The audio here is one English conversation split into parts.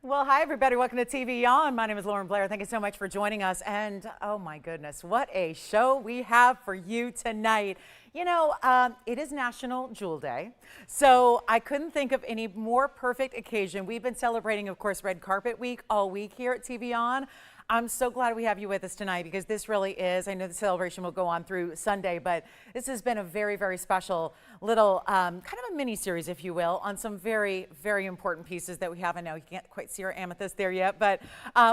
Well, hi, everybody. Welcome to TVON. My name is Blair. Thank you so much for joining us. And oh my goodness, what a show we have for you tonight. You know, it is National Jewel Day, so I couldn't think of any more perfect occasion. We've been celebrating, of course, Red Carpet Week all week here at TVON. I'm so glad we have you with us tonight because this really is, I know the celebration will go on through Sunday, but this has been a very, very special little kind of a mini series, if you will, on some very, very important pieces that we have. I know you can't quite see our amethyst there yet, but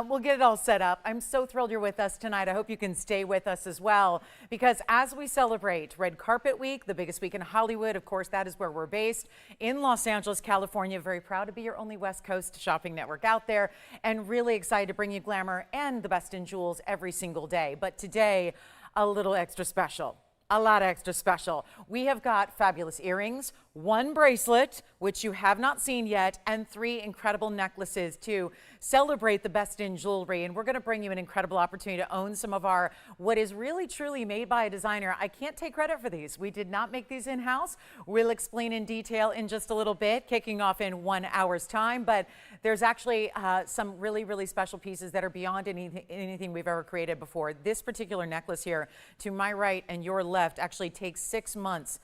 we'll get it all set up. I'm so thrilled you're with us tonight. I hope you can stay with us as well, because as we celebrate Red Carpet Week, the biggest week in Hollywood, of course, that is where we're based in Los Angeles, California. Very proud to be your only West Coast shopping network out there, and really excited to bring you glamour and the best in jewels every single day. But today, a little extra special. A lot extra special. We have got fabulous earrings, one bracelet, which you have not seen yet, and 3 incredible necklaces to celebrate the best in jewelry. And we're going to bring you an incredible opportunity to own some of our, what is really truly made by a designer. I can't take credit for these. We did not make these in-house. We'll explain in detail in just a little bit, kicking off in 1 hour's time. But there's actually some really, really special pieces that are beyond anything we've ever created before. This particular necklace here to my right and your left actually takes 6 months.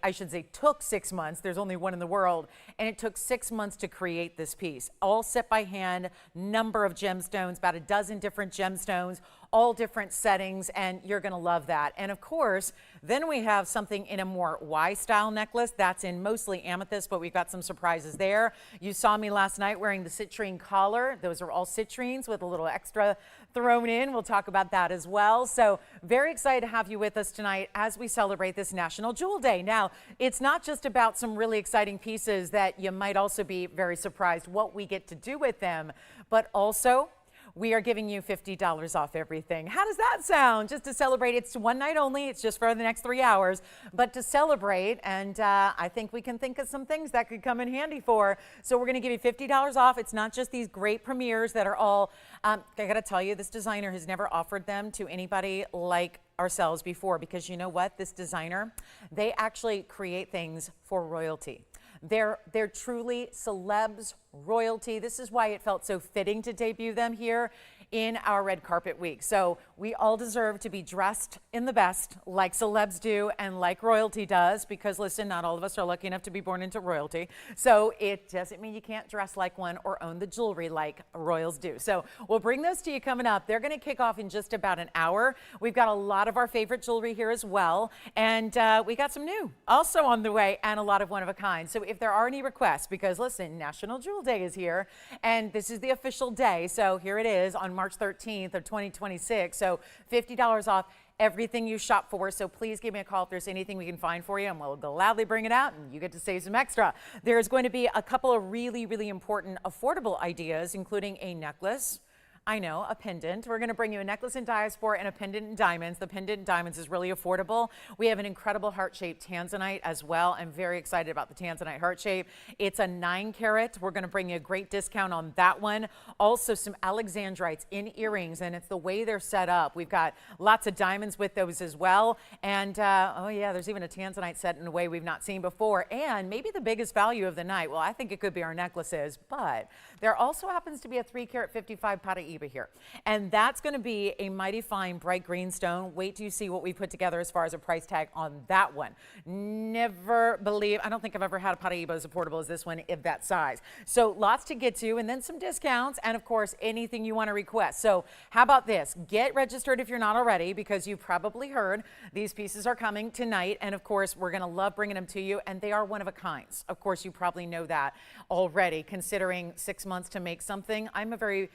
I should say took 6 months. There's only one in the world. And it took 6 months to create this piece. All set by hand, number of gemstones, about a dozen different gemstones, all different settings, and you're going to love that. And of course, then we have something in a more Y-style necklace. That's in mostly amethyst, but we've got some surprises there. You saw me last night wearing the citrine collar. Those are all citrines with a little extra thrown in. We'll talk about that as well. So very excited to have you with us tonight as we celebrate this National Jewel Day. Now, it's not just about some really exciting pieces that you might also be very surprised what we get to do with them, but also we are giving you $50 off everything. How does that sound? Just to celebrate. It's one night only. It's just for the next 3 hours, but to celebrate. And I think we can think of some things that could come in handy for. So we're going to give you $50 off. It's not just these great premieres that are all, I got to tell you, this designer has never offered them to anybody like ourselves before, because you know what? This designer, they actually create things for royalty. They're truly celebs, royalty. This is why it felt so fitting to debut them here in our Red Carpet Week. So we all deserve to be dressed in the best, like celebs do and like royalty does, because listen, not all of us are lucky enough to be born into royalty. So it doesn't mean you can't dress like one or own the jewelry like royals do. So we'll bring those to you coming up. They're going to kick off in just about an hour. We've got a lot of our favorite jewelry here as well. And we got some new also on the way, and a lot of one of a kind. So if there are any requests, because listen, National Jewel Day is here, and this is the official day. So here it is on March 13th of 2026. So $50 off everything you shop for. So please give me a call if there's anything we can find for you, and we'll gladly bring it out and you get to save some extra. There's going to be a couple of really, really important affordable ideas, including a necklace. I know, a pendant. We're going to bring you a necklace in Diaspore and a pendant in diamonds. The pendant in diamonds is really affordable. We have an incredible heart-shaped Tanzanite as well. I'm very excited about the Tanzanite heart shape. It's a 9 carat. We're going to bring you a great discount on that one. Also some Alexandrites in earrings, and it's the way they're set up. We've got lots of diamonds with those as well. And oh yeah, there's even a Tanzanite set in a way we've not seen before. And maybe the biggest value of the night, well, I think it could be our necklaces, but there also happens to be a 3 carat 55 Paraiba here, and that's going to be a mighty fine bright green stone. Wait till you see what we put together as far as a price tag on that one. Never believe, I don't think I've ever had a Paraiba as affordable as this one of that size. So lots to get to, and then some discounts, and of course anything you want to request. So how about this? Get registered if you're not already, because you've probably heard these pieces are coming tonight, and of course we're going to love bringing them to you, and they are one of a kinds. Of course you probably know that already, considering 6 months to make something. I'm a very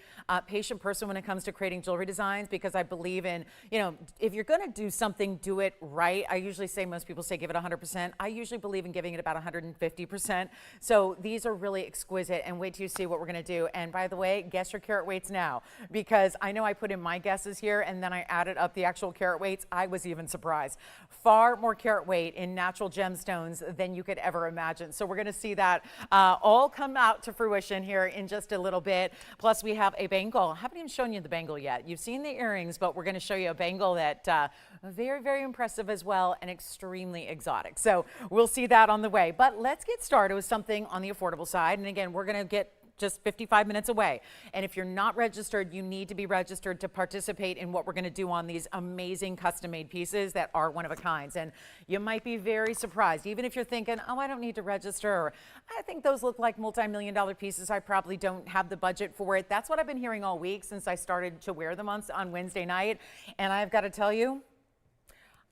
patient person when it comes to creating jewelry designs, because I believe in, you know, if you're going to do something, do it right. I usually say, most people say give it 100%. I usually believe in giving it about 150%. So these are really exquisite, and wait till you see what we're going to do. And by the way, guess your carat weights now, because I know I put in my guesses here and then I added up the actual carat weights. I was even surprised. Far more carat weight in natural gemstones than you could ever imagine. So we're going to see that all come out to fruition here in just a little bit. Plus we have a bangle. I haven't even shown you the bangle yet. You've seen the earrings, but we're going to show you a bangle that very, very impressive as well, and extremely exotic. So we'll see that on the way. But let's get started with something on the affordable side. And again, we're going to get just 55 minutes away. And if you're not registered, you need to be registered to participate in what we're going to do on these amazing custom-made pieces that are one of a kinds. And you might be very surprised, even if you're thinking, oh, I don't need to register, or I think those look like multi-million-dollar pieces. I probably don't have the budget for it. That's what I've been hearing all week since I started to wear them on Wednesday night. And I've got to tell you,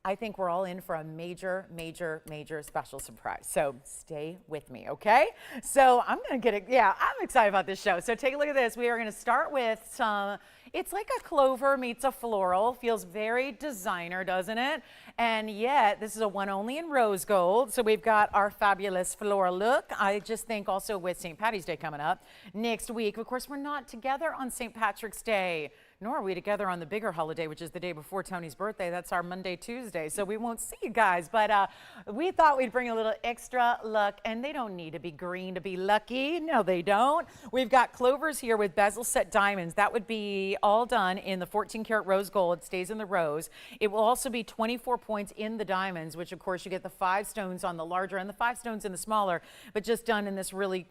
I think we're all in for a major, major, major special surprise. So stay with me, okay? So I'm going to get it. Yeah, I'm excited about this show. So take a look at this. We are going to start with some, it's like a clover meets a floral. Feels very designer, doesn't it? And yet, this is a one only in rose gold. So we've got our fabulous floral look. I just think also with St. Patty's Day coming up next week. Of course, we're not together on St. Patrick's Day, nor are we together on the bigger holiday, which is the day before Tony's birthday. That's our Monday, Tuesday, so we won't see you guys. But we thought we'd bring a little extra luck, and they don't need to be green to be lucky. No, they don't. We've got clovers here with bezel set diamonds. That would be all done in the 14 karat rose gold. It stays in the rose. It will also be 24 points in the diamonds, which of course you get the 5 stones on the larger and the 5 stones in the smaller, but just done in this really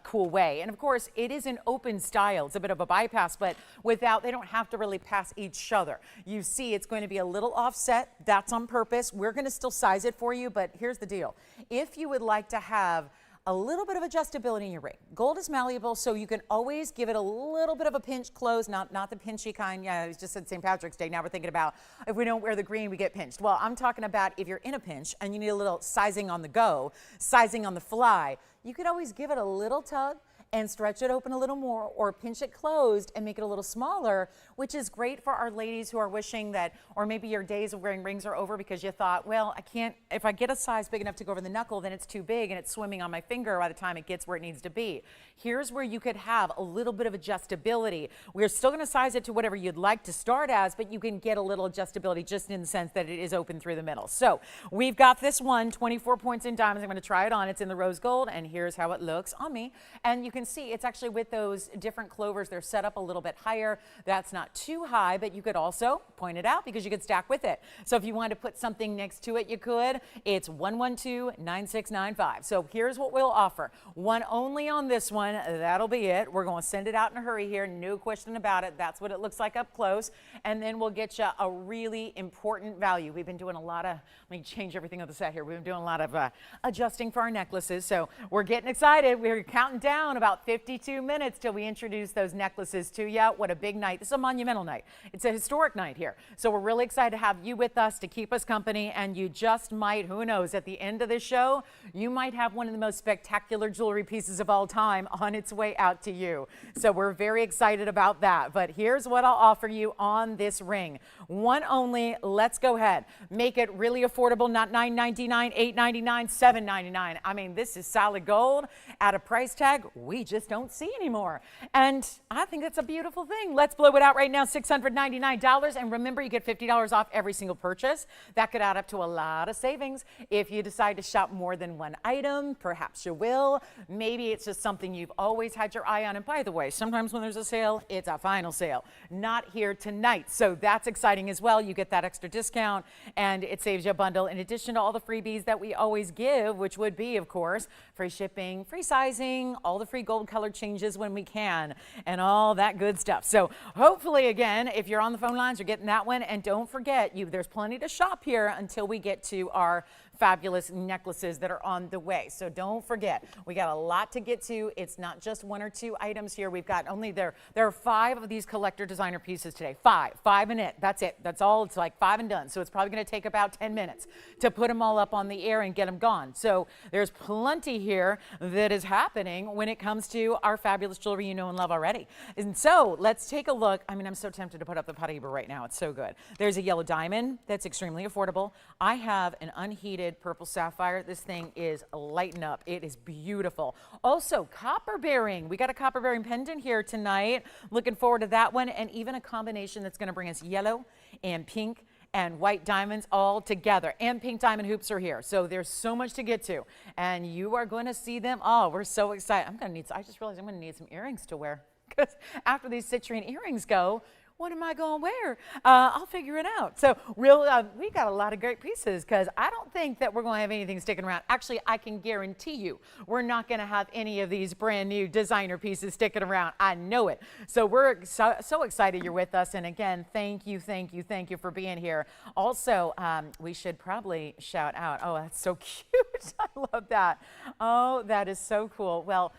cool way. And of course, it is an open style. It's a bit of a bypass, but without, they don't have to really pass each other. You see it's going to be a little offset. That's on purpose. We're going to still size it for you, but here's the deal. If you would like to have a little bit of adjustability in your ring, gold is malleable, so you can always give it a little bit of a pinch close, not the pinchy kind. Yeah, it just said St. Patrick's Day. Now we're thinking about if we don't wear the green, we get pinched. Well, I'm talking about if you're in a pinch and you need a little sizing on the go, sizing on the fly, you could always give it a little tug and stretch it open a little more, or pinch it closed and make it a little smaller, which is great for our ladies who are wishing that, or maybe your days of wearing rings are over because you thought, well, I can't, if I get a size big enough to go over the knuckle, then it's too big and it's swimming on my finger by the time it gets where it needs to be. Here's where you could have a little bit of adjustability. We're still going to size it to whatever you'd like to start as, but you can get a little adjustability just in the sense that it is open through the middle. So we've got this one, 24 points in diamonds. I'm going to try it on. It's in the rose gold, and here's how it looks on me. And you can see it's actually with those different clovers, they're set up a little bit higher. That's not too high, but you could also point it out because you could stack with it. So if you wanted to put something next to it, you could. It's 112-9695. So here's what we'll offer. One only on this one. That'll be it. We're going to send it out in a hurry here. No question about it. That's what it looks like up close. And then we'll get you a really important value. We've been doing a lot of, let me change everything on the set here. We've been doing a lot of adjusting for our necklaces. So we're getting excited. We're counting down about 52 minutes till we introduce those necklaces to you. What a big night. This is a monumental night. It's a historic night here. So we're really excited to have you with us to keep us company, and you just might, who knows, at the end of this show, you might have one of the most spectacular jewelry pieces of all time on its way out to you. So we're very excited about that. But here's what I'll offer you on this ring. One only. Let's go ahead. Make it really affordable, not $9.99, $8.99, $7.99. I mean, this is solid gold at a price tag we just don't see anymore. And I think that's a beautiful thing. Let's blow it out right now, $699. And remember, you get $50 off every single purchase. That could add up to a lot of savings. If you decide to shop more than one item, perhaps you will. Maybe it's just something you've always had your eye on. And by the way, sometimes when there's a sale, it's a final sale. Not here tonight. So that's exciting as well. You get that extra discount and it saves you a bundle in addition to all the freebies that we always give, which would be, of course, free shipping, free sizing, all the free gold color changes when we can, and all that good stuff. So hopefully, again, if you're on the phone lines, you're getting that one. And don't forget, there's plenty to shop here until we get to our fabulous necklaces that are on the way. So don't forget, we got a lot to get to. It's not just one or two items here. We've got only there are 5 of these collector designer pieces today. 5 in it. That's it. That's all. It's like 5 and done. So it's probably going to take about 10 minutes to put them all up on the air and get them gone. So there's plenty here that is happening when it comes to our fabulous jewelry you know and love already. And so let's take a look. I mean, I'm so tempted to put up the Paraiba right now. It's so good. There's a yellow diamond that's extremely affordable. I have an unheated purple sapphire. This thing is lighting up. It is beautiful. Also, copper bearing. We got a copper bearing pendant here tonight. Looking forward to that one, and even a combination that's going to bring us yellow and pink and white diamonds all together. And pink diamond hoops are here. So there's so much to get to, and you are going to see them all. We're so excited. I just realized I'm going to need some earrings to wear, because after these citrine earrings go, what am I going to wear? I'll figure it out. So we got a lot of great pieces because I don't think that we're going to have anything sticking around. Actually, I can guarantee you we're not going to have any of these brand new designer pieces sticking around. I know it. So we're so excited you're with us. And again, thank you for being here. Also, we should probably shout out. Oh, that's so cute. I love that. Oh, that is so cool. Well,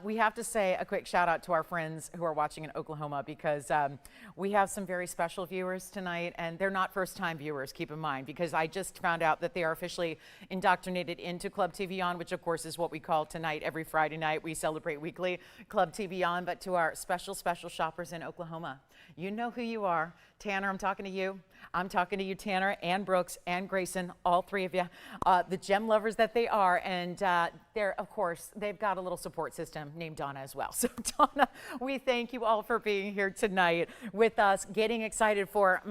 we have to say a quick shout out to our friends who are watching in Oklahoma because we have some very special viewers tonight, and they're not first-time viewers, keep in mind, because I just found out that they are officially indoctrinated into Club TVON, which of course is what we call tonight every Friday night. We celebrate weekly Club TVON, but to our special shoppers in Oklahoma, you know who you are. Tanner, I'm talking to you. I'm talking to you, Tanner, and Brooks, and Grayson, all three of you, the gem lovers that they are. And they're, of course, they've got a little support system named Donna as well. So Donna, we thank you all for being here tonight with us, getting excited for,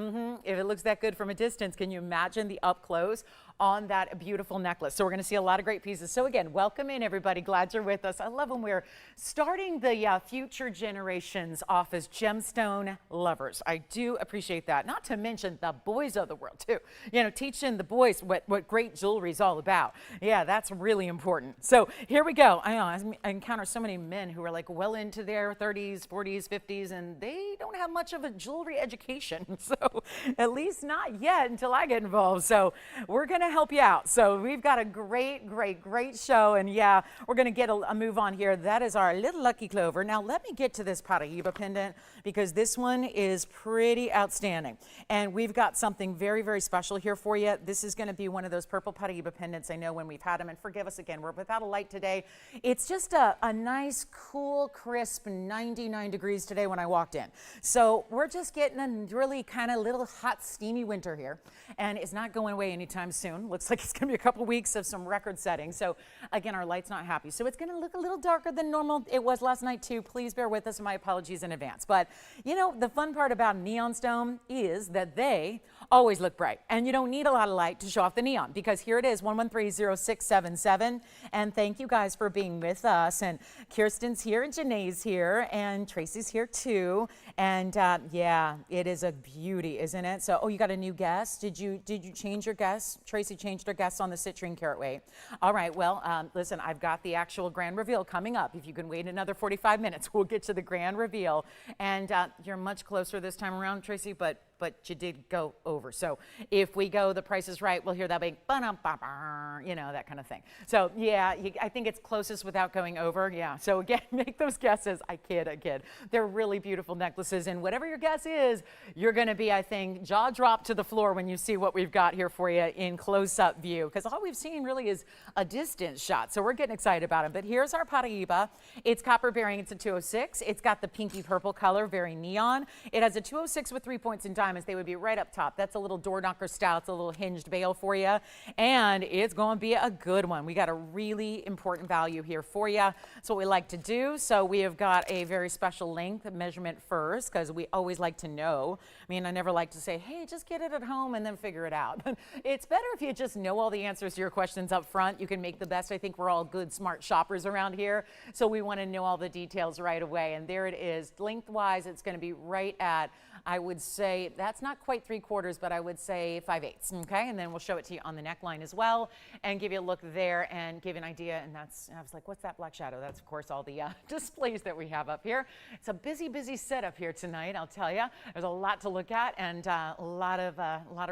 if it looks that good from a distance, can you imagine the up close on that beautiful necklace? So we're going to see a lot of great pieces. So again, welcome in everybody. Glad you're with us. I love when we're starting the future generations off as gemstone lovers. I do appreciate that. Not to mention the boys of the world too. You know, teaching the boys what great jewelry is all about. Yeah, that's really important. So here we go. I encounter so many men who are like well into their 30s, 40s, 50s, and they don't have much of a jewelry education. So at least not yet until I get involved. So we're going to help you out. So we've got a great show, and yeah, we're going to get a move on here. That is our little lucky clover. Now let me get to this Paraiba pendant because this one is pretty outstanding, and we've got something very special here for you. This is going to be one of those purple Paraiba pendants. I know when we've had them, and forgive us again, we're without a light today. It's just a nice, cool, crisp 99 degrees today when I walked in. So we're just getting a really kind of little hot, steamy winter here, and it's not going away anytime soon. Looks like it's going to be a couple weeks of some record setting. So again, our light's not happy. So it's going to look a little darker than normal. It was last night too. Please bear with us, and my apologies in advance. But you know, the fun part about neon stone is that they always look bright, and you don't need a lot of light to show off the neon, because here it is, 1130677. And thank you guys for being with us. And Kirsten's here, and Janae's here, and Tracy's here too. And yeah, it is a beauty, isn't it? So, oh, you got a new guest. Did you change your guest? Tracy changed her guest on the citrine carat weight. All right, well, listen, I've got the actual grand reveal coming up. If you can wait another 45 minutes, we'll get to the grand reveal. And you're much closer this time around, Tracy, but you did go over. So if we go The Price is Right, we'll hear that big, you know, that kind of thing. So yeah, I think it's closest without going over. Yeah, so again, make those guesses. I kid. They're really beautiful necklaces, and whatever your guess is, you're going to be, I think, jaw dropped to the floor when you see what we've got here for you in close-up view, because all we've seen really is a distance shot. So we're getting excited about it. But here's our Paraiba. It's copper bearing. It's a 206. It's got the pinky purple color, very neon. It has a 206 with 3 points in diamonds. They would be right up top. That's a little door knocker style. It's a little hinged bail for you, and it's going to be a good one. We got a really important value here for you. That's what we like to do. So we have got a very special length measurement first, because we always like to know. I mean, I never like to say, hey, just get it at home and then figure it out. It's better if you just know all the answers to your questions up front. You can make the best. I think we're all good, smart shoppers around here, so we want to know all the details right away. And there it is. Lengthwise, it's going to be right at, I would say, that's not quite 3/4, but I would say 5/8. Okay, and then we'll show it to you on the neckline as well, and give you a look there and give you an idea. And I was like, what's that black shadow? That's of course all the displays that we have up here. It's a busy setup here tonight, I'll tell you. There's a lot to look at, and a lot of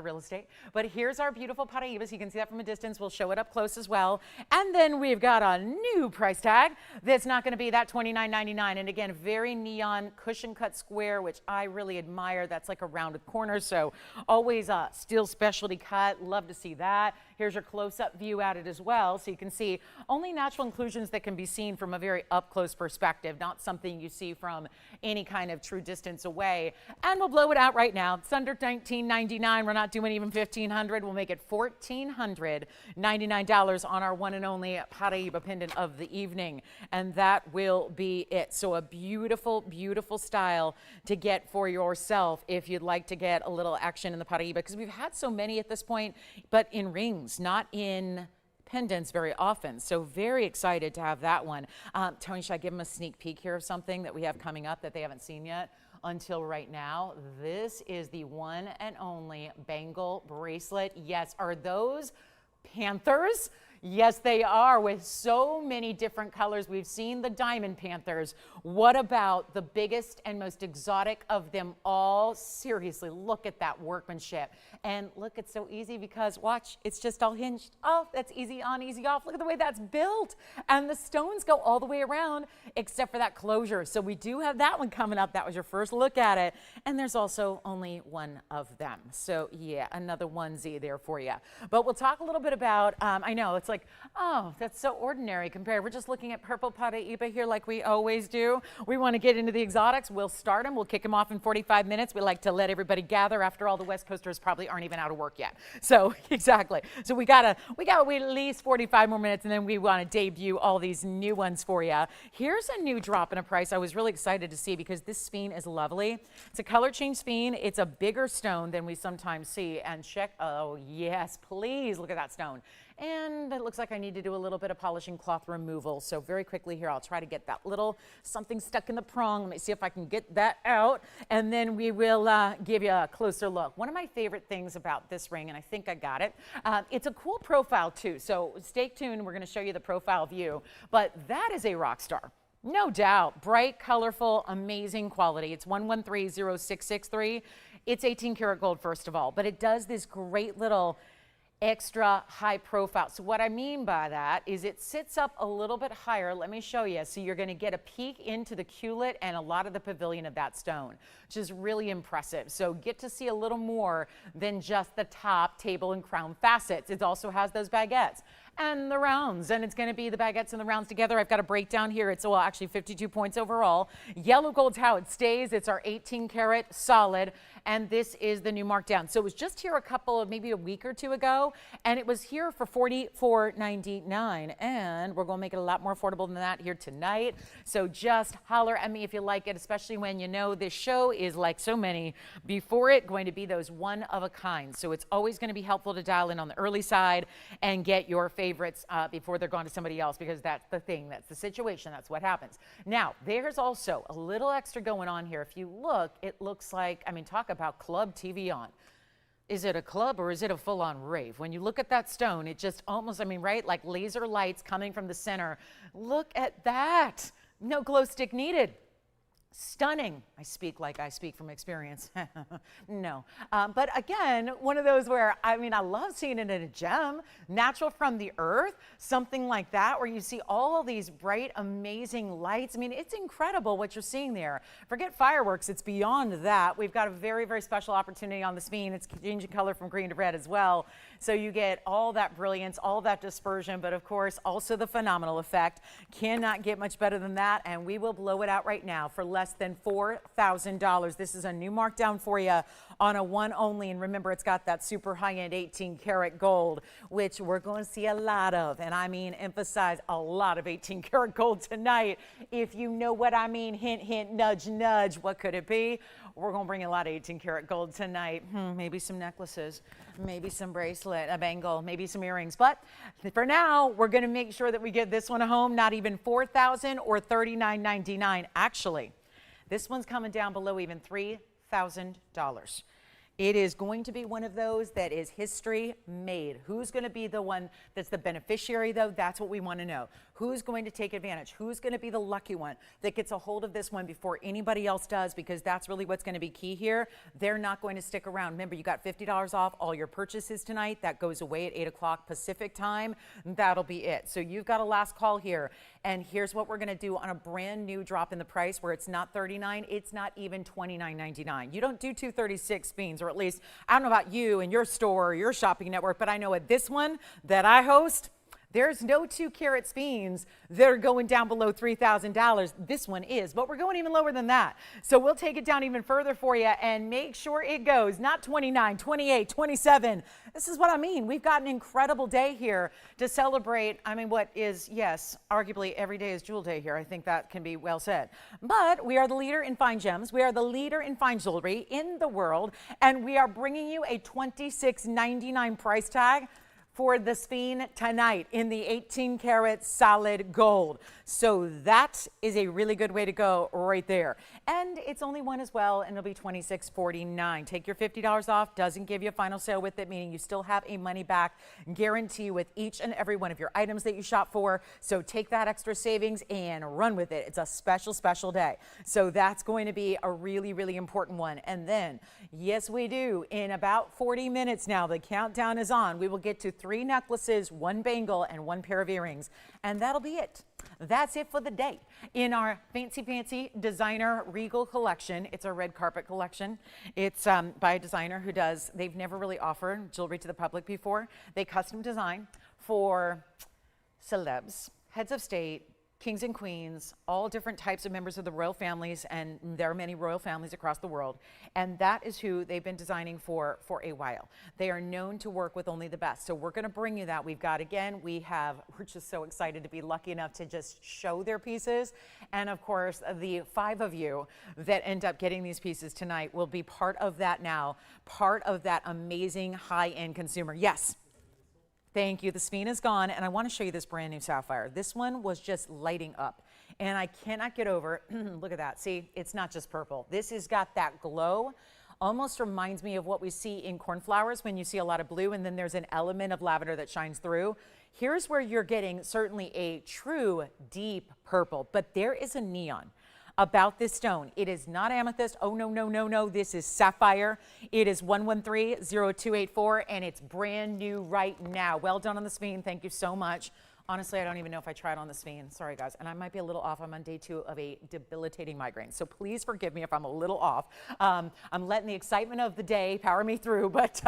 real estate. But here's our beautiful Paraibas. You can see that from a distance. We'll show it up close as well. And then we've got a new price tag that's not going to be that $29.99. And again, very neon cushion cut square, which I really admire. That's like a rounded corner, so always a steel specialty cut. Love to see that. Here's your close-up view at it as well, so you can see only natural inclusions that can be seen from a very up-close perspective, not something you see from any kind of true distance away. And we'll blow it out right now. It's under $19.99. We're not doing even $1,500. We'll make it $1,499 on our one and only Paraiba pendant of the evening, and that will be it. So a beautiful style to get for yourself if you'd like to get a little action in the Paraiba, because we've had so many at this point, but in rings, not in pendants very often. So very excited to have that one. Tony, should I give them a sneak peek here of something that we have coming up that they haven't seen yet? until right now. This is the one and only bangle bracelet. Yes, are those panthers? Yes, they are, with so many different colors. We've seen the diamond panthers. What about the biggest and most exotic of them all? Seriously, look at that workmanship. And look, it's so easy because, watch, it's just all hinged. Oh, that's easy on, easy off. Look at the way that's built. And the stones go all the way around except for that closure. So we do have that one coming up. That was your first look at it. And there's also only one of them. So yeah, another onesie there for you. But we'll talk a little bit about, I know, it's like, oh, that's so ordinary compared. We're just looking at purple Paraiba here like we always do. We want to get into the exotics. We'll start them. We'll kick them off in 45 minutes. We like to let everybody gather. After all, the West Coasters probably aren't even out of work yet. So exactly. So we got at least 45 more minutes, and then we want to debut all these new ones for you. Here's a new drop in a price I was really excited to see because this sphene is lovely. It's a color change sphene. It's a bigger stone than we sometimes see. And check, oh yes, please look at that stone. And it looks like I need to do a little bit of polishing cloth removal. So very quickly here, I'll try to get that little something stuck in the prong. Let me see if I can get that out. And then we will give you a closer look. One of my favorite things about this ring, and I think I got it, it's a cool profile too. So stay tuned. We're going to show you the profile view. But that is a rock star. No doubt. Bright, colorful, amazing quality. It's 1130663. It's 18 karat gold, first of all. But it does this great little extra high profile. So what I mean by that is it sits up a little bit higher. Let me show you. So you're going to get a peek into the culet and a lot of the pavilion of that stone, which is really impressive. So get to see a little more than just the top table and crown facets. It also has those baguettes and the rounds, and it's going to be the baguettes and the rounds together. I've got a breakdown here. It's, well, actually 52 points overall. Yellow gold's how it stays. It's our 18 karat solid, and this is the new markdown. So it was just here maybe a week or two ago, and it was here for $44.99, and we're going to make it a lot more affordable than that here tonight. So just holler at me if you like it, especially when you know this show is, like so many before it, going to be those one of a kind. So it's always going to be helpful to dial in on the early side and get your favorites before they're gone to somebody else, because that's the thing, that's the situation, that's what happens. Now, there's also a little extra going on here. If you look, it looks like, I mean, talk about club TVON. Is it a club or is it a full-on rave? When you look at that stone, it just almost, I mean, right, like laser lights coming from the center. Look at that. No glow stick needed. Stunning. I speak like I speak from experience. No. But again, one of those where, I mean, I love seeing it in a gem, natural from the earth, something like that, where you see all these bright, amazing lights. I mean, it's incredible what you're seeing there. Forget fireworks. It's beyond that. We've got a very, very special opportunity on the sphene. It's changing color from green to red as well. So you get all that brilliance, all that dispersion, but of course, also the phenomenal effect. Cannot get much better than that. And we will blow it out right now for less than $4,000. This is a new markdown for you on a one only. And remember, it's got that super high-end 18 karat gold, which we're going to see a lot of. And I mean, emphasize a lot of 18 karat gold tonight. If you know what I mean, hint, hint, nudge, nudge. What could it be? We're going to bring a lot of 18 karat gold tonight. Maybe some necklaces, maybe some bracelet, a bangle, maybe some earrings. But for now, we're going to make sure that we get this one home, not even $4,000 or $39.99. Actually, this one's coming down below even $3,000. It is going to be one of those that is history made. Who's going to be the one that's the beneficiary, though? That's what we want to know. Who's going to take advantage? Who's going to be the lucky one that gets a hold of this one before anybody else does? Because that's really what's going to be key here. They're not going to stick around. Remember, you got $50 off all your purchases tonight. That goes away at 8 o'clock Pacific time. That'll be it. So you've got a last call here. And here's what we're going to do on a brand new drop in the price where it's not $39, it's not even $29.99. You don't do 236 sphenes, or at least, I don't know about you and your store or your shopping network, but I know at this one that I host, there's no 2 karat sphenes that are going down below $3,000. This one is, but we're going even lower than that. So we'll take it down even further for you and make sure it goes not 29, 28, 27. This is what I mean. We've got an incredible day here to celebrate. I mean, what is, yes, arguably every day is Jewel Day here. I think that can be well said. But we are the leader in fine gems. We are the leader in fine jewelry in the world. And we are bringing you a $26.99 price tag for the sphene tonight in the 18 karat solid gold. So that is a really good way to go right there. And it's only one as well, and it'll be $26.49. Take your $50 off, doesn't give you a final sale with it, meaning you still have a money back guarantee with each and every one of your items that you shop for. So take that extra savings and run with it. It's a special, special day. So that's going to be a really, really important one. And then, yes, we do. In about 40 minutes now, the countdown is on. We will get to 3 necklaces, 1 bangle, and 1 pair of earrings. And that'll be it. That's it for the day. In our fancy, fancy designer regal collection, it's a red carpet collection. It's by a designer who they've never really offered jewelry to the public before. They custom design for celebs, heads of state, kings and queens, all different types of members of the royal families, and there are many royal families across the world. And that is who they've been designing for a while. They are known to work with only the best. So we're going to bring you that. We're just so excited to be lucky enough to just show their pieces. And of course, the 5 of you that end up getting these pieces tonight will be part of that now, part of that amazing high-end consumer. Yes. Thank you. The sphene is gone, and I want to show you this brand new sapphire. This one was just lighting up, and I cannot get over, look at that. See, it's not just purple. This has got that glow. Almost reminds me of what we see in cornflowers when you see a lot of blue, and then there's an element of lavender that shines through. Here's where you're getting certainly a true deep purple, but there is a neon about this stone. It is not amethyst. Oh, no, no, no, no. This is sapphire. It is 113-0284, and it's brand new right now. Well done on the sphene. Thank you so much. Honestly, I don't even know if I tried on the sphene. Sorry, guys. And I might be a little off. I'm on day 2 of a debilitating migraine. So please forgive me if I'm a little off. I'm letting the excitement of the day power me through. But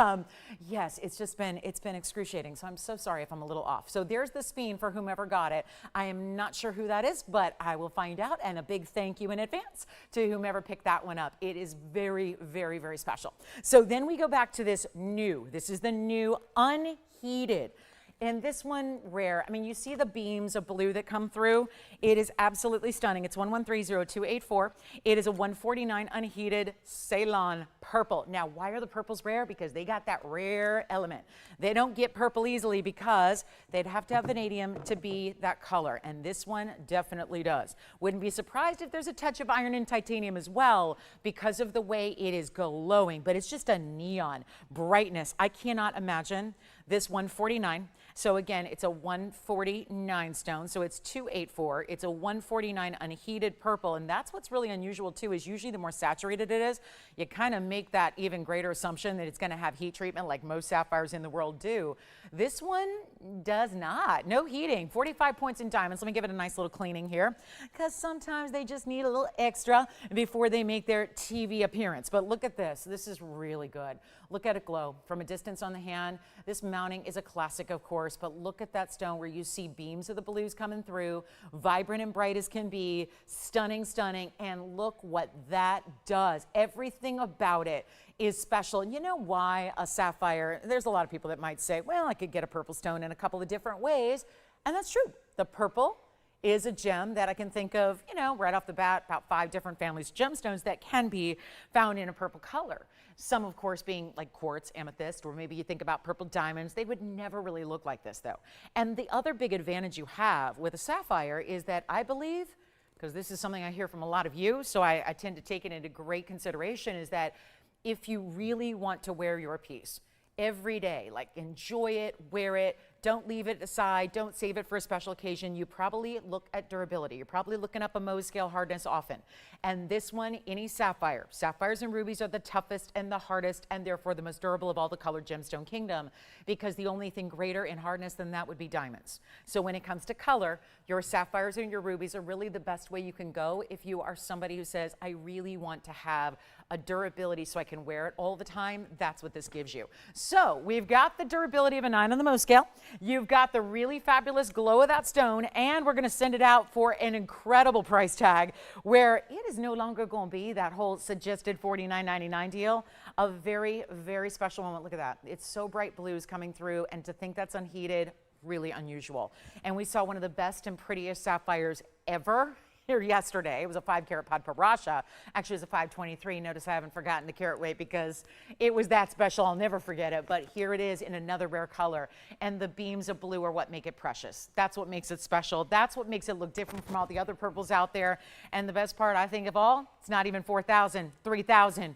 yes, it's been excruciating. So I'm so sorry if I'm a little off. So there's the sphene for whomever got it. I am not sure who that is, but I will find out. And a big thank you in advance to whomever picked that one up. It is very, very, very special. So then we go back to this new. This is the new unheated. And this one rare, I mean, you see the beams of blue that come through. It is absolutely stunning. It's 113-0284. It is a 149 unheated Ceylon purple. Now, why are the purples rare? Because they got that rare element. They don't get purple easily because they'd have to have vanadium to be that color. And this one definitely does. Wouldn't be surprised if there's a touch of iron and titanium as well because of the way it is glowing. But it's just a neon brightness. I cannot imagine this 149. So again, it's a 149 stone, so it's 284. It's a 149 unheated purple, and that's what's really unusual too, is usually the more saturated it is, you kind of make that even greater assumption that it's going to have heat treatment like most sapphires in the world do. This one does not. No heating. 45 points in diamonds. Let me give it a nice little cleaning here, because sometimes they just need a little extra before they make their TV appearance. But look at this. This is really good. Look at it glow from a distance on the hand. This mounting is a classic, of course, but look at that stone where you see beams of the blues coming through, vibrant and bright as can be, stunning, stunning, and look what that does. Everything about it is special. You know why a sapphire? There's a lot of people that might say, well, I could get a purple stone in a couple of different ways, and that's true. The purple is a gem that I can think of, you know, right off the bat, about 5 different families of gemstones that can be found in a purple color. Some, of course, being like quartz, amethyst, or maybe you think about purple diamonds. They would never really look like this, though. And the other big advantage you have with a sapphire is that I believe, because this is something I hear from a lot of you, so I tend to take it into great consideration, is that if you really want to wear your piece every day, like enjoy it, wear it, don't leave it aside, don't save it for a special occasion, you probably look at durability. You're probably looking up a Mohs scale hardness often. And this one, any sapphire. Sapphires and rubies are the toughest and the hardest and therefore the most durable of all the colored gemstone kingdom, because the only thing greater in hardness than that would be diamonds. So when it comes to color, your sapphires and your rubies are really the best way you can go if you are somebody who says, I really want to have a durability so I can wear it all the time. That's what this gives you. So we've got the durability of a 9 on the Mohs scale. You've got the really fabulous glow of that stone, and we're going to send it out for an incredible price tag where it is no longer going to be that whole suggested $49.99 deal. A very, very special moment. Look at that. It's so bright blues coming through, and to think that's unheated, really unusual. And we saw one of the best and prettiest sapphires ever here yesterday. It was a 5-carat padparadscha. Actually, it was a 523. Notice I haven't forgotten the carat weight because it was that special. I'll never forget it. But here it is in another rare color. And the beams of blue are what make it precious. That's what makes it special. That's what makes it look different from all the other purples out there. And the best part, I think, of all, it's not even $4,000, $3,000.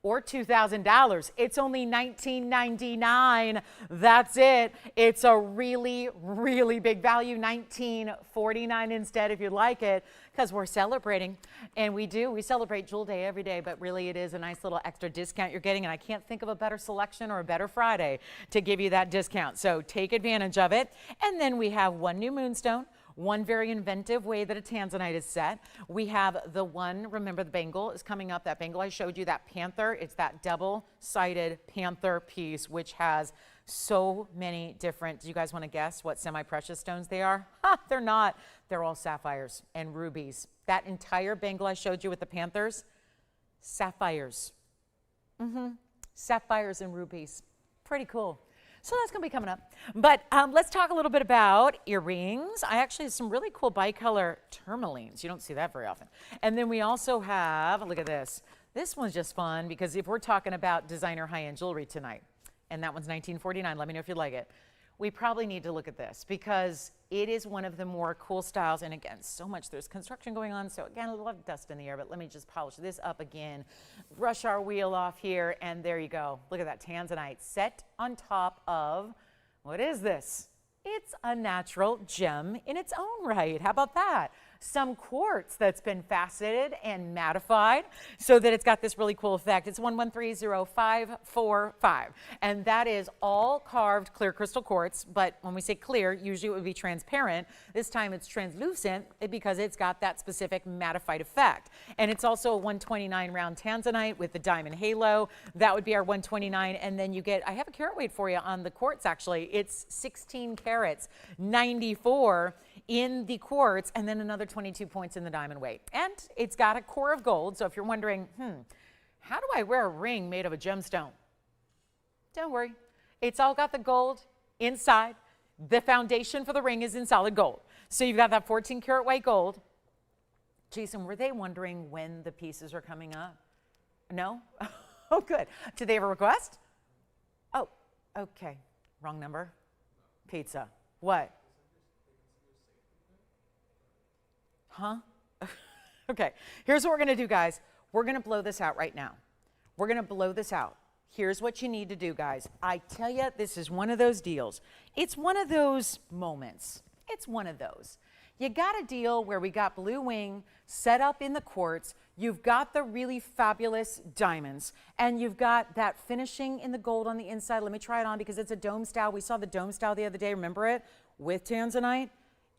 Or $2,000. It's only $19.99. That's it. It's a really, really big value. $19.49 instead if you like it, because we're celebrating. And we celebrate Jewel Day every day, but really it is a nice little extra discount you're getting. And I can't think of a better selection or a better Friday to give you that discount. So take advantage of it. And then we have one new moonstone. One very inventive way that a Tanzanite is set. We have the one, remember the bangle is coming up, that bangle I showed you, that panther. It's that double-sided panther piece, which has so many different, do you guys want to guess what semi-precious stones they are? They're not. They're all sapphires and rubies. That entire bangle I showed you with the panthers, sapphires. Sapphires and rubies. Pretty cool. So that's going to be coming up. But let's talk a little bit about earrings. I actually have some really cool bicolor tourmalines. You don't see that very often. And then we also have, look at this. This one's just fun because if we're talking about designer high-end jewelry tonight, and that one's $19.49, let me know if you like it. We probably need to look at this because it is one of the more cool styles. And again, so much, there's construction going on. So again, a lot of dust in the air, but let me just polish this up again. Brush our wheel off here, and there you go. Look at that Tanzanite set on top of, what is this? It's a natural gem in its own right. How about that? Some quartz that's been faceted and mattified so that it's got this really cool effect. It's 1130,545. And that is all carved clear crystal quartz. But when we say clear, usually it would be transparent. This time it's translucent because it's got that specific mattified effect. And it's also a 129 round Tanzanite with the diamond halo. That would be our 129. And then you get, I have a carat weight for you on the quartz actually. It's 16 carats, 94 in the quartz, and then another 22 points in the diamond weight. And it's got a core of gold. So if you're wondering, how do I wear a ring made of a gemstone? Don't worry. It's all got the gold inside. The foundation for the ring is in solid gold. So you've got that 14 karat white gold. Jason, were they wondering when the pieces are coming up? No? Oh, good. Did they have a request? Oh, okay. Wrong number. Pizza. What? Huh? Okay, here's what we're gonna do, guys. We're gonna blow this out right now. We're gonna blow this out. Here's what you need to do, guys. I tell you, this is one of those deals. It's one of those moments. It's one of those. You got a deal where we got blue wing set up in the quartz. You've got the really fabulous diamonds, and you've got that finishing in the gold on the inside. Let me try it on because it's a dome style. We saw the dome style the other day, remember it? With Tanzanite,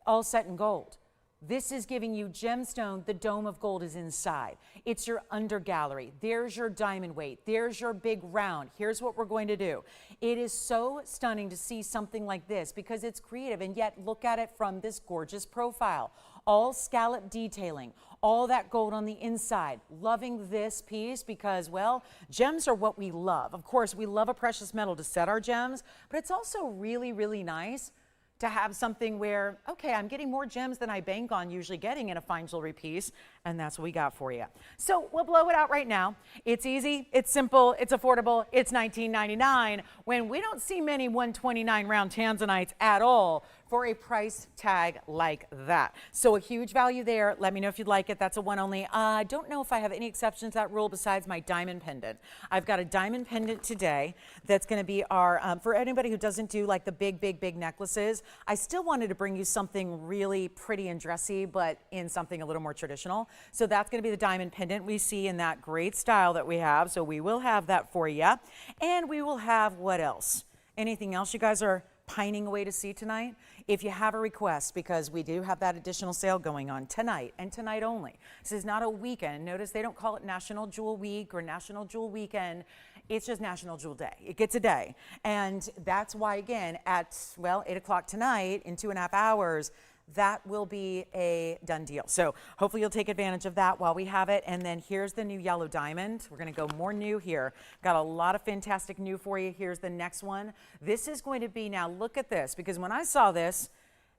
all set in gold. This is giving you gemstone. The dome of gold is inside. It's your under gallery. There's your diamond weight. There's your big round. Here's what we're going to do. It is so stunning to see something like this because it's creative, and yet look at it from this gorgeous profile. All scallop detailing, all that gold on the inside. Loving this piece because, well, gems are what we love. Of course, we love a precious metal to set our gems, but it's also really, really nice to have something where, okay, I'm getting more gems than I bank on usually getting in a fine jewelry piece, and that's what we got for you. So we'll blow it out right now. It's easy, it's simple, it's affordable, it's $19.99 when we don't see many 129 round Tanzanites at all for a price tag like that. So a huge value there. Let me know if you'd like it. That's a one only. I don't know if I have any exceptions to that rule besides my diamond pendant. I've got a diamond pendant today that's going to be our, for anybody who doesn't do like the big necklaces, I still wanted to bring you something really pretty and dressy, but in something a little more traditional. So that's going to be the diamond pendant we see in that great style that we have. So we will have that for you. And we will have what else? Anything else you guys are pining away to see tonight? If you have a request, because we do have that additional sale going on tonight and tonight only. This is not a weekend. Notice they don't call it National Jewel Week or National Jewel Weekend. It's just National Jewel Day. It gets a day. And that's why, again, at, well, 8 o'clock tonight, in 2.5 hours, that will be a done deal. So hopefully you'll take advantage of that while we have it. And then here's the new yellow diamond. We're going to go more new here. Got a lot of fantastic new for you. Here's the next one. This is going to be, now look at this, because when I saw this,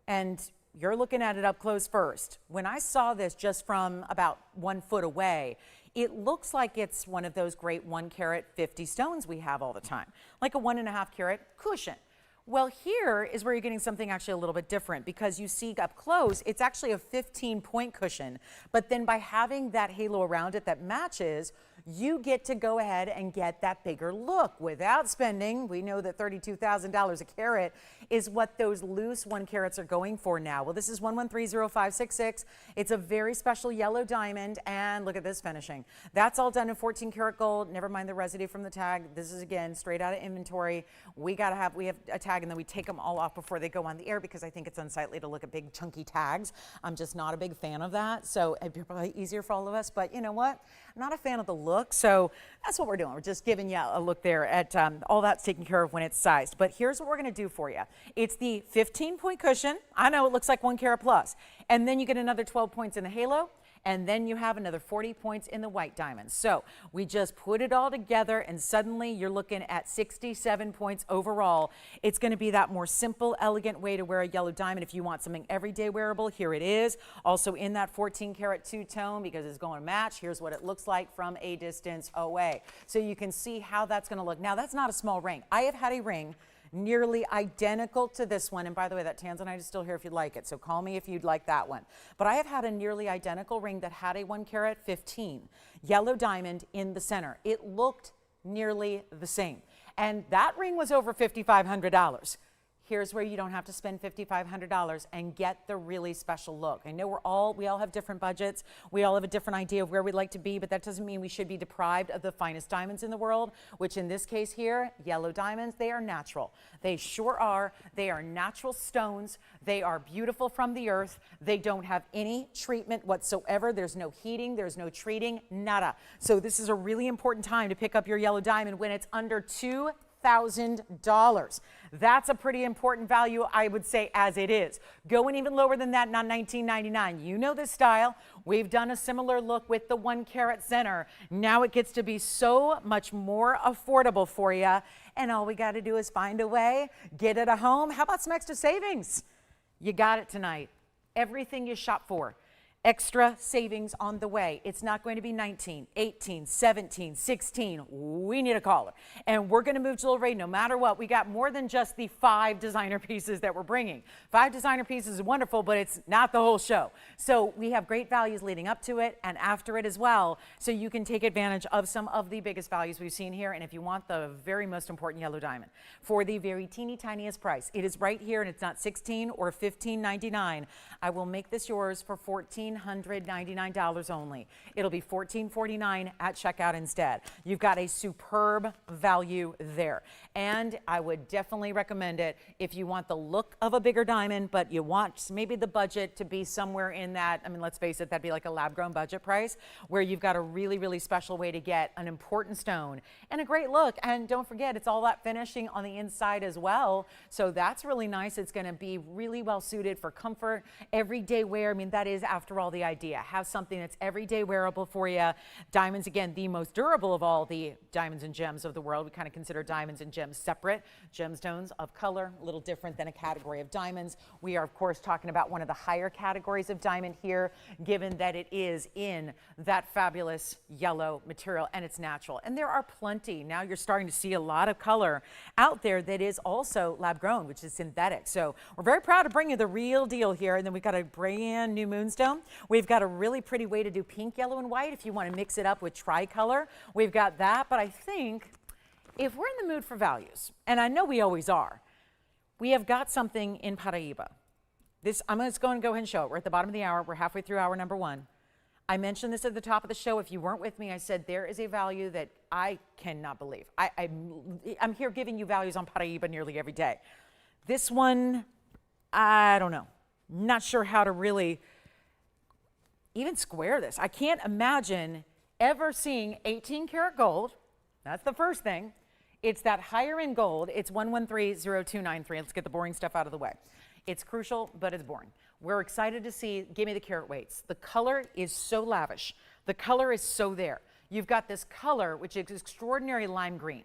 and you're looking at it up close first. When I saw this just from about 1 foot away, it looks like it's one of those great 1 carat 50 stones we have all the time, like a 1.5 carat cushion. Well, here is where you're getting something actually a little bit different, because you see up close, it's actually a 15-point cushion. But then by having that halo around it that matches, you get to go ahead and get that bigger look without spending. We know that $32,000 a carat is what those loose 1 carats are going for now. Well, this is 11305666. It's a very special yellow diamond, and look at this finishing. That's all done in 14 karat gold. Never mind the residue from the tag. This is, again, straight out of inventory. We have a tag, and then we take them all off before they go on the air, because I think it's unsightly to look at big chunky tags. I'm just not a big fan of that, so it'd be probably easier for all of us. But you know what? I'm not a fan of the look. So that's what we're doing. We're just giving you a look there at all that's taken care of when it's sized. But here's what we're going to do for you. It's the 15-point cushion. I know it looks like 1 carat plus. And then you get another 12 points in the halo. And then you have another 40 points in the white diamonds. So we just put it all together, and suddenly you're looking at 67 points overall. It's going to be that more simple, elegant way to wear a yellow diamond. If you want something everyday wearable, here it is. Also in that 14 karat two-tone, because it's going to match. Here's what it looks like from a distance away. So you can see how that's going to look. Now, that's not a small ring. I have had a ring nearly identical to this one. And by the way, that Tanzanite is still here if you'd like it. So call me if you'd like that one. But I have had a nearly identical ring that had a 1 carat 15 yellow diamond in the center. It looked nearly the same. And that ring was over $5,500. Here's where you don't have to spend $5,500 and get the really special look. I know we all have different budgets. We all have a different idea of where we'd like to be, but that doesn't mean we should be deprived of the finest diamonds in the world, which in this case here, yellow diamonds, they are natural. They sure are. They are natural stones. They are beautiful from the earth. They don't have any treatment whatsoever. There's no heating. There's no treating, nada. So this is a really important time to pick up your yellow diamond when it's under $2,000. That's a pretty important value, I would say, as it is. Going even lower than that, not $19.99. You know this style. We've done a similar look with the 1 carat center. Now it gets to be so much more affordable for you. And all we got to do is find a way, get it a home. How about some extra savings? You got it tonight. Everything you shop for. Extra savings on the way. It's not going to be 19, 18, 17, 16. We need a caller. And we're going to move jewelry no matter what. We got more than just the 5 designer pieces that we're bringing. 5 designer pieces is wonderful, but it's not the whole show. So we have great values leading up to it and after it as well. So you can take advantage of some of the biggest values we've seen here. And if you want the very most important yellow diamond for the very teeny tiniest price, it is right here, and it's not $16 or $15.99. I will make this yours for $1,499 only. It'll be $14.49 at checkout instead. You've got a superb value there. And I would definitely recommend it if you want the look of a bigger diamond, but you want maybe the budget to be somewhere in that, I mean, let's face it, that'd be like a lab-grown budget price, where you've got a really, really special way to get an important stone and a great look. And don't forget, it's all that finishing on the inside as well. So that's really nice. It's going to be really well suited for comfort, everyday wear. I mean, that is, after all, the idea. Have something that's everyday wearable for you. Diamonds, again, the most durable of all the diamonds and gems of the world. We kind of consider diamonds and gems separate. Gemstones of color, a little different than a category of diamonds. We are, of course, talking about one of the higher categories of diamond here, given that it is in that fabulous yellow material and it's natural. And there are plenty. Now you're starting to see a lot of color out there that is also lab grown, which is synthetic. So we're very proud to bring you the real deal here. And then we've got a brand new moonstone. We've got a really pretty way to do pink, yellow, and white if you want to mix it up with tricolor. We've got that, but I think if we're in the mood for values, and I know we always are, we have got something in Paraiba. I'm just going to go ahead and show it. We're at the bottom of the hour. We're halfway through hour number 1. I mentioned this at the top of the show. If you weren't with me, I said there is a value that I cannot believe. I'm here giving you values on Paraiba nearly every day. This one, I don't know. Not sure how to really even square this. I can't imagine ever seeing 18 karat gold. That's the first thing. It's that higher end gold. It's 1130293. Let's get the boring stuff out of the way. It's crucial, but it's boring. We're excited to see, give me the carat weights. The color is so lavish. The color is so there. You've got this color, which is extraordinary lime green.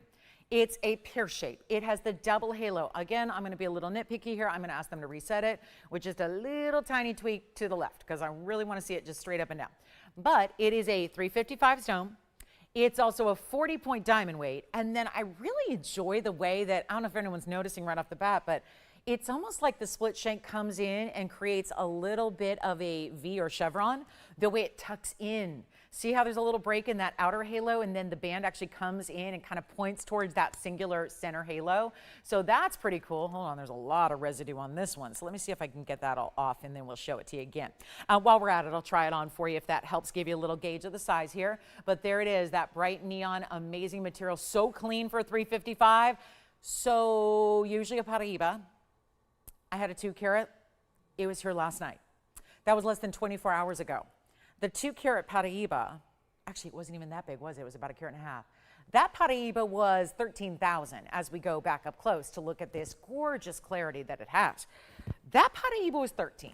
It's a pear shape. It has the double halo. Again, I'm going to be a little nitpicky here. I'm going to ask them to reset it with just a little tiny tweak to the left because I really want to see it just straight up and down. But it is a 355 stone. It's also a 40-point diamond weight. And then I really enjoy the way that, I don't know if anyone's noticing right off the bat, but it's almost like the split shank comes in and creates a little bit of a V or chevron, the way it tucks in. See how there's a little break in that outer halo, and then the band actually comes in and kind of points towards that singular center halo. So that's pretty cool. Hold on, there's a lot of residue on this one. So let me see if I can get that all off, and then we'll show it to you again. While we're at it, I'll try it on for you if that helps give you a little gauge of the size here. But there it is, that bright neon, amazing material, so clean for 355. So usually a Paraiba. I had a 2 carat. It was here last night. That was less than 24 hours ago. The 2 carat Paraiba, actually it wasn't even that big, was it? It was about 1.5 carats. That Paraiba was 13,000 as we go back up close to look at this gorgeous clarity that it has. That Paraiba was 13.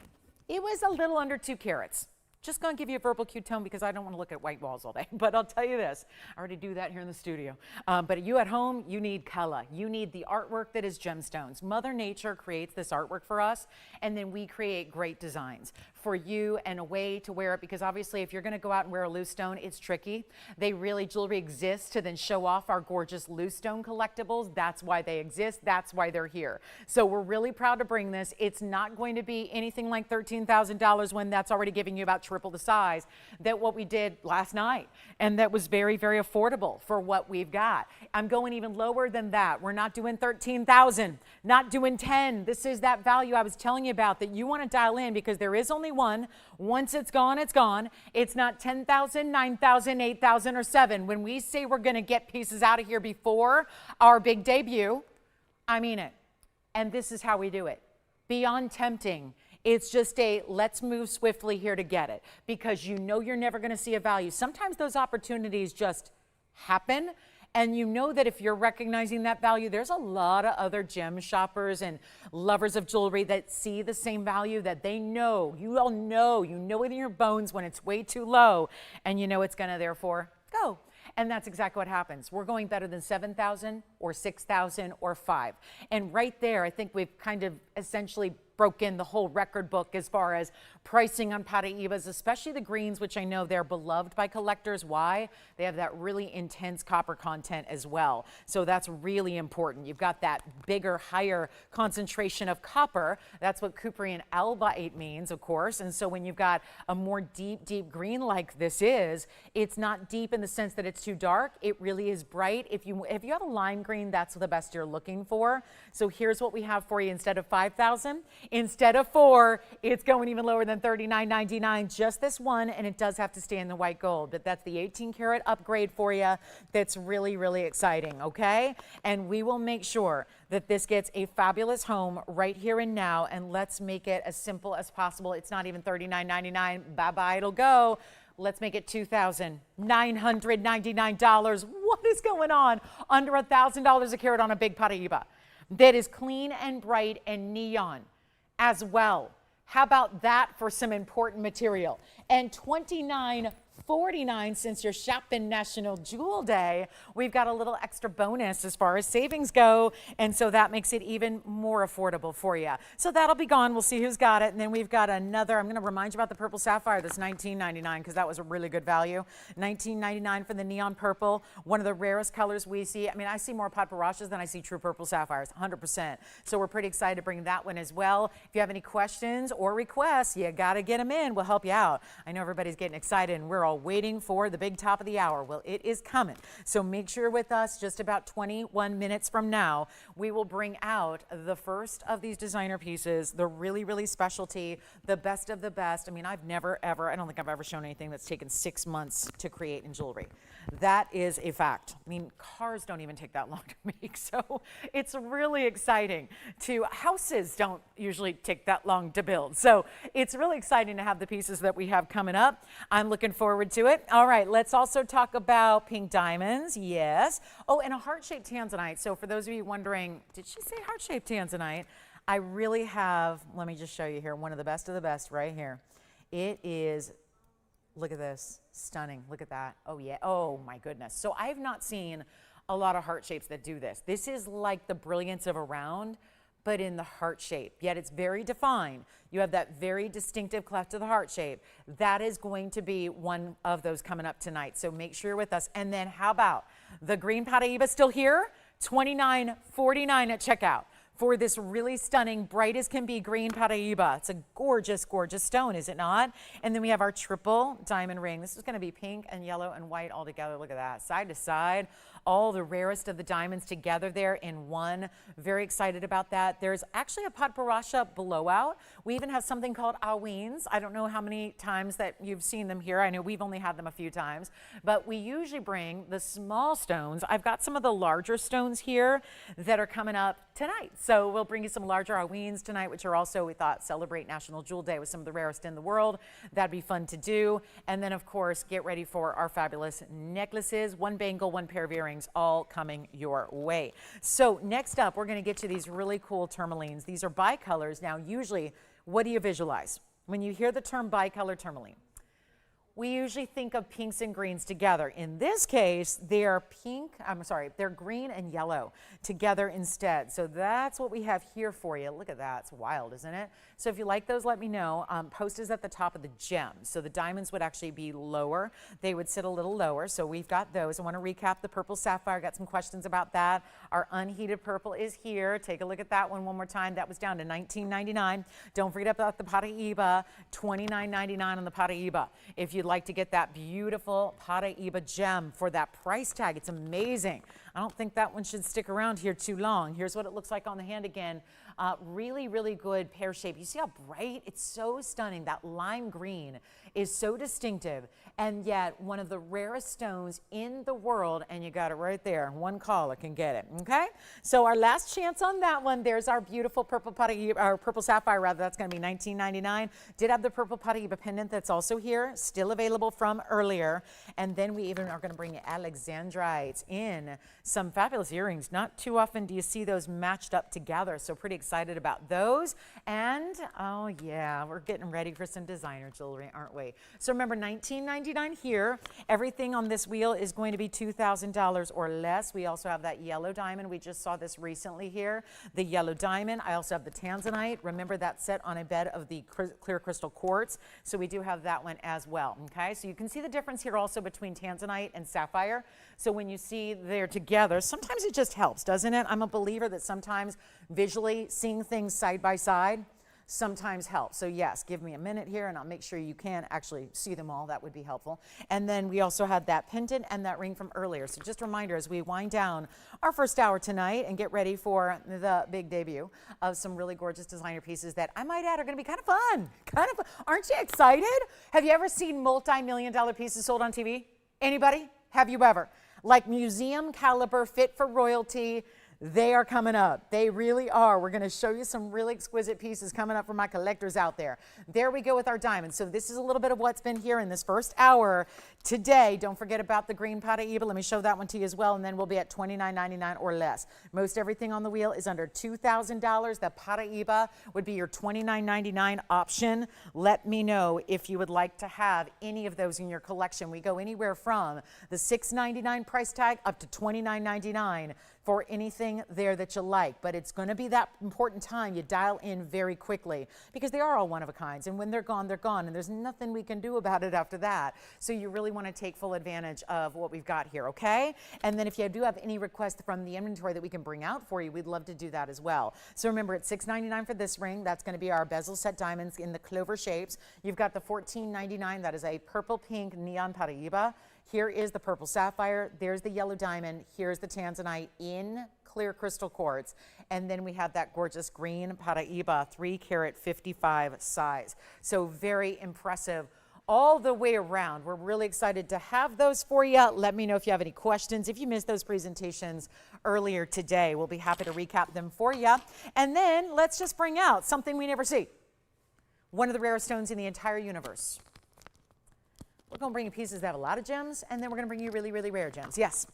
It was a little under 2 carats. Just going to give you a verbal cue tone because I don't want to look at white walls all day. But I'll tell you this, I already do that here in the studio. But you at home, you need color. You need the artwork that is gemstones. Mother Nature creates this artwork for us, and then we create great designs for you and a way to wear it, because obviously if you're going to go out and wear a loose stone, it's tricky. Jewelry exists to then show off our gorgeous loose stone collectibles. That's why they exist. That's why they're here. So we're really proud to bring this. It's not going to be anything like $13,000 when that's already giving you about triple the size that what we did last night. And that was very, very affordable for what we've got. I'm going even lower than that. We're not doing 13,000, not doing 10. This is that value I was telling you about that you want to dial in, because there is only one. Once it's gone, it's gone. It's not 10,000, 9,000, 8,000, or 7. When we say we're going to get pieces out of here before our big debut, I mean it. And this is how we do it. Beyond tempting. It's just a let's move swiftly here to get it, because you know you're never going to see a value. Sometimes those opportunities just happen, and you know that if you're recognizing that value, there's a lot of other gem shoppers and lovers of jewelry that see the same value, that they know, you all know, you know it in your bones when it's way too low, and you know it's going to therefore go. And that's exactly what happens. We're going better than 7,000 or 6,000 or 5. And right there, I think we've kind of essentially broken the whole record book as far as pricing on Paraibas, especially the greens, which I know they're beloved by collectors. Why? They have that really intense copper content as well. So that's really important. You've got that bigger, higher concentration of copper. That's what Cuprian albite means, of course. And so when you've got a more deep, deep green like this is, it's not deep in the sense that it's too dark. It really is bright. If you have a lime green, that's the best you're looking for. So here's what we have for you. Instead of 5,000, instead of 4, it's going even lower than $39.99, just this one, and it does have to stay in the white gold. But that's the 18 karat upgrade for you. That's really, really exciting, okay? And we will make sure that this gets a fabulous home right here and now, and let's make it as simple as possible. It's not even $39.99. Bye-bye, it'll go. Let's make it $2,999. What is going on? Under $1,000 a carat on a big Paraiba that is clean and bright and neon as well. How about that for some important material? And $29.49, since you're shopping National Jewel Day, we've got a little extra bonus as far as savings go, and so that makes it even more affordable for you. So that'll be gone. We'll see who's got it, and then we've got another. I'm going to remind you about the purple sapphire. That's $19.99 because that was a really good value. $19.99 for the neon purple, one of the rarest colors we see. I mean, I see more padparadzschas than I see true purple sapphires, 100%. So we're pretty excited to bring that one as well. If you have any questions or requests, you got to get them in. We'll help you out. I know everybody's getting excited, and we're all waiting for the big top of the hour. Well, it is coming. So make sure you're with us. Just about 21 minutes from now, we will bring out the first of these designer pieces, the really, really specialty, the best of the best. I mean, I've never, ever, I don't think I've ever shown anything that's taken 6 months to create in jewelry. That is a fact. I mean, cars don't even take that long to make. So it's really exciting houses don't usually take that long to build. So it's really exciting to have the pieces that we have coming up. I'm looking forward to it. All right, let's also talk about pink diamonds. Yes. Oh, and a heart-shaped Tanzanite. So for those of you wondering, did she say heart-shaped Tanzanite? I really have, let me just show you here, one of the best right here. It is, look at this, stunning. Look at that. Oh yeah, oh my goodness. So I have not seen a lot of heart shapes that do this. This is like the brilliance of a round, but in the heart shape, yet it's very defined. You have that very distinctive cleft of the heart shape. That is going to be one of those coming up tonight, so make sure you're with us. And then how about the green Paraiba still here? $29.49 at checkout for this really stunning, bright as can be green Paraiba. It's a gorgeous, gorgeous stone, is it not? And then we have our triple diamond ring. This is going to be pink and yellow and white all together. Look at that, side to side. All the rarest of the diamonds together there in one. Very excited about that. There's actually a padparadscha blowout. We even have something called Haüynes. I don't know how many times that you've seen them here. I know we've only had them a few times, but we usually bring the small stones. I've got some of the larger stones here that are coming up tonight. So we'll bring you some larger Haüynes tonight, which are also, we thought, celebrate National Jewel Day with some of the rarest in the world. That'd be fun to do. And then, of course, get ready for our fabulous necklaces. One bangle, one pair of earrings, all coming your way. So next up, we're going to get to these really cool tourmalines. These are bicolors. Now, usually, what do you visualize when you hear the term bicolor tourmaline? We usually think of pinks and greens together. In this case, they're they're green and yellow together instead. So that's what we have here for you. Look at that, it's wild, isn't it? So if you like those, let me know. Post is at the top of the gem. So the diamonds would actually be lower. They would sit a little lower. So we've got those. I want to recap the purple sapphire. Got some questions about that. Our unheated purple is here. Take a look at that one more time. That was down to $19.99. Don't forget about the Paraiba, $29.99 on the Paraiba. If you'd like to get that beautiful Paraiba gem for that price tag, it's amazing. I don't think that one should stick around here too long. Here's what it looks like on the hand again. Really, really good pear shape. You see how bright? It's so stunning. That lime green is so distinctive, and yet one of the rarest stones in the world, and you got it right there. One caller can get it, okay? So our last chance on that one, there's our beautiful purple Paraiba, or purple sapphire rather, that's gonna be $19.99. Did have the purple Paraiba pendant that's also here, still available from earlier. And then we even are gonna bring Alexandrite in some fabulous earrings. Not too often do you see those matched up together, so pretty excited about those. And oh yeah, we're getting ready for some designer jewelry, aren't we? So remember, $19.99 here. Everything on this wheel is going to be $2,000 or less. We also have that yellow diamond. We just saw this recently here. The yellow diamond. I also have the Tanzanite. Remember, that's set on a bed of the clear crystal quartz. So we do have that one as well. Okay, so you can see the difference here also between Tanzanite and sapphire. So when you see they're together, sometimes it just helps, doesn't it? I'm a believer that sometimes visually seeing things side by side sometimes helps. So yes, give me a minute here and I'll make sure you can actually see them all. That would be helpful. And then we also had that pendant and that ring from earlier. So just a reminder as we wind down our first hour tonight and get ready for the big debut of some really gorgeous designer pieces that I might add are going to be kind of fun. Aren't you excited? Have you ever seen multi-million-dollar pieces sold on TV? Anybody? Have you ever? Like museum caliber, fit for royalty. They are coming up. They really are. We're going to show you some really exquisite pieces coming up for my collectors out there. There we go with our diamonds. So this is a little bit of what's been here in this first hour today. Don't forget about the green Paraiba. Let me show that one to you as well, and then we'll be at $29.99 or less. Most everything on the wheel is under $2,000. The Paraiba would be your $29.99 option. Let me know if you would like to have any of those in your collection. We go anywhere from the $6.99 price tag up to $29.99 for anything there that you like. But it's going to be that important time you dial in very quickly because they are all one of a kinds. And when they're gone, and there's nothing we can do about it after that. So you really want to take full advantage of what we've got here, okay? And then if you do have any requests from the inventory that we can bring out for you, we'd love to do that as well. So remember, it's $6.99 for this ring. That's going to be our bezel set diamonds in the clover shapes. You've got the $14.99. That is a purple pink neon Paraiba. Here is the purple sapphire. There's the yellow diamond. Here's the Tanzanite in clear crystal quartz. And then we have that gorgeous green Paraiba, 3 carat 55 size. So very impressive all the way around. We're really excited to have those for you. Let me know if you have any questions. If you missed those presentations earlier today, we'll be happy to recap them for you. And then let's just bring out something we never see. One of the rarest stones in the entire universe. We're going to bring you pieces that have a lot of gems, and then we're going to bring you really, really rare gems. Yes?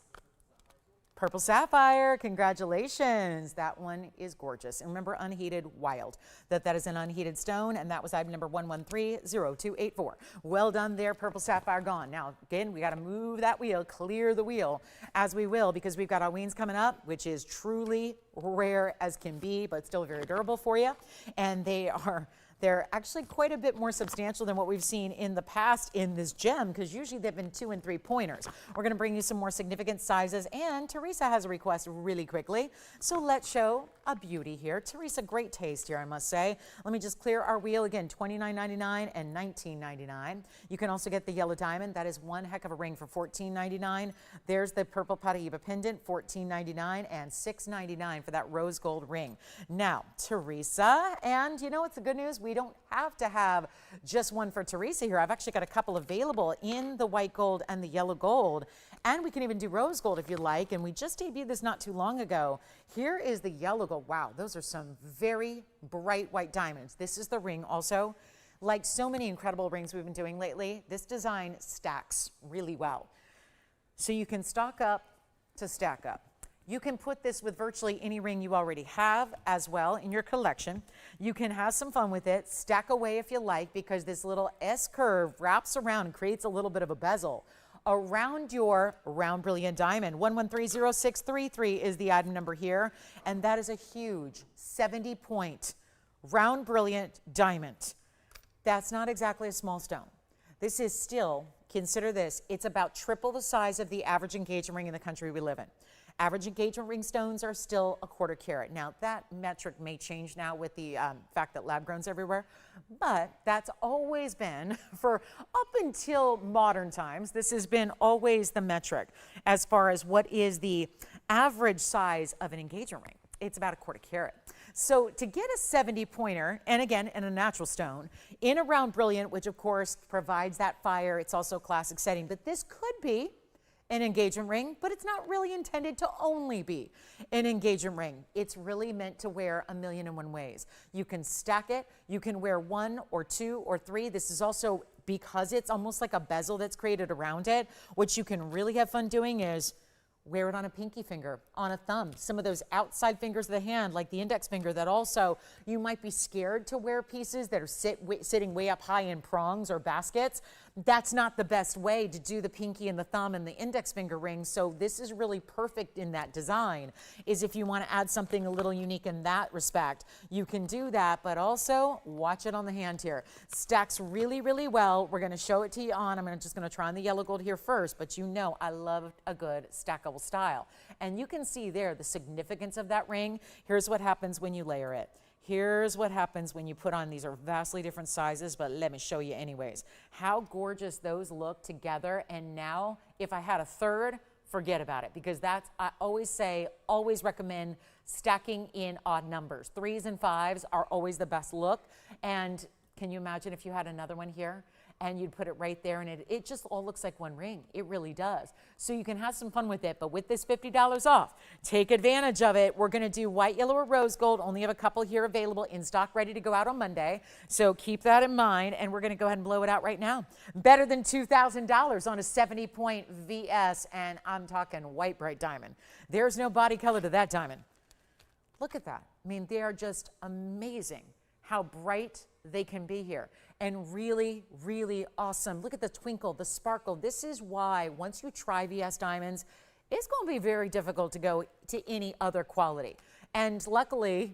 Purple sapphire, congratulations. That one is gorgeous. And remember, unheated, wild. That is an unheated stone, and that was item number 1130284. Well done there, purple sapphire gone. Now, again, we got to move that wheel, clear the wheel as we will, because we've got Haüynes coming up, which is truly rare as can be, but still very durable for you. And they're actually quite a bit more substantial than what we've seen in the past in this gem, because usually they've been 2 and 3 pointers. We're going to bring you some more significant sizes, and Teresa has a request really quickly. So let's show a beauty here. Teresa, great taste here, I must say. Let me just clear our wheel again, $29.99 and $19.99. You can also get the yellow diamond. That is one heck of a ring for $14.99. There's the purple Paraiba pendant, $14.99 and $6.99 for that rose gold ring. Now, Teresa, and you know what's the good news? We don't have to have just one for Teresa here. I've actually got a couple available in the white gold and the yellow gold. And we can even do rose gold if you like. And we just debuted this not too long ago. Here is the yellow gold. Wow, those are some very bright white diamonds. This is the ring also. Like so many incredible rings we've been doing lately, this design stacks really well. So you can stock up to stack up. You can put this with virtually any ring you already have as well in your collection. You can have some fun with it, stack away if you like, because this little S curve wraps around and creates a little bit of a bezel around your round brilliant diamond. 1130633 is the item number here, and that is a huge 70-point round brilliant diamond. That's not exactly a small stone. This is still, consider this, it's about triple the size of the average engagement ring in the country we live in. Average engagement ring stones are still a quarter carat. Now, that metric may change now with the fact that lab grown's everywhere, but that's always been, for up until modern times, this has been always the metric as far as what is the average size of an engagement ring. It's about a quarter carat. So to get a 70-pointer, and again, in a natural stone, in a round brilliant, which of course provides that fire, it's also a classic setting, but this could be an engagement ring, but it's not really intended to only be an engagement ring. It's really meant to wear 1,000,001 ways. You can stack it, you can wear 1 or 2 or 3. This is also, because it's almost like a bezel that's created around it, what you can really have fun doing is wear it on a pinky finger, on a thumb, some of those outside fingers of the hand, like the index finger, that also you might be scared to wear pieces that are sitting way up high in prongs or baskets. That's not the best way to do the pinky and the thumb and the index finger ring. So this is really perfect in that design, is if you want to add something a little unique in that respect, you can do that, but also watch it on the hand here. Stacks really, really well. We're going to show it to you on. I'm just going to try on the yellow gold here first, but you know I love a good stackable style. And you can see there the significance of that ring. Here's what happens when you layer it. Here's what happens when you put on, these are vastly different sizes, but let me show you anyways. How gorgeous those look together. And now if I had a third, forget about it, because that's, I always say, always recommend stacking in odd numbers. 3s and 5s are always the best look. And can you imagine if you had another one here and you'd put it right there, and it just all looks like one ring. It really does. So you can have some fun with it, but with this $50 off, take advantage of it. We're gonna do white, yellow, or rose gold. Only have a couple here available in stock, ready to go out on Monday. So keep that in mind, and we're gonna go ahead and blow it out right now. Better than $2,000 on a 70-point VS, and I'm talking white bright diamond. There's no body color to that diamond. Look at that. I mean, they are just amazing how bright they can be here, and really, really awesome. Look at the twinkle, the sparkle. This is why once you try VS diamonds, it's going to be very difficult to go to any other quality. And luckily,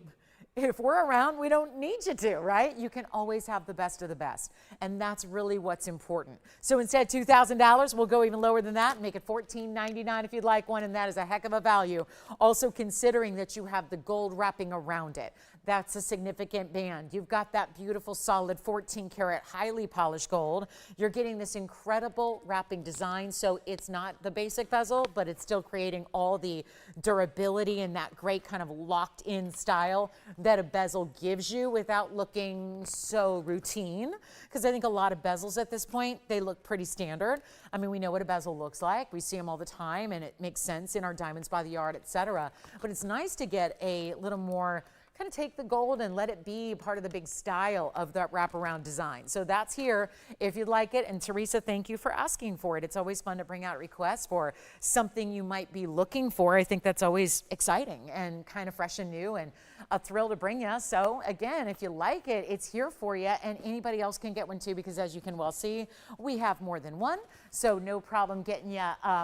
if we're around, we don't need you to, right? You can always have the best of the best. And that's really what's important. So instead of $2,000, we'll go even lower than that and make it $14.99 if you'd like one, and that is a heck of a value. Also considering that you have the gold wrapping around it. That's a significant band. You've got that beautiful solid 14 karat highly polished gold. You're getting this incredible wrapping design. So it's not the basic bezel, but it's still creating all the durability and that great kind of locked in style that a bezel gives you without looking so routine. Because I think a lot of bezels at this point, they look pretty standard. I mean, we know what a bezel looks like. We see them all the time, and it makes sense in our Diamonds by the Yard, etc. But it's nice to get a little more kind of take the gold and let it be part of the big style of that wraparound design. So that's here if you'd like it. And Teresa, thank you for asking for it. It's always fun to bring out requests for something you might be looking for. I think that's always exciting and kind of fresh and new and a thrill to bring you. So again, if you like it, it's here for you, and anybody else can get one too, because as you can well see, we have more than one. So no problem getting you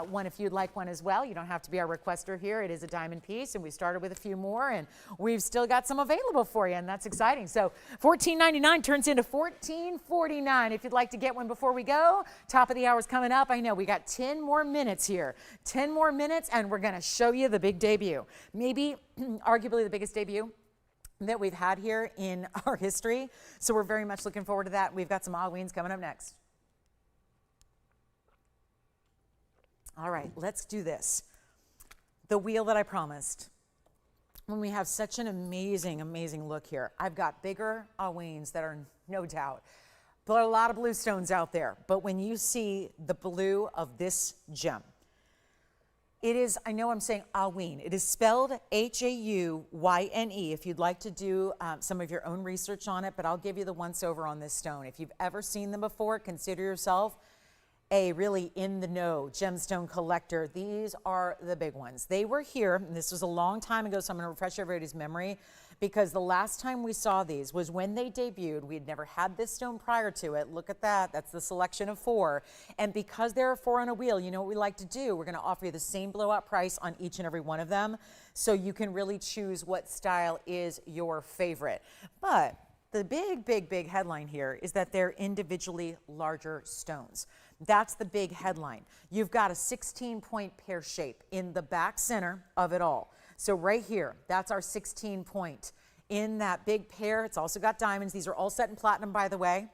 one if you'd like one as well. You don't have to be our requester here. It is a diamond piece, and we started with a few more, and we've still got some available for you, and that's exciting. So $14.99 turns into $14.49 if you'd like to get one before we go. Top of the hour is coming up. I know we got 10 more minutes here. 10 more minutes, and we're going to show you the big debut. Maybe arguably the biggest debut that we've had here in our history. So we're very much looking forward to that. We've got some Haüynes coming up next. All right, let's do this. The wheel that I promised. When we have such an amazing, amazing look here. I've got bigger Haüynes that are no doubt. But a lot of blue stones out there. But when you see the blue of this gem, it is, I know I'm saying Haüyne. It is spelled H-A-U-Y-N-E if you'd like to do some of your own research on it, but I'll give you the once over on this stone. If you've ever seen them before, consider yourself a really in the know gemstone collector. These are the big ones. They were here, and this was a long time ago, so I'm going to refresh everybody's memory, because the last time we saw these was when they debuted. We had never had this stone prior to it. Look at that. That's the selection of 4. And because there are 4 on a wheel, you know what we like to do? We're going to offer you the same blowout price on each and every one of them, so you can really choose what style is your favorite. But the big headline here is that they're individually larger stones. That's the big headline. You've got a 16-point pear shape in the back center of it all. So right here, that's our 16 point in that big pear. It's also got diamonds. These are all set in platinum, by the way.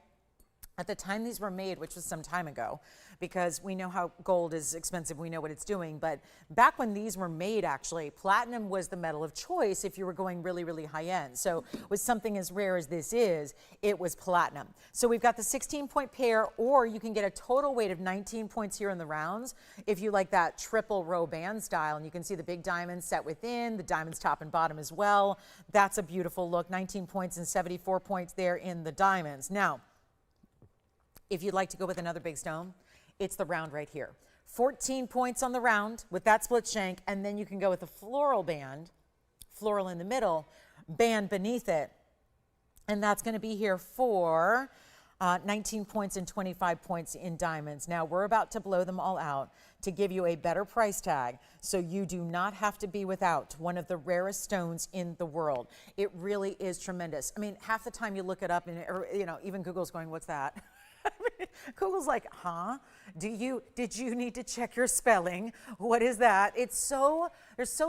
At the time these were made, which was some time ago, because we know how gold is expensive, we know what it's doing, but back when these were made, actually, platinum was the metal of choice if you were going really, really high end. So with something as rare as this is, it was platinum. So we've got the 16-point pair, or you can get a total weight of 19 points here in the rounds if you like that triple row band style, and you can see the big diamonds set within, the diamonds top and bottom as well. That's a beautiful look, 19 points and 74 points there in the diamonds. Now, if you'd like to go with another big stone, it's the round right here. 14 points on the round with that split shank, and then you can go with a floral band, floral in the middle, band beneath it, and that's going to be here for 19 points and 25 points in diamonds. Now, we're about to blow them all out to give you a better price tag, so you do not have to be without one of the rarest stones in the world. It really is tremendous. I mean, half the time you look it up, and you know, even Google's going, "What's that?" Google's like, huh? Did you need to check your spelling? What is that? There's so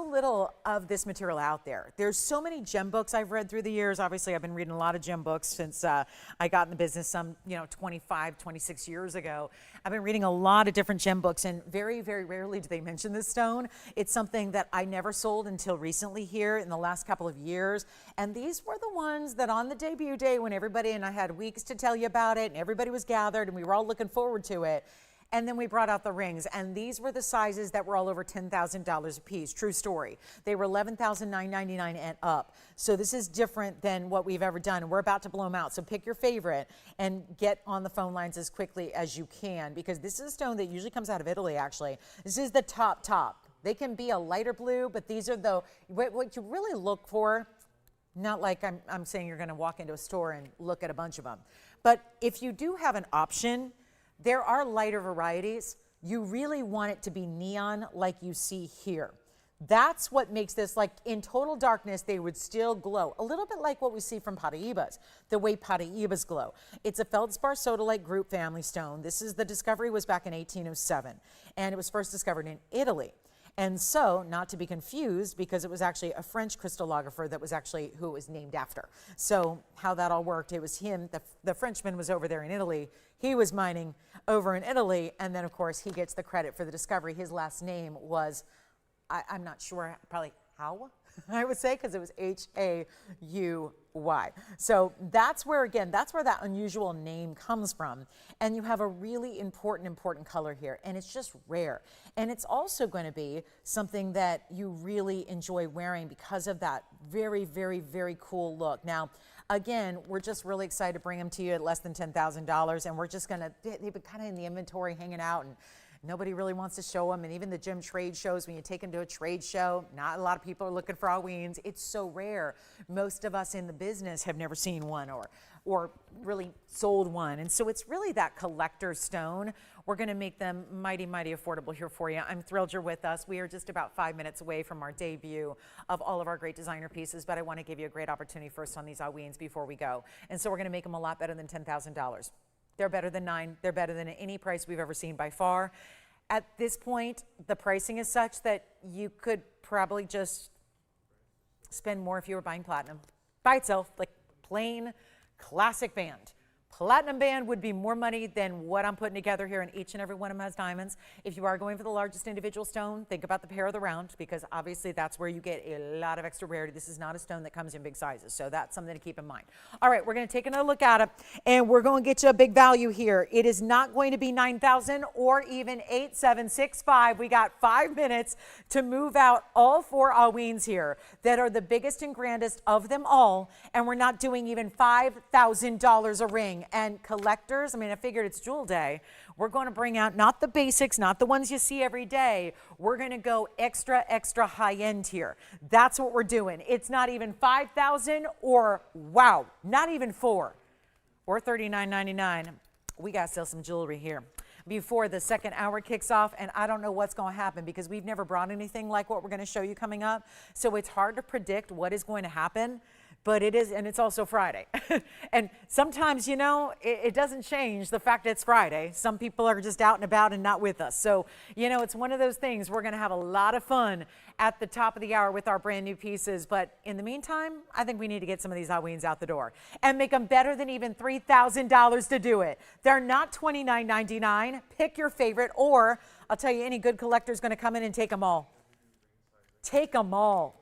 little of this material out there. There's so many gem books I've read through the years. Obviously, I've been reading a lot of gem books since I got in the business some, 25, 26 years ago. I've been reading a lot of different gem books, and very, very rarely do they mention this stone. It's something that I never sold until recently here in the last couple of years. And these were the ones that on the debut day, when everybody, and I had weeks to tell you about it, and everybody was gathered, and we were all looking forward to it. And then we brought out the rings, and these were the sizes that were all over $10,000 a piece. True story. They were $11,999 and up. So this is different than what we've ever done, and we're about to blow them out. So pick your favorite and get on the phone lines as quickly as you can, because this is a stone that usually comes out of Italy, actually. This is the top. They can be a lighter blue, but these are what you really look for. Not like I'm saying you're going to walk into a store and look at a bunch of them. But if you do have an option, there are lighter varieties. You really want it to be neon like you see here. That's what makes this, like in total darkness, they would still glow. A little bit like what we see from Paraibas, the way Paraibas glow. It's a feldspar sodalite group family stone. The discovery was back in 1807, and it was first discovered in Italy. And so, not to be confused, because it was actually a French crystallographer that was actually who it was named after. So how that all worked, it was him, the Frenchman was over there in Italy, he was mining over in Italy, and then of course he gets the credit for the discovery. His last name was, I'm not sure, probably Haüyne? I would say, because it was Hauy. So that's where, again, that's where that unusual name comes from. And you have a really important color here, and it's just rare. And it's also going to be something that you really enjoy wearing because of that very cool look. Now, again, we're just really excited to bring them to you at less than $10,000, and we're just going to, they've been kind of in the inventory hanging out, and nobody really wants to show them. And even the gem trade shows, when you take them to a trade show, not a lot of people are looking for Haüynes. It's so rare. Most of us in the business have never seen one or really sold one. And so it's really that collector stone. We're going to make them mighty affordable here for you. I'm thrilled you're with us. We are just about 5 minutes away from our debut of all of our great designer pieces, but I want to give you a great opportunity first on these Haüynes before we go. And so we're going to make them a lot better than $10,000. They're better than $9,000. They're better than any price we've ever seen by far. At this point, the pricing is such that you could probably just spend more if you were buying platinum by itself, like plain classic band. Platinum band would be more money than what I'm putting together here, and each and every one of them has diamonds. If you are going for the largest individual stone, think about the pair of the round, because obviously that's where you get a lot of extra rarity. This is not a stone that comes in big sizes, so that's something to keep in mind. All right, we're going to take another look at it, and we're going to get you a big value here. It is not going to be $9,000 or even $8,765. We got 5 minutes to move out all 4 Haüynes here that are the biggest and grandest of them all, and we're not doing even $5,000 a ring. And collectors, I mean, I figured it's Jewel Day. We're going to bring out not the basics, not the ones you see every day. We're going to go extra high end here. That's what we're doing. It's not even $5,000 or, wow, not even $4,000 or $39.99. We got to sell some jewelry here before the second hour kicks off, and I don't know what's going to happen because we've never brought anything like what we're going to show you coming up. So it's hard to predict what is going to happen. But it is, and it's also Friday. And sometimes, you know, it doesn't change the fact that it's Friday. Some people are just out and about and not with us. So, you know, it's one of those things. We're going to have a lot of fun at the top of the hour with our brand new pieces. But in the meantime, I think we need to get some of these Haüynes out the door and make them better than even $3,000 to do it. They're not $29.99. Pick your favorite, or I'll tell you, any good collector is going to come in and take them all. Take them all.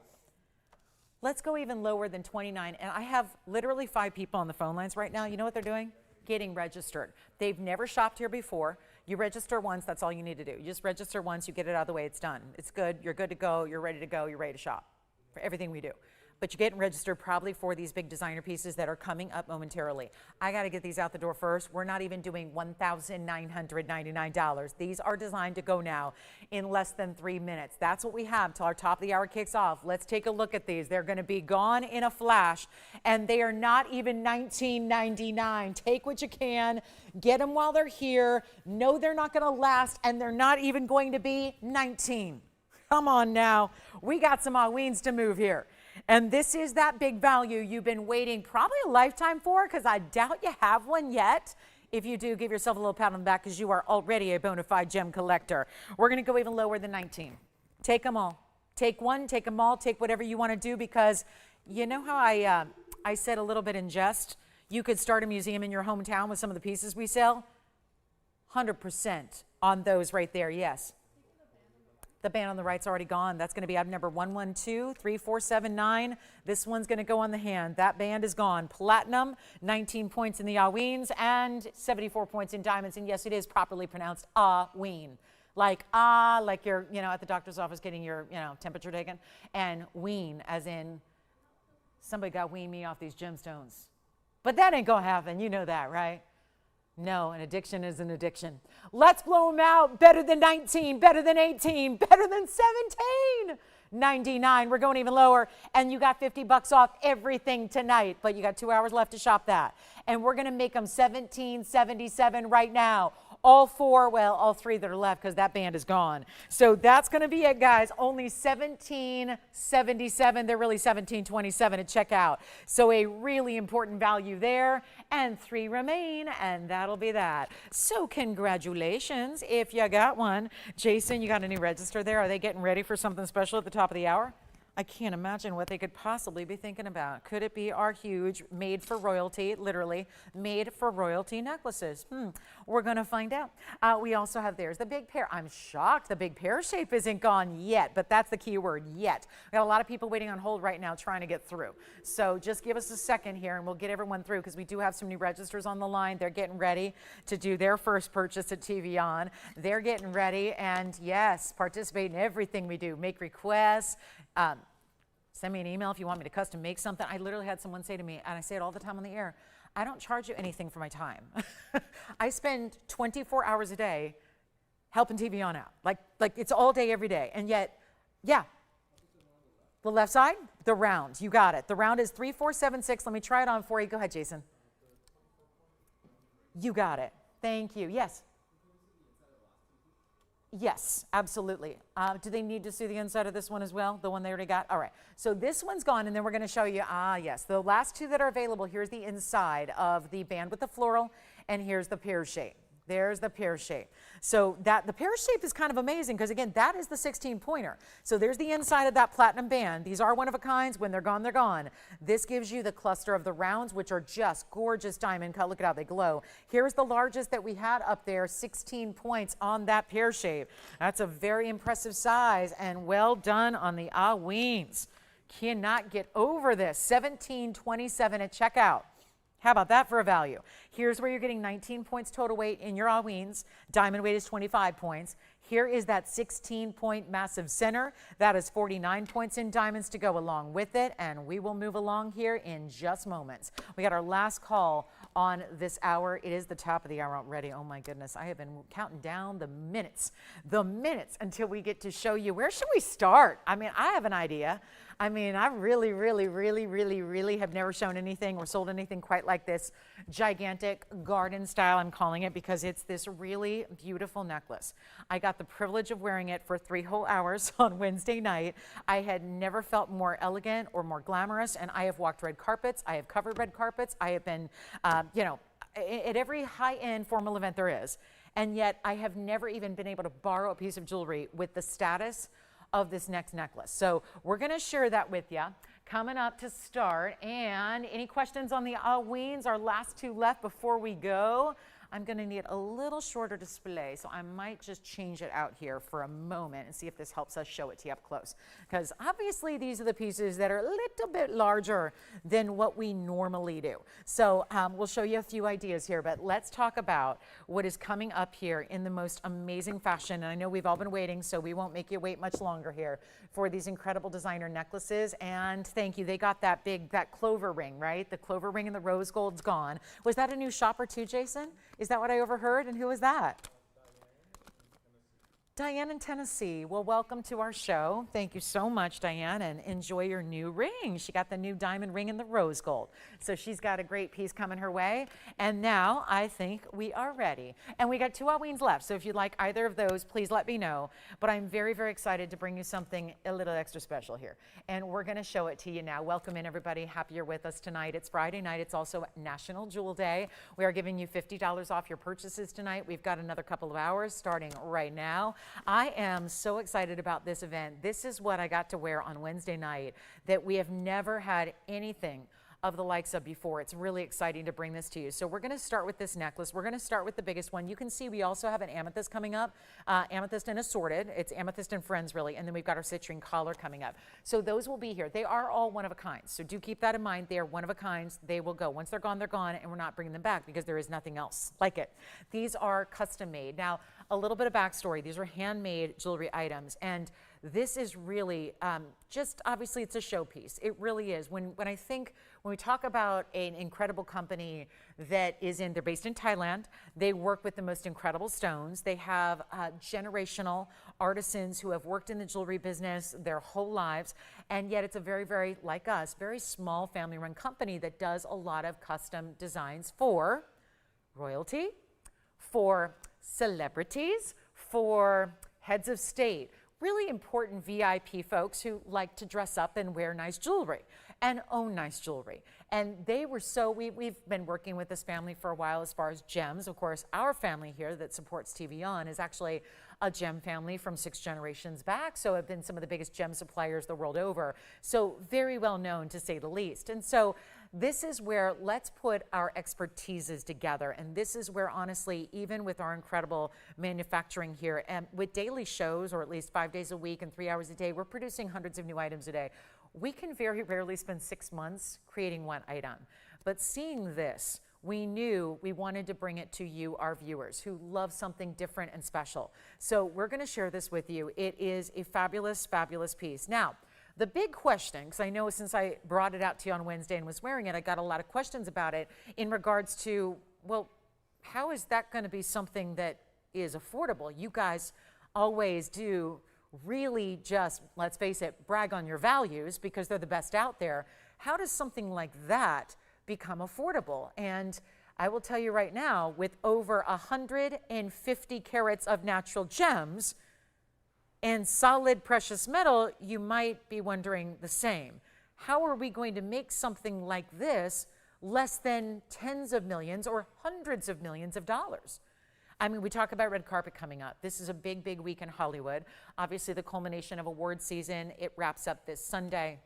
Let's go even lower than 29. And I have literally 5 people on the phone lines right now. You know what they're doing? Getting registered. They've never shopped here before. You register once, that's all you need to do. You just register once, you get it out of the way, it's done. It's good, you're good to go, you're ready to go, you're ready to shop for everything we do. But you're getting registered probably for these big designer pieces that are coming up momentarily. I got to get these out the door first. We're not even doing $1,999. These are designed to go now in less than 3 minutes. That's what we have till our top of the hour kicks off. Let's take a look at these. They're going to be gone in a flash, and they are not even $19.99. Take what you can. Get them while they're here. No, they're not going to last, and they're not even going to be $19. Come on now. We got some Haüynes to move here. And this is that big value you've been waiting probably a lifetime for, because I doubt you have one yet. If you do, give yourself a little pat on the back, because you are already a bona fide gem collector. We're going to go even lower than 19. Take them all. Take one, take them all, take whatever you want to do, because you know how I said a little bit in jest, you could start a museum in your hometown with some of the pieces we sell? 100% on those right there, yes. The band on the right's already gone. That's going to be item number 1123479. This one's going to go on the hand. That band is gone. Platinum, 19 points in the Haüynes and 74 points in diamonds. And yes, it is properly pronounced Haüyne. Like like you're, you know, at the doctor's office getting your, you know, temperature taken. And wean, as in somebody got wean me off these gemstones. But that ain't going to happen. You know that, right? No, an addiction is an addiction. Let's blow them out. Better than 19, better than 18, better than 17.99. We're going even lower. And you got $50 off everything tonight, but you got 2 hours left to shop that. And we're going to make them $17.77 right now. All 4, well, all 3 that are left, because that band is gone. So that's going to be it, guys. Only $17.77. They're really $17.27 at checkout. So a really important value there. And 3 remain, and that'll be that. So congratulations if you got one. Jason, you got a new register there. Are they getting ready for something special at the top of the hour? I can't imagine what they could possibly be thinking about. Could it be our huge made for royalty, literally made for royalty necklaces? We're going to find out. We also have, there's the big pear. I'm shocked the big pear shape isn't gone yet, but that's the key word, yet. We got a lot of people waiting on hold right now trying to get through. So just give us a second here and we'll get everyone through, because we do have some new registers on the line. They're getting ready to do their first purchase at TVON. They're getting ready, and yes, participate in everything we do. Make requests. Send me an email if you want me to custom make something. I literally had someone say to me, and I say it all the time on the air, I don't charge you anything for my time. I spend 24 hours a day helping TVON out. Like it's all day, every day. And yet, yeah. The left side, the round, you got it. The round is 3476. Let me try it on for you. Go ahead, Jason. You got it. Thank you. Yes. Yes, absolutely. Do they need to see the inside of this one as well? The one they already got? All right. So this one's gone, and then we're going to show you, yes, the last two that are available. Here's the inside of the band with the floral, and here's the pear shape. There's the pear shape. So the pear shape is kind of amazing, because again, that is the 16-pointer. So there's the inside of that platinum band. These are one of a kinds. When they're gone, they're gone. This gives you the cluster of the rounds, which are just gorgeous diamond cut. Look at how they glow. Here's the largest that we had up there, 16 points on that pear shape. That's a very impressive size, and well done on the Haüynes. Cannot get over this. $17.27 at checkout. How about that for a value? Here's where you're getting 19 points total weight in your Haüynes. Diamond weight is 25 points. Here is that 16-point massive center. That is 49 points in diamonds to go along with it, and we will move along here in just moments. We got our last call on this hour. It is the top of the hour already. Oh my goodness, I have been counting down the minutes until we get to show you. Where should we start? I mean, I have an idea. I mean, I really have never shown anything or sold anything quite like this gigantic garden style, I'm calling it, because it's this really beautiful necklace. I got the privilege of wearing it for 3 whole hours on Wednesday night. I had never felt more elegant or more glamorous, and I have walked red carpets. I have covered red carpets. I have been, you know, at every high-end formal event there is, and yet I have never even been able to borrow a piece of jewelry with the status of this next necklace. So we're going to share that with you coming up to start. And any questions on the Haüynes? Our last two left before we go. I'm going to need a little shorter display, so I might just change it out here for a moment and see if this helps us show it to you up close. Because obviously these are the pieces that are a little bit larger than what we normally do. So we'll show you a few ideas here, but let's talk about what is coming up here in the most amazing fashion. And I know we've all been waiting, so we won't make you wait much longer here for these incredible designer necklaces. And thank you. They got that clover ring, right? The clover ring and the rose gold's gone. Was that a new shopper too, Jason? Is that what I overheard? And who is that? Diane in Tennessee. Well, welcome to our show. Thank you so much, Diane, and enjoy your new ring. She got the new diamond ring in the rose gold. So she's got a great piece coming her way. And now I think we are ready. And we got 2 Haüynes left. So if you'd like either of those, please let me know. But I'm very excited to bring you something a little extra special here. And we're going to show it to you now. Welcome in, everybody. Happy you're with us tonight. It's Friday night. It's also National Jewel Day. We are giving you $50 off your purchases tonight. We've got another couple of hours starting right now. I am so excited about this event. This is what I got to wear on Wednesday night that we have never had anything of the likes of before. It's really exciting to bring this to you. So we're going to start with this necklace. We're going to start with the biggest one. You can see we also have an amethyst coming up, amethyst and assorted. It's amethyst and friends, really. And then we've got our citrine collar coming up. So those will be here. They are all one of a kind. So do keep that in mind. They are one of a kind. They will go. Once they're gone, and we're not bringing them back because there is nothing else like it. These are custom made. Now, a little bit of backstory. These are handmade jewelry items. And this is really just, obviously it's a showpiece. It really is. When we talk about an incredible company that is they're based in Thailand, they work with the most incredible stones. They have generational artisans who have worked in the jewelry business their whole lives. And yet it's a very, like us, very small family run company that does a lot of custom designs for royalty, for celebrities, for heads of state, really important VIP folks who like to dress up and wear nice jewelry. and own nice jewelry. And they were we've been working with this family for a while as far as gems. Of course, our family here that supports TVON is actually a gem family from 6 generations back, so have been some of the biggest gem suppliers the world over. So very well known, to say the least. And so this is where let's put our expertises together. And this is where, honestly, even with our incredible manufacturing here, and with daily shows, or at least 5 days a week and 3 hours a day, we're producing hundreds of new items a day. We can very rarely spend 6 months creating one item. But seeing this, we knew we wanted to bring it to you, our viewers, who love something different and special. So we're going to share this with you. It is a fabulous, fabulous piece. Now, the big question, because I know since I brought it out to you on Wednesday and was wearing it, I got a lot of questions about it in regards to, well, how is that going to be something that is affordable? You guys always do really just, let's face it, brag on your values because they're the best out there. How does something like that become affordable? And I will tell you right now, with over 150 carats of natural gems and solid precious metal, you might be wondering the same. How are we going to make something like this less than tens of millions or hundreds of millions of dollars? I mean, we talk about red carpet coming up. This is a big, big week in Hollywood. Obviously, the culmination of award season. It wraps up this Sunday.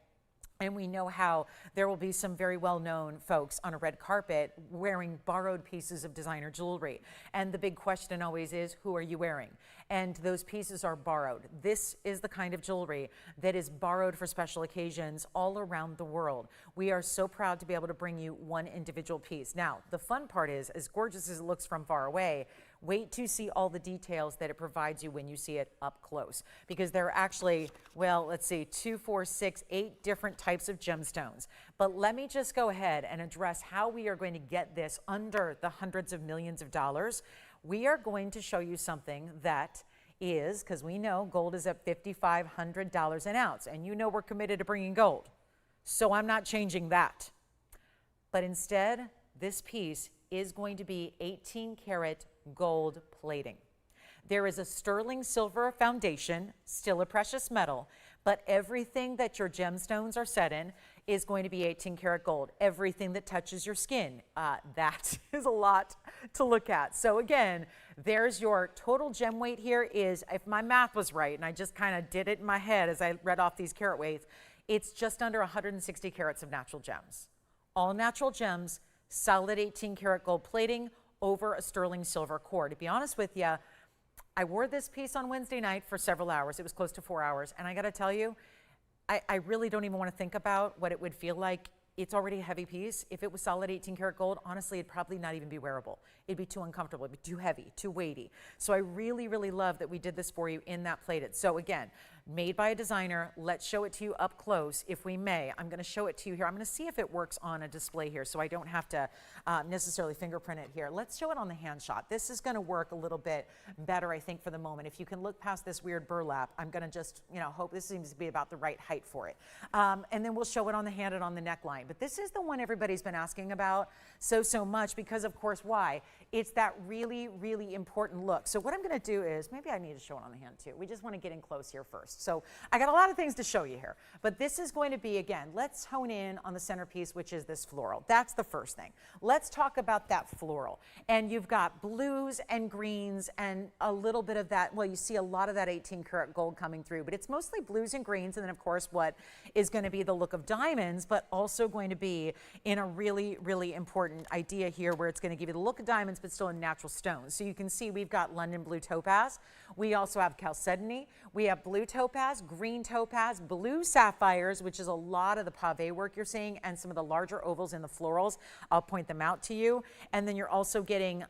And we know how there will be some very well-known folks on a red carpet wearing borrowed pieces of designer jewelry. And the big question always is, who are you wearing? And those pieces are borrowed. This is the kind of jewelry that is borrowed for special occasions all around the world. We are so proud to be able to bring you one individual piece. Now, the fun part is, as gorgeous as it looks from far away, wait to see all the details that it provides you when you see it up close. Because there are actually, well, let's see, 2, 4, 6, 8 different types of gemstones. But let me just go ahead and address how we are going to get this under the hundreds of millions of dollars. We are going to show you something that is, because we know gold is at $5,500 an ounce, and you know we're committed to bringing gold. So I'm not changing that. But instead, this piece is going to be 18 karat gold plating. There is a sterling silver foundation, still a precious metal, but everything that your gemstones are set in is going to be 18 karat gold. Everything that touches your skin, that is a lot to look at. So again, there's your total gem weight here is, if my math was right, and I just kind of did it in my head as I read off these carat weights, it's just under 160 carats of natural gems. All natural gems, solid 18 karat gold plating over a sterling silver core. To be honest with you, I wore this piece on Wednesday night for several hours. It was close to 4 hours. And I got to tell you, I really don't even want to think about what it would feel like. It's already a heavy piece. If it was solid 18 karat gold, honestly, it'd probably not even be wearable. It'd be too uncomfortable. It'd be too heavy, too weighty. So I really, really love that we did this for you in that plated. So again, made by a designer. Let's show it to you up close, if we may. I'm going to show it to you here. I'm going to see if it works on a display here, so I don't have to necessarily fingerprint it here. Let's show it on the hand shot. This is going to work a little bit better, I think, for the moment. If you can look past this weird burlap, I'm going to just, hope this seems to be about the right height for it. And then we'll show it on the hand and on the neckline. But this is the one everybody's been asking about so much because, of course, why? It's that really, really important look. So what I'm going to do is, maybe I need to show it on the hand too. We just want to get in close here first. So I got a lot of things to show you here, but this is going to be, again, let's hone in on the centerpiece, which is this floral. That's the first thing. Let's talk about that floral. And you've got blues and greens and a little bit of that, well, you see a lot of that 18 karat gold coming through, but it's mostly blues and greens. And then of course, what is going to be the look of diamonds, but also going to be in a really, really important idea here where it's going to give you the look of diamonds, but still in natural stones. So you can see we've got London blue topaz. We also have chalcedony. We have blue topaz, green topaz, blue sapphires, which is a lot of the pave work you're seeing, and some of the larger ovals in the florals. I'll point them out to you. And then you're also getting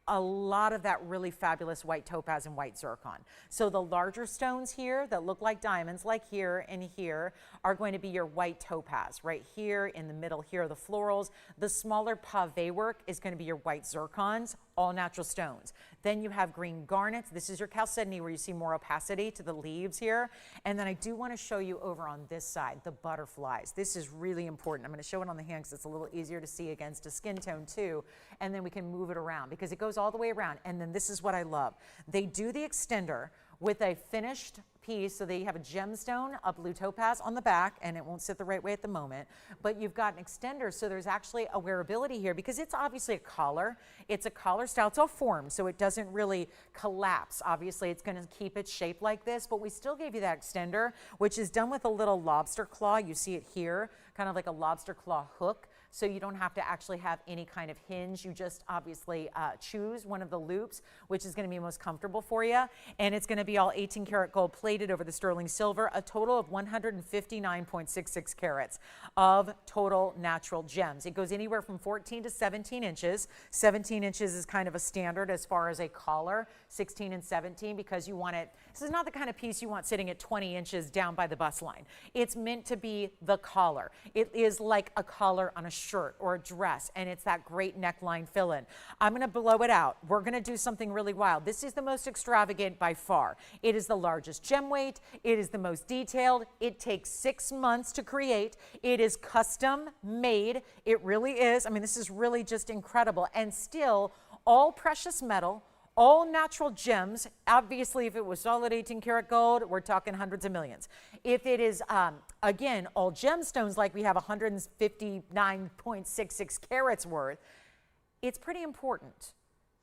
a lot of that really fabulous white topaz and white zircon. So the larger stones here that look like diamonds, like here and here, are going to be your white topaz. Right here in the middle here are the florals. The smaller pave work is going to be your white zircons, all natural stones. Then you have green garnets. This is your chalcedony where you see more opacity to the leaves here. And then I do want to show you over on this side, the butterflies. This is really important. I'm going to show it on the hand because it's a little easier to see against a skin tone too. And then we can move it around because it goes all the way around. And then this is what I love. They do the extender with a finished piece, so they have a gemstone, a blue topaz on the back, and it won't sit the right way at the moment, but you've got an extender, so there's actually a wearability here because it's obviously a collar. It's a collar style. It's all formed, so it doesn't really collapse. Obviously, it's going to keep its shape like this, but we still gave you that extender, which is done with a little lobster claw. You see it here, kind of like a lobster claw hook. So you don't have to actually have any kind of hinge. You just obviously choose one of the loops, which is going to be most comfortable for you. And it's going to be all 18 karat gold plated over the sterling silver, a total of 159.66 carats of total natural gems. It goes anywhere from 14 to 17 inches. 17 inches is kind of a standard as far as a collar, 16 and 17 because you want it. This is not the kind of piece you want sitting at 20 inches down by the bust line. It's meant to be the collar. It is like a collar on a shirt or a dress, and it's that great neckline fill-in. I'm going to blow it out. We're going to do something really wild. This is the most extravagant by far. It is the largest gem weight. It is the most detailed. It takes 6 months to create. It is custom made. It really is. I mean, this is really just incredible, and still all precious metal, all natural gems. Obviously, if it was solid 18 karat gold, we're talking hundreds of millions. If it is, again, all gemstones, like we have 159.66 carats worth, it's pretty important.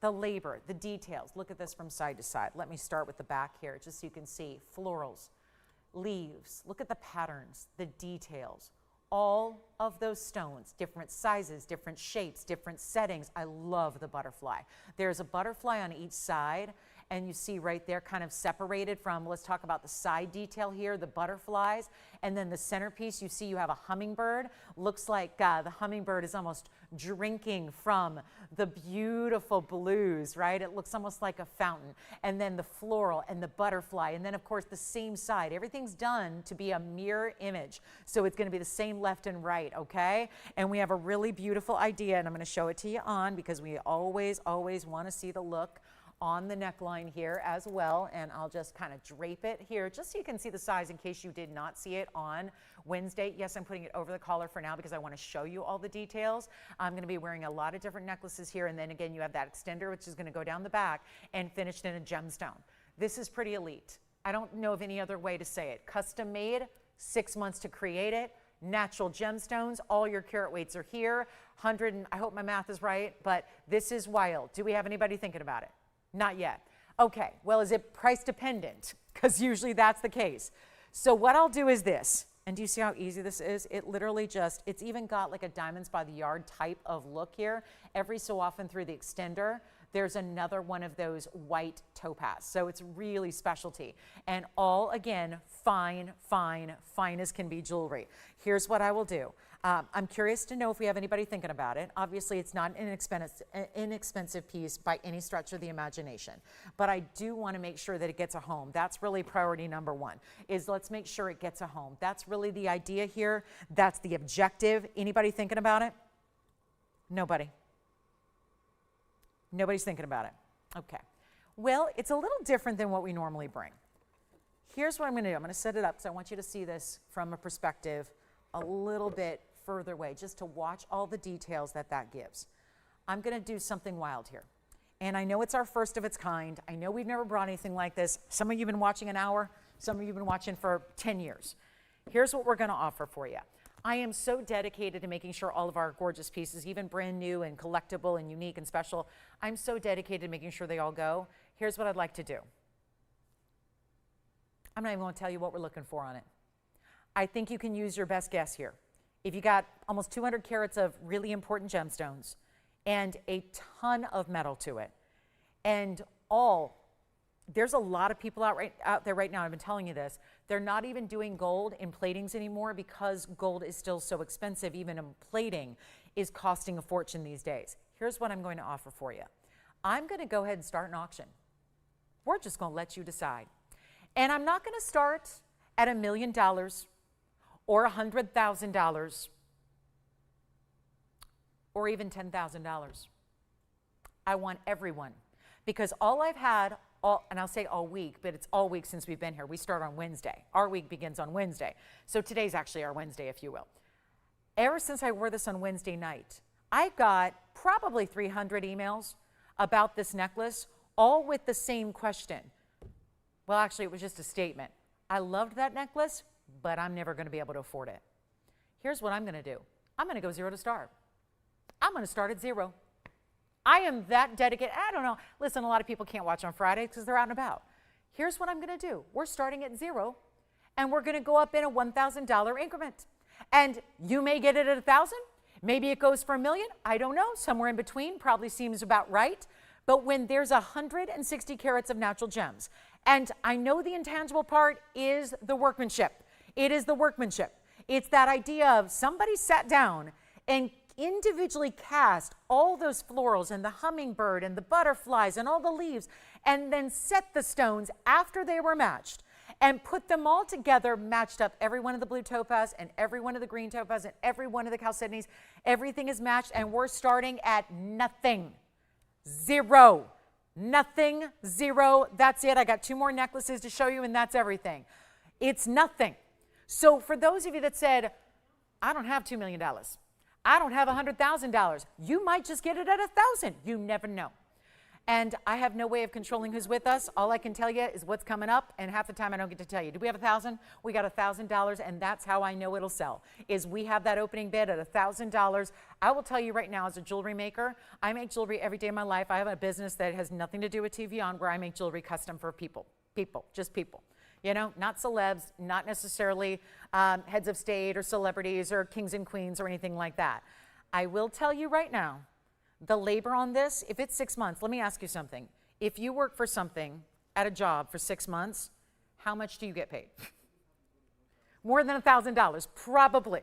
The labor, the details. Look at this from side to side. Let me start with the back here, just so you can see florals, leaves. Look at the patterns, the details. All of those stones, different sizes, different shapes, different settings. I love the butterfly. There's a butterfly on each side, and you see right there kind of separated from, let's talk about the side detail here, the butterflies, and then the centerpiece, you see you have a hummingbird. Looks like the hummingbird is almost drinking from the beautiful blues, right? It looks almost like a fountain. And then the floral and the butterfly, and then of course the same side. Everything's done to be a mirror image. So it's going to be the same left and right, okay? And we have a really beautiful idea, and I'm going to show it to you on because we always want to see the look on the neckline here as well, and I'll just kind of drape it here just so you can see the size in case you did not see it on Wednesday. Yes, I'm putting it over the collar for now because I want to show you all the details. I'm going to be wearing a lot of different necklaces here, and then again you have that extender which is going to go down the back and finished in a gemstone. This is pretty elite. I don't know of any other way to say it. Custom made, 6 months to create it. Natural gemstones, all your carat weights are here. 100, I hope my math is right, but this is wild. Do we have anybody thinking about it? Not yet. Okay, well, is it price dependent? Because usually that's the case. So what I'll do is this, and do you see how easy this is? It literally just, it's even got like a diamonds by the yard type of look here. Every so often through the extender, there's another one of those white topaz. So it's really specialty. And all, again, fine as can be jewelry. Here's what I will do. I'm curious to know if we have anybody thinking about it. Obviously, it's not an inexpensive piece by any stretch of the imagination. But I do want to make sure that it gets a home. That's really priority number one, is let's make sure it gets a home. That's really the idea here. That's the objective. Anybody thinking about it? Nobody. Nobody's thinking about it. Okay. Well, it's a little different than what we normally bring. Here's what I'm going to do. I'm going to set it up because I want you to see this from a perspective a little bit further away, just to watch all the details that gives. I'm going to do something wild here. And I know it's our first of its kind. I know we've never brought anything like this. Some of you have been watching an hour. Some of you have been watching for 10 years. Here's what we're going to offer for you. I am so dedicated to making sure all of our gorgeous pieces, even brand new and collectible and unique and special, I'm so dedicated to making sure they all go. Here's what I'd like to do. I'm not even going to tell you what we're looking for on it. I think you can use your best guess here. If you got almost 200 carats of really important gemstones and a ton of metal to it, and there's a lot of people out there right now, I've been telling you this, they're not even doing gold in platings anymore because gold is still so expensive. Even in plating is costing a fortune these days. Here's what I'm going to offer for you. I'm going to go ahead and start an auction. We're just going to let you decide. And I'm not going to start at $1 million or $100,000 or even $10,000. I want everyone, because all I've had, and I'll say all week, but it's all week since we've been here. We start on Wednesday. Our week begins on Wednesday. So today's actually our Wednesday, if you will. Ever since I wore this on Wednesday night, I got probably 300 emails about this necklace, all with the same question. Well, actually, it was just a statement. I loved that necklace, but I'm never going to be able to afford it. Here's what I'm going to do. I'm going to go zero to star. I'm going to start at zero. I am that dedicated. I don't know. Listen, a lot of people can't watch on Fridays because they're out and about. Here's what I'm going to do. We're starting at zero, and we're going to go up in a $1,000 increment. And you may get it at 1,000. Maybe it goes for $1 million. I don't know. Somewhere in between probably seems about right. But when there's 160 carats of natural gems, and I know the intangible part is the workmanship. It is the workmanship. It's that idea of somebody sat down and individually cast all those florals and the hummingbird and the butterflies and all the leaves, and then set the stones after they were matched and put them all together, matched up every one of the blue topaz and every one of the green topaz and every one of the chalcedonies. Everything is matched, and we're starting at nothing. Zero. Nothing, zero. That's it. I got 2 more necklaces to show you, and that's everything. It's nothing. So for those of you that said, I don't have $2 million, I don't have $100,000, you might just get it at 1,000. You never know. And I have no way of controlling who's with us. All I can tell you is what's coming up, and half the time I don't get to tell you. Do we have 1,000? We got $1,000, and that's how I know it'll sell, is we have that opening bid at $1,000. I will tell you right now, as a jewelry maker, I make jewelry every day of my life. I have a business that has nothing to do with TVON, where I make jewelry custom for people, just people. You know, not celebs, not necessarily heads of state or celebrities or kings and queens or anything like that. I will tell you right now, the labor on this, if it's 6 months, let me ask you something. If you work for something at a job for 6 months, how much do you get paid? More than $1,000, probably.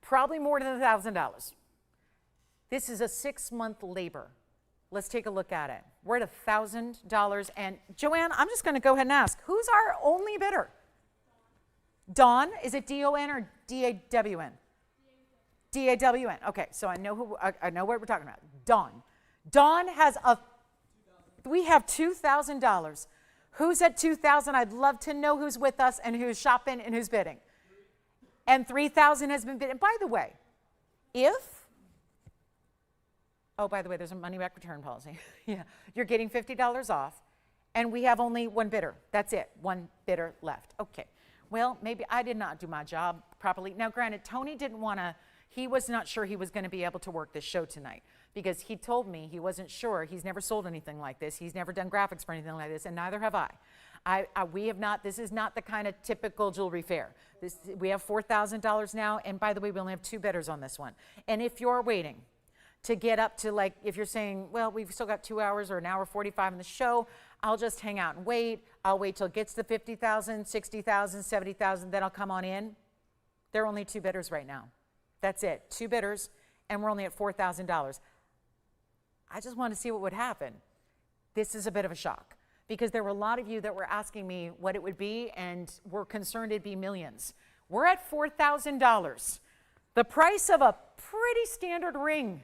Probably more than $1,000. This is a 6-month labor. Let's take a look at it. We're at $1,000. And Joanne, I'm just going to go ahead and ask, who's our only bidder? Dawn? Is it D-O-N or D-A-W-N? D-A-W-N. Okay, so I know what we're talking about. Dawn. Dawn has we have $2,000. Who's at $2,000? I'd love to know who's with us and who's shopping and who's bidding. And $3,000 has been bid. And by the way, by the way, there's a money back return policy. Yeah, you're getting $50 off, and we have only 1 bidder. That's it, 1 bidder left. Okay, well, maybe I did not do my job properly. Now, granted, Tony didn't want to. He was not sure he was going to be able to work this show tonight, because he told me he wasn't sure. He's never sold anything like this. He's never done graphics for anything like this, and neither have I. We have not. This is not the kind of typical jewelry fair. We have $4,000 now, and by the way, we only have 2 bidders on this one. And if you're waiting to get up to, like, if you're saying, well, we've still got 2 hours or 1:45 in the show, I'll just hang out and wait. I'll wait till it gets to 50,000, 60,000, 70,000, then I'll come on in. There are only 2 bidders right now. That's it, 2 bidders, and we're only at $4,000. I just want to see what would happen. This is a bit of a shock, because there were a lot of you that were asking me what it would be, and were concerned it'd be millions. We're at $4,000, the price of a pretty standard ring.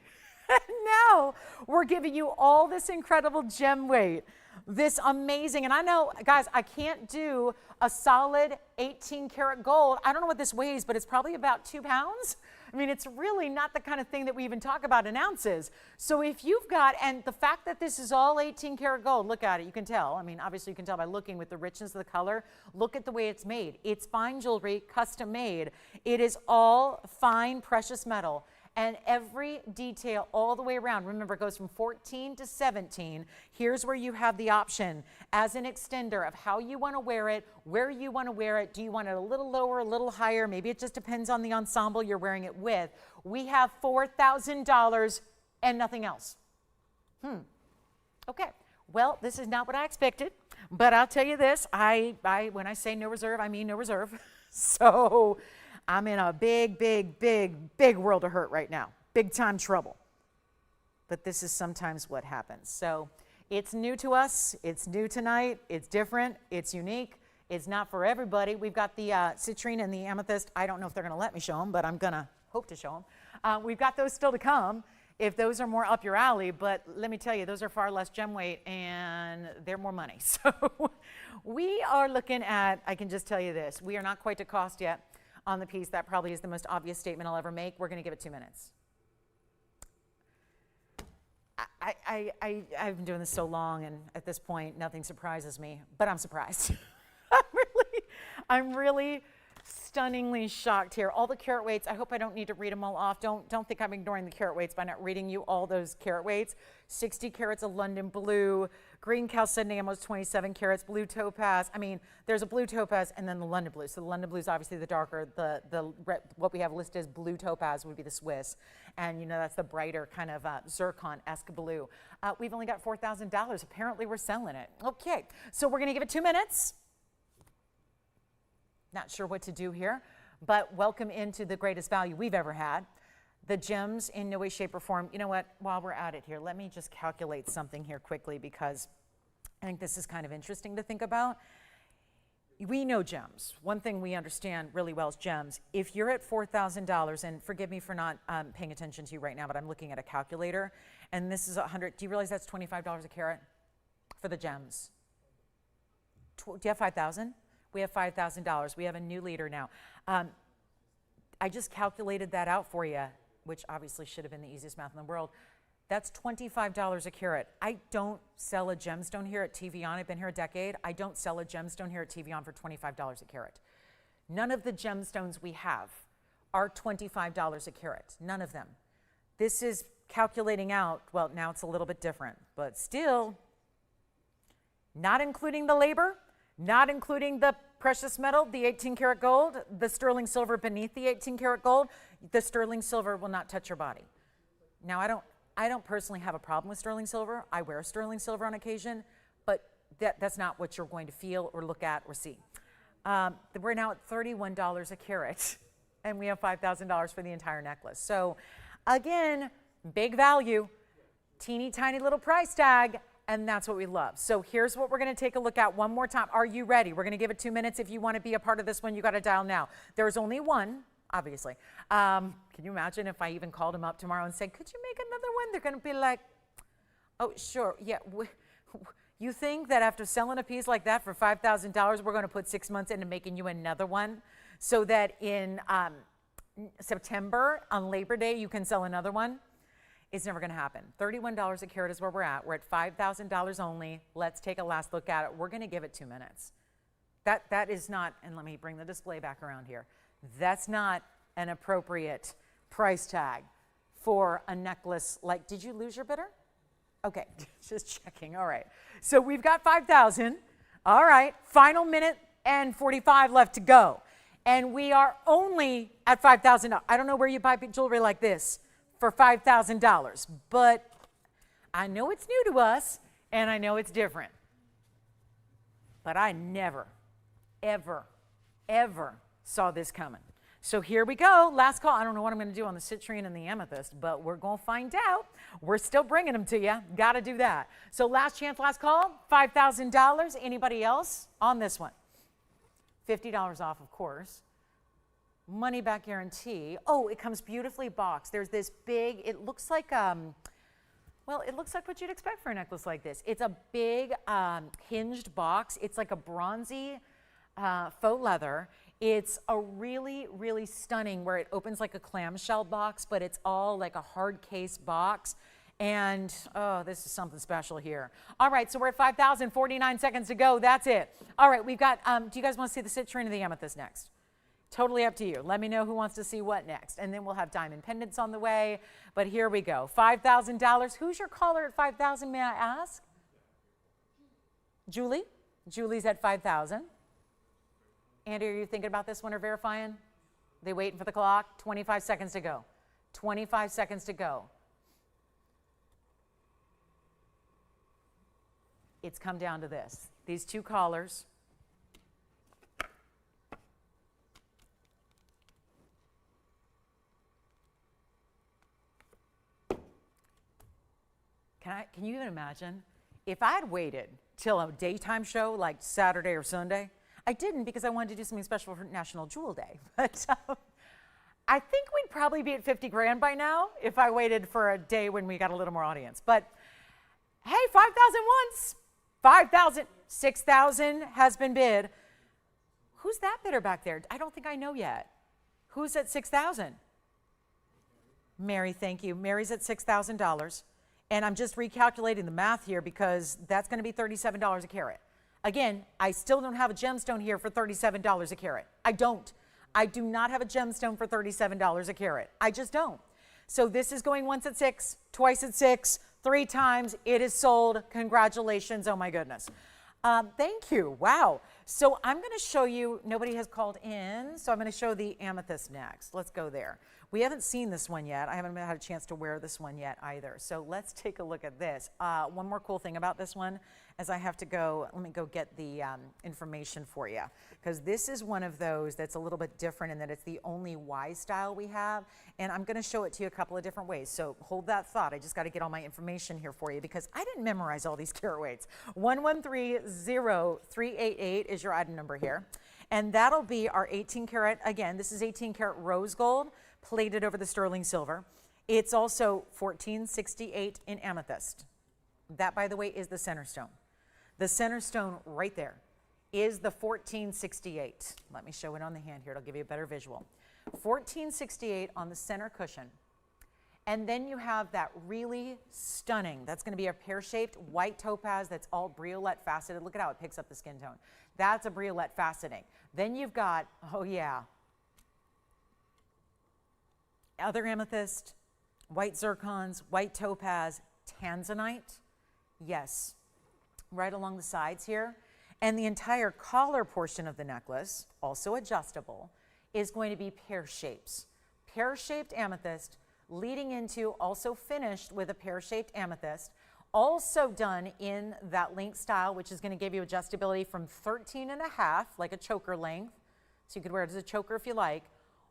Now we're giving you all this incredible gem weight, this amazing, and I know, guys, I can't do a solid 18 karat gold. I don't know what this weighs, but it's probably about 2 pounds. I mean, it's really not the kind of thing that we even talk about in ounces. So if you've got, and the fact that this is all 18 karat gold, look at it, you can tell. I mean, obviously you can tell by looking with the richness of the color. Look at the way it's made. It's fine jewelry, custom made. It is all fine, precious metal. And every detail all the way around, remember, it goes from 14 to 17. Here's where you have the option as an extender of how you want to wear it, where you want to wear it. Do you want it a little lower, a little higher? Maybe it just depends on the ensemble you're wearing it with. We have $4,000 and nothing else. Okay, well, this is not what I expected, but I'll tell you this. When I say no reserve, I mean no reserve. So I'm in a big, big, big, big world of hurt right now. Big time trouble. But this is sometimes what happens. So it's new to us. It's new tonight. It's different. It's unique. It's not for everybody. We've got the citrine and the amethyst. I don't know if they're going to let me show them, but I'm going to hope to show them. We've got those still to come if those are more up your alley. But let me tell you, those are far less gem weight, and they're more money. So we are looking at, I can just tell you this, we are not quite to cost yet on the piece. That probably is the most obvious statement I'll ever make. We're going to give it 2 minutes. I've been doing this so long, and at this point, nothing surprises me, but I'm surprised. I'm really stunningly shocked here. All the carat weights, I hope I don't need to read them all off. Don't think I'm ignoring the carat weights by not reading you all those carat weights. 60 carats of London blue, green chalcedony, almost 27 carats, blue topaz. I mean, there's a blue topaz and then the London blue. So the London blue is obviously the darker. What we have listed as blue topaz would be the Swiss. And you know, that's the brighter kind of zircon-esque blue. We've only got $4,000. Apparently we're selling it. Okay, so we're gonna give it 2 minutes. Not sure what to do here, but welcome into the greatest value we've ever had. The gems in no way, shape, or form. You know what, while we're at it here, let me just calculate something here quickly because I think this is kind of interesting to think about. We know gems. One thing we understand really well is gems. If you're at $4,000, and forgive me for not paying attention to you right now, but I'm looking at a calculator, and this is 100, do you realize that's $25 a carat for the gems? Do you have 5,000? We have $5,000. We have a new leader now. I just calculated that out for you, which obviously should have been the easiest math in the world. That's $25 a carat. I don't sell a gemstone here at TVON. I've been here a decade. I don't sell a gemstone here at TVON for $25 a carat. None of the gemstones we have are $25 a carat. None of them. This is calculating out, well, now it's a little bit different, but still, not including the labor, not including the precious metal, the 18 karat gold, the sterling silver beneath the 18 karat gold. The sterling silver will not touch your body. Now, I don't personally have a problem with sterling silver. I wear sterling silver on occasion, but that's not what you're going to feel or look at or see. We're now at $31 a carat, and we have $5,000 for the entire necklace. So again, big value, teeny tiny little price tag, and that's what we love. So here's what we're going to take a look at one more time. Are you ready? We're going to give it 2 minutes. If you want to be a part of this one, you got to dial now. There's only one, obviously. Can you imagine if I even called them up tomorrow and said, could you make another one? They're going to be like, oh, sure. Yeah. You think that after selling a piece like that for $5,000, we're going to put 6 months into making you another one so that in September on Labor Day, you can sell another one? It's never going to happen. $31 a carat is where we're at. We're at $5,000 only. Let's take a last look at it. We're going to give it 2 minutes. That is not, and let me bring the display back around here. That's not an appropriate price tag for a necklace like, did you lose your bidder? Okay, just checking. All right. So we've got 5,000. All right, final minute and 45 left to go. And we are only at $5,000. I don't know where you buy jewelry like this for $5,000, but I know it's new to us and I know it's different. But I never, ever, ever saw this coming. So here we go, last call. I don't know what I'm going to do on the citrine and the amethyst, but we're going to find out. We're still bringing them to you. Got to do that. So last chance, last call, $5,000. Anybody else on this one? $50 off, of course. Money back guarantee. Oh, it comes beautifully boxed. There's this big, it looks like, well, it looks like what you'd expect for a necklace like this. It's a big hinged box. It's like a bronzy faux leather. It's a really, really stunning where it opens like a clamshell box, but it's all like a hard case box. And, oh, this is something special here. All right, so we're at 5,000, 49 seconds to go. That's it. All right, we've got, do you guys want to see the citrine or the amethyst next? Totally up to you. Let me know who wants to see what next. And then we'll have diamond pendants on the way. But here we go. $5,000. Who's your caller at 5,000, may I ask? Julie? Julie's at 5,000. Andy, are you thinking about this one or verifying? They waiting for the clock? 25 seconds to go. 25 seconds to go. It's come down to this. These two callers. Can you even imagine? If I had waited till a daytime show like Saturday or Sunday, I didn't because I wanted to do something special for National Jewel Day. But I think we'd probably be at 50 grand by now if I waited for a day when we got a little more audience. But hey, 5,000 once, 5,000, 6,000 has been bid. Who's that bidder back there? I don't think I know yet. Who's at 6,000? Mary, thank you. Mary's at $6,000. And I'm just recalculating the math here because that's going to be $37 a carat. Again, I still don't have a gemstone here for $37 a carat. I don't. I do not have a gemstone for $37 a carat. I just don't. So this is going once at 6, twice at 6, 3 times. It is sold. Congratulations. Oh my goodness. Thank you. Wow. So I'm going to show you, nobody has called in, so I'm going to show the amethyst next. Let's go there. We haven't seen this one yet. I haven't had a chance to wear this one yet either. So let's take a look at this. One more cool thing about this one is I have to go, let me go get the information for you. Because this is one of those that's a little bit different in that it's the only Y style we have. And I'm going to show it to you a couple of different ways. So hold that thought. I just got to get all my information here for you because I didn't memorize all these carat weights. 1130,388 is your item number here. And that'll be our 18 karat, again, this is 18 karat rose gold, plated over the sterling silver. It's also 1468 in amethyst. That, by the way, is the center stone. The center stone right there is the 1468. Let me show it on the hand here. It'll give you a better visual. 1468 on the center cushion. And then you have that really stunning, that's going to be a pear-shaped white topaz that's all briolette faceted. Look at how it picks up the skin tone. That's a briolette faceting. Then you've got, oh yeah, other amethyst, white zircons, white topaz, Tanzanite, yes, right along the sides here. And the entire collar portion of the necklace, also adjustable, is going to be pear shapes. Pear-shaped amethyst leading into, also finished with a pear-shaped amethyst, also done in that link style, which is going to give you adjustability from 13.5, like a choker length, so you could wear it as a choker if you like,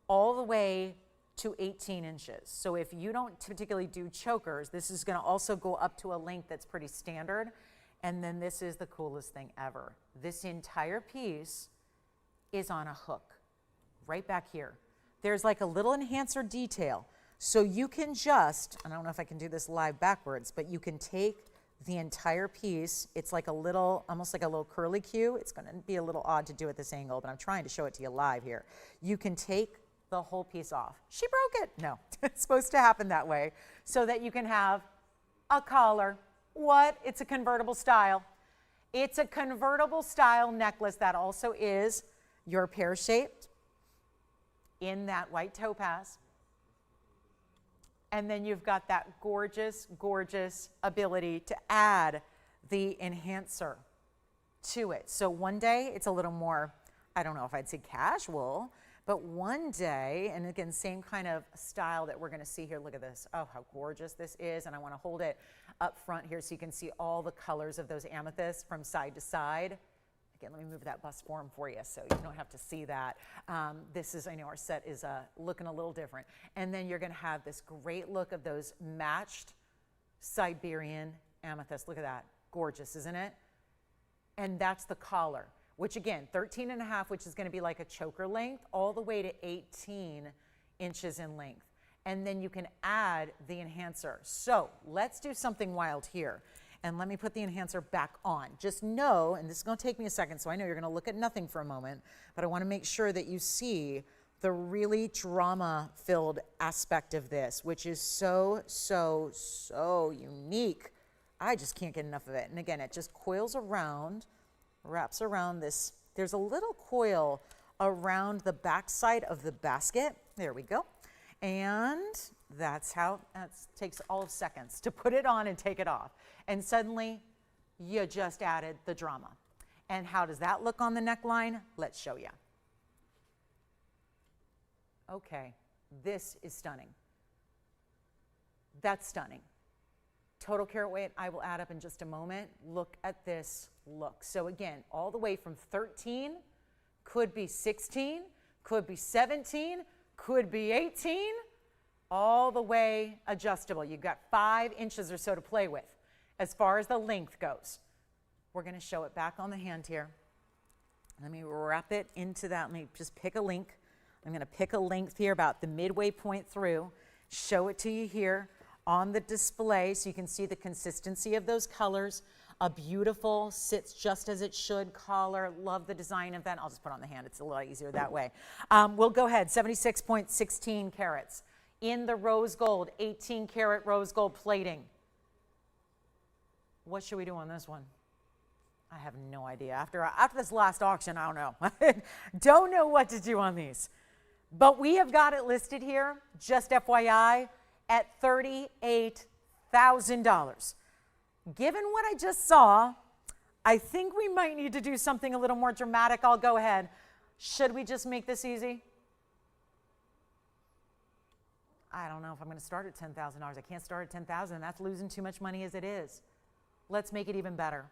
all the way to 18 inches. So if you don't particularly do chokers, this is going to also go up to a length that's pretty standard. And then this is the coolest thing ever. This entire piece is on a hook right back here. There's like a little enhancer detail. So you can just, I don't know if I can do this live backwards, but you can take the entire piece. It's like a little, almost like a little curly Q. It's going to be a little odd to do at this angle, but I'm trying to show it to you live here. You can take the whole piece off. She broke it. No, it's supposed to happen that way so that you can have a collar. What? It's a convertible style. It's a convertible style necklace that also is your pear-shaped in that white topaz. And then you've got that gorgeous, gorgeous ability to add the enhancer to it. So one day it's a little more, I don't know if I'd say casual, but one day, and again, same kind of style that we're going to see here. Look at this. Oh, how gorgeous this is. And I want to hold it up front here so you can see all the colors of those amethysts from side to side. Again, let me move that bust form for you so you don't have to see that. This is, I know our set is looking a little different. And then you're going to have this great look of those matched Siberian amethysts. Look at that. Gorgeous, isn't it? And that's the collar, which again, 13.5, which is going to be like a choker length, all the way to 18 inches in length. And then you can add the enhancer. So let's do something wild here. And let me put the enhancer back on. Just know, and this is going to take me a second, so I know you're going to look at nothing for a moment, but I want to make sure that you see the really drama-filled aspect of this, which is so, so, so unique. I just can't get enough of it. And again, it just coils around, wraps around this. There's a little coil around the backside of the basket. There we go. And that's how, that takes all of seconds to put it on and take it off. And suddenly, you just added the drama. And how does that look on the neckline? Let's show you. Okay, this is stunning. That's stunning. Total carat weight, I will add up in just a moment. Look at this look. So again, all the way from 13, could be 16, could be 17, could be 18, all the way adjustable. You've got 5 inches or so to play with as far as the length goes. We're going to show it back on the hand here. Let me wrap it into that. Let me just pick a link. I'm going to pick a length here about the midway point through, show it to you here on the display so you can see the consistency of those colors. A beautiful, sits just as it should collar. Love the design of that. I'll just put it on the hand. It's a lot easier that way. We'll go ahead, 76.16 carats. In the rose gold, 18 karat rose gold plating. What should we do on this one? I have no idea. After this last auction, I don't know. Don't know what to do on these. But we have got it listed here, just FYI, at $38,000. Given what I just saw, I think we might need to do something a little more dramatic. I'll go ahead. Should we just make this easy? I don't know if I'm going to start at $10,000. I can't start at $10,000. That's losing too much money as it is. Let's make it even better.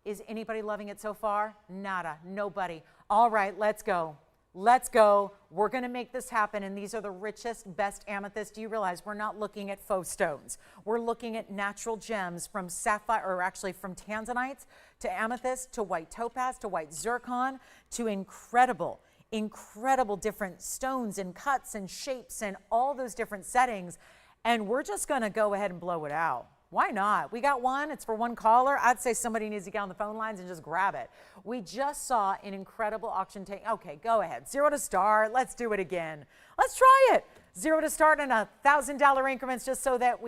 Is anybody loving it so far? Nada. Nobody. All right, let's go. Let's go. We're going to make this happen, and these are the richest, best amethysts. Do you realize we're not looking at faux stones? We're looking at natural gems from sapphire, or actually from Tanzanite to amethyst to white topaz to white zircon to incredible different stones and cuts and shapes and all those different settings. And we're just going to go ahead and blow it out. Why not? We got one. It's for one caller. I'd say somebody needs to get on the phone lines and just grab it. We just saw an incredible auction take. Okay, go ahead. 0 to start. Let's do it again. Let's try it. 0 to start in $1,000 increments, just so that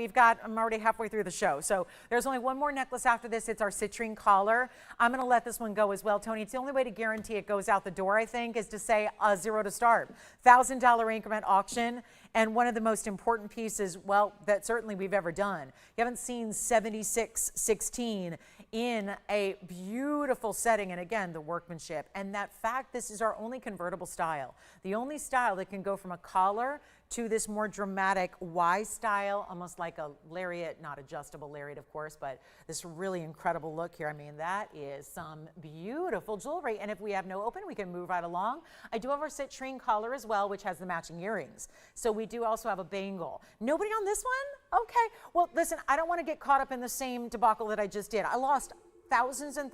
I'm already halfway through the show. So there's only one more necklace after this. It's our citrine collar. I'm going to let this one go as well, Tony. It's the only way to guarantee it goes out the door, I think, is to say 0 to start. $1,000 increment auction. And one of the most important pieces, well, that certainly we've ever done. You haven't seen 7616 in a beautiful setting. And again, the workmanship. And that fact, this is our only convertible style. The only style that can go from a collar to this more dramatic Y style, almost like a lariat, not adjustable lariat, of course, but this really incredible look here. I mean, that is some beautiful jewelry. And if we have no open, we can move right along. I do have our citrine collar as well, which has the matching earrings. So we do also have a bangle. Nobody on this one? Okay. Well, listen, I don't want to get caught up in the same debacle that I just did. I lost tens of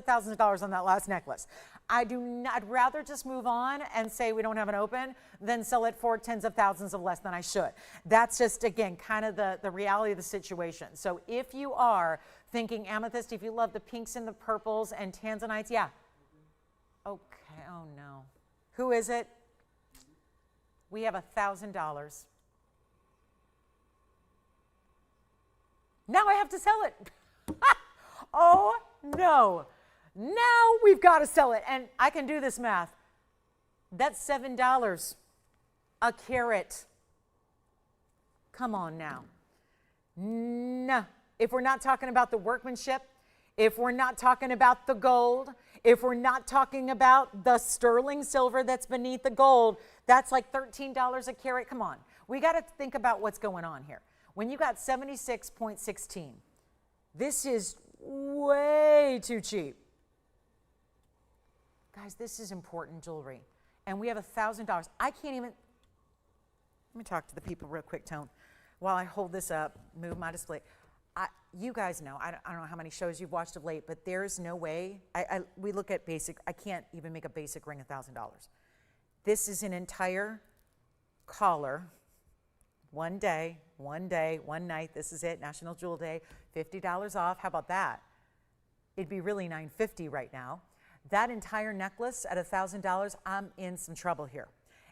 thousands of dollars on that last necklace. I'd rather just move on and say we don't have an open than sell it for tens of thousands of less than I should. That's just, again, kind of the reality of the situation. So if you are thinking amethyst, if you love the pinks and the purples and tanzanites, yeah. Okay, oh no. Who is it? We have $1,000. Now I have to sell it. Oh no. Now we've got to sell it. And I can do this math. That's $7 a carat. Come on now. No. If we're not talking about the workmanship, if we're not talking about the gold, if we're not talking about the sterling silver that's beneath the gold, that's like $13 a carat. Come on. We got to think about what's going on here. When you got 76.16, this is way too cheap. Guys, this is important jewelry. And we have $1,000. I can't even, let me talk to the people real quick, Tone, while I hold this up, move my display. You guys know, I don't know how many shows you've watched of late, but there's no way, we look at basic, I can't even make a basic ring $1,000. This is an entire collar, one day, one night, this is it, National Jewel Day, $50 off. How about that? It'd be really $950 right now. That entire necklace at $1,000, I'm in some trouble here.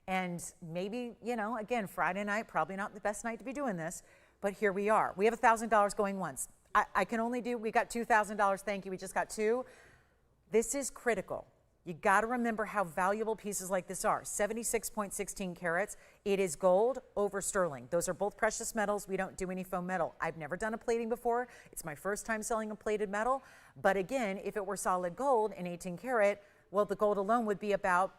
And maybe, you know, again, Friday night, probably not the best night to be doing this, but here we are. We have $1,000 going once. I can only do, we got $2,000, thank you, we just got two. This is critical. You got to remember how valuable pieces like this are. 76.16 carats. It is gold over sterling. Those are both precious metals. We don't do any faux metal. I've never done a plating before. It's my first time selling a plated metal. But again, if it were solid gold in 18 karat, well, the gold alone would be about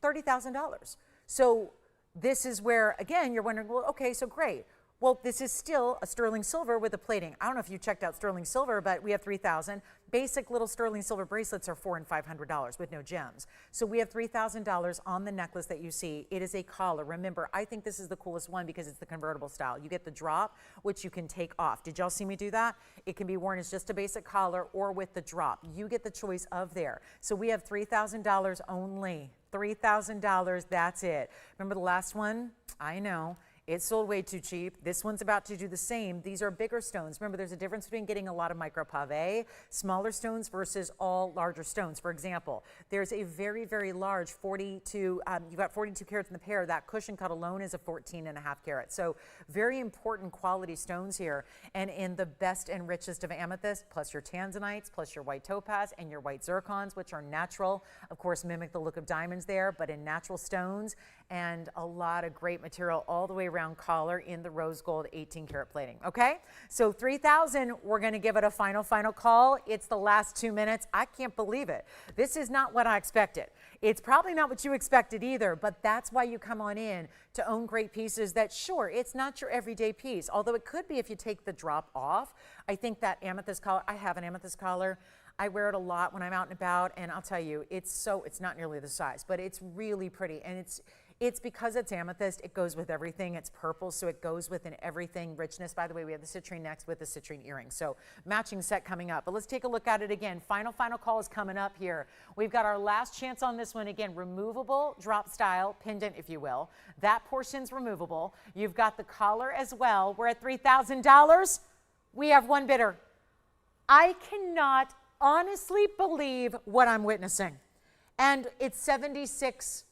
$30,000. So this is where, again, you're wondering, well, okay, so great. Well, this is still a sterling silver with a plating. I don't know if you checked out sterling silver, but we have $3,000. Basic little sterling silver bracelets are $400 and $500 with no gems. So we have $3,000 on the necklace that you see. It is a collar. Remember, I think this is the coolest one because it's the convertible style. You get the drop, which you can take off. Did y'all see me do that? It can be worn as just a basic collar or with the drop. You get the choice of there. So we have $3,000 only. $3,000, that's it. Remember the last one? I know. It's sold way too cheap. This one's about to do the same. These are bigger stones. Remember, there's a difference between getting a lot of micropave, smaller stones versus all larger stones. For example, there's a very, very large 42, you've got 42 carats in the pair. That cushion cut alone is a 14.5 carat. So very important quality stones here. And in the best and richest of amethyst, plus your tanzanites, plus your white topaz and your white zircons, which are natural, of course, mimic the look of diamonds there, but in natural stones, and a lot of great material all the way around collar in the rose gold 18 karat plating. Okay, so 3,000, we're going to give it a final call. It's the last 2 minutes. I can't believe it. This is not what I expected. It's probably not what you expected either, but that's why you come on in to own great pieces that, sure, it's not your everyday piece, although it could be if you take the drop off. I think that amethyst collar, I have an amethyst collar. I wear it a lot when I'm out and about, and I'll tell you, it's not nearly the size, but it's really pretty, and it's because it's amethyst, it goes with everything. It's purple, so it goes within everything. Richness, by the way, we have the citrine next with the citrine earrings. So matching set coming up. But let's take a look at it again. Final call is coming up here. We've got our last chance on this one. Again, removable drop style pendant, if you will. That portion's removable. You've got the collar as well. We're at $3,000. We have one bidder. I cannot honestly believe what I'm witnessing. And it's 76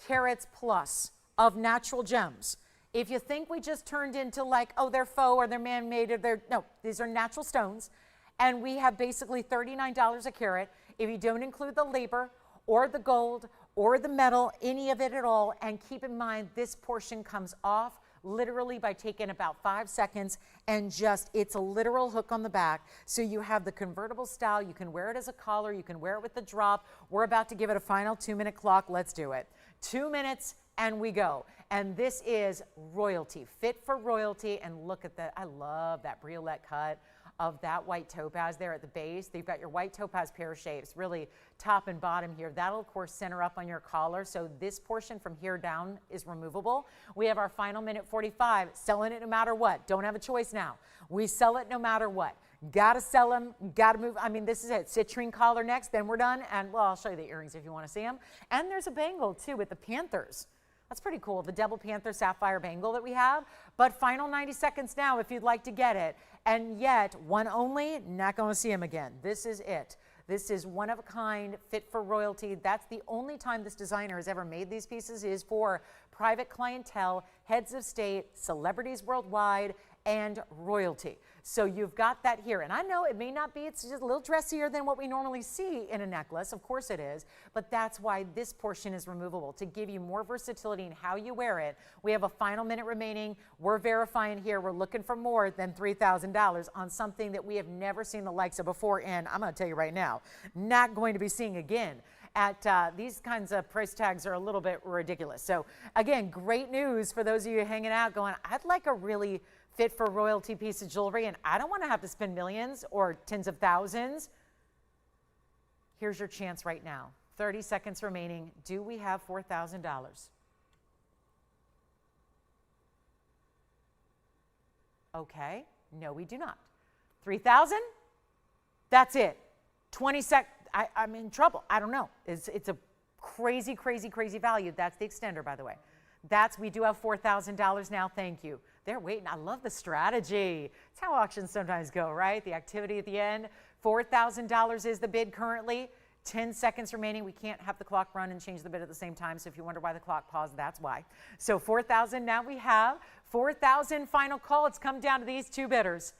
carats plus of natural gems. If you think we just turned into like, oh, they're faux or they're man-made, or no, these are natural stones. And we have basically $39 a carat if you don't include the labor or the gold or the metal, any of it at all. And keep in mind, this portion comes off literally by taking about 5 seconds and it's a literal hook on the back. So you have the convertible style. You can wear it as a collar. You can wear it with the drop. We're about to give it a final 2-minute clock. Let's do it. 2 minutes and we go. And this is royalty, fit for royalty. And look at that. I love that briolette cut of that white topaz there at the base. You've got your white topaz pear shapes, really top and bottom here. That'll, of course, center up on your collar. So this portion from here down is removable. We have our final minute 45, selling it no matter what. Don't have a choice now. We sell it no matter what. Got to sell them, got to move. I mean, this is it. Citrine collar next, then we're done. And, well, I'll show you the earrings if you want to see them. And there's a bangle, too, with the panthers. That's pretty cool, the double panther sapphire bangle that we have. But final 90 seconds now if you'd like to get it. And yet, one only, not going to see them again. This is it. This is one of a kind, fit for royalty. That's the only time this designer has ever made these pieces is for private clientele, heads of state, celebrities worldwide, and royalty. So you've got that here. And I know it may not be, it's just a little dressier than what we normally see in a necklace. Of course it is. But that's why this portion is removable, to give you more versatility in how you wear it. We have a final minute remaining. We're verifying here. We're looking for more than $3,000 on something that we have never seen the likes of before. And I'm going to tell you right now, not going to be seeing again. At these kinds of price tags are a little bit ridiculous. So again, great news for those of you hanging out going, I'd like a really fit for royalty piece of jewelry, and I don't want to have to spend millions or tens of thousands. Here's your chance right now. 30 seconds remaining. Do we have $4,000? Okay. No, we do not. 3,000? That's it. 20 seconds. I'm in trouble. I don't know. It's a crazy, crazy, crazy value. That's the extender, by the way. We do have $4,000 now. Thank you. They're waiting. I love the strategy. It's how auctions sometimes go, right? The activity at the end. $4,000 is the bid currently. 10 seconds remaining. We can't have the clock run and change the bid at the same time. So if you wonder why the clock paused, that's why. So 4,000 now we have. 4,000 final call. It's come down to these two bidders.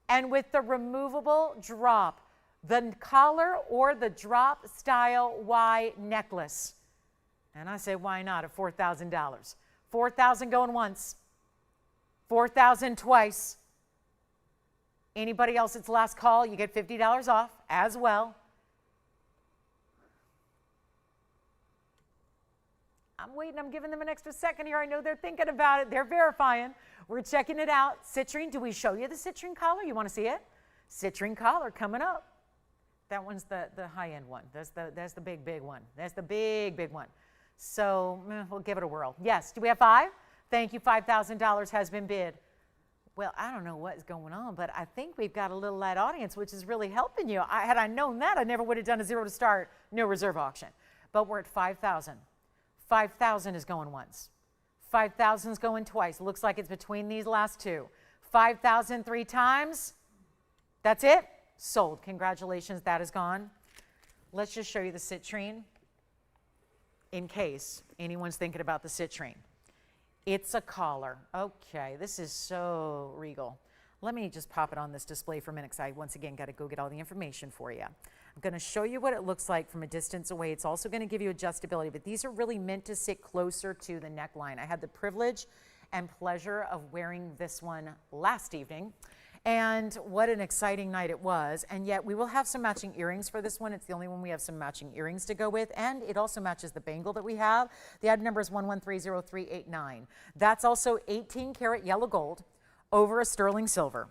And with the removable drop, the collar or the drop style Y necklace. And I say, why not at $4,000? 4,000 going once. 4,000 twice. Anybody else, it's last call, you get $50 off as well. I'm waiting, I'm giving them an extra second here. I know they're thinking about it. They're verifying. We're checking it out. Citrine, do we show you the citrine collar? You want to see it? Citrine collar coming up. That one's the high-end one. That's the big one. That's the big one. So we'll give it a whirl. Yes, do we have 5? Thank you, $5,000 has been bid. Well, I don't know what's going on, but I think we've got a little light audience, which is really helping you. Had I known that, I never would have done a zero to start, no reserve auction. But we're at 5,000. 5,000 is going once. 5,000's going twice. Looks like it's between these last two. 5,000 3 times. That's it. Sold. Congratulations. That is gone. Let's just show you the citrine in case anyone's thinking about the citrine. It's a collar. Okay, this is so regal. Let me just pop it on this display for a minute because I, once again, got to go get all the information for you. I'm going to show you what it looks like from a distance away. It's also going to give you adjustability, but these are really meant to sit closer to the neckline. I had the privilege and pleasure of wearing this one last evening, and what an exciting night it was. And yet we will have some matching earrings for this one. It's the only one we have some matching earrings to go with, and it also matches the bangle that we have. The item number is 1130389. That's also 18 karat yellow gold over a sterling silver.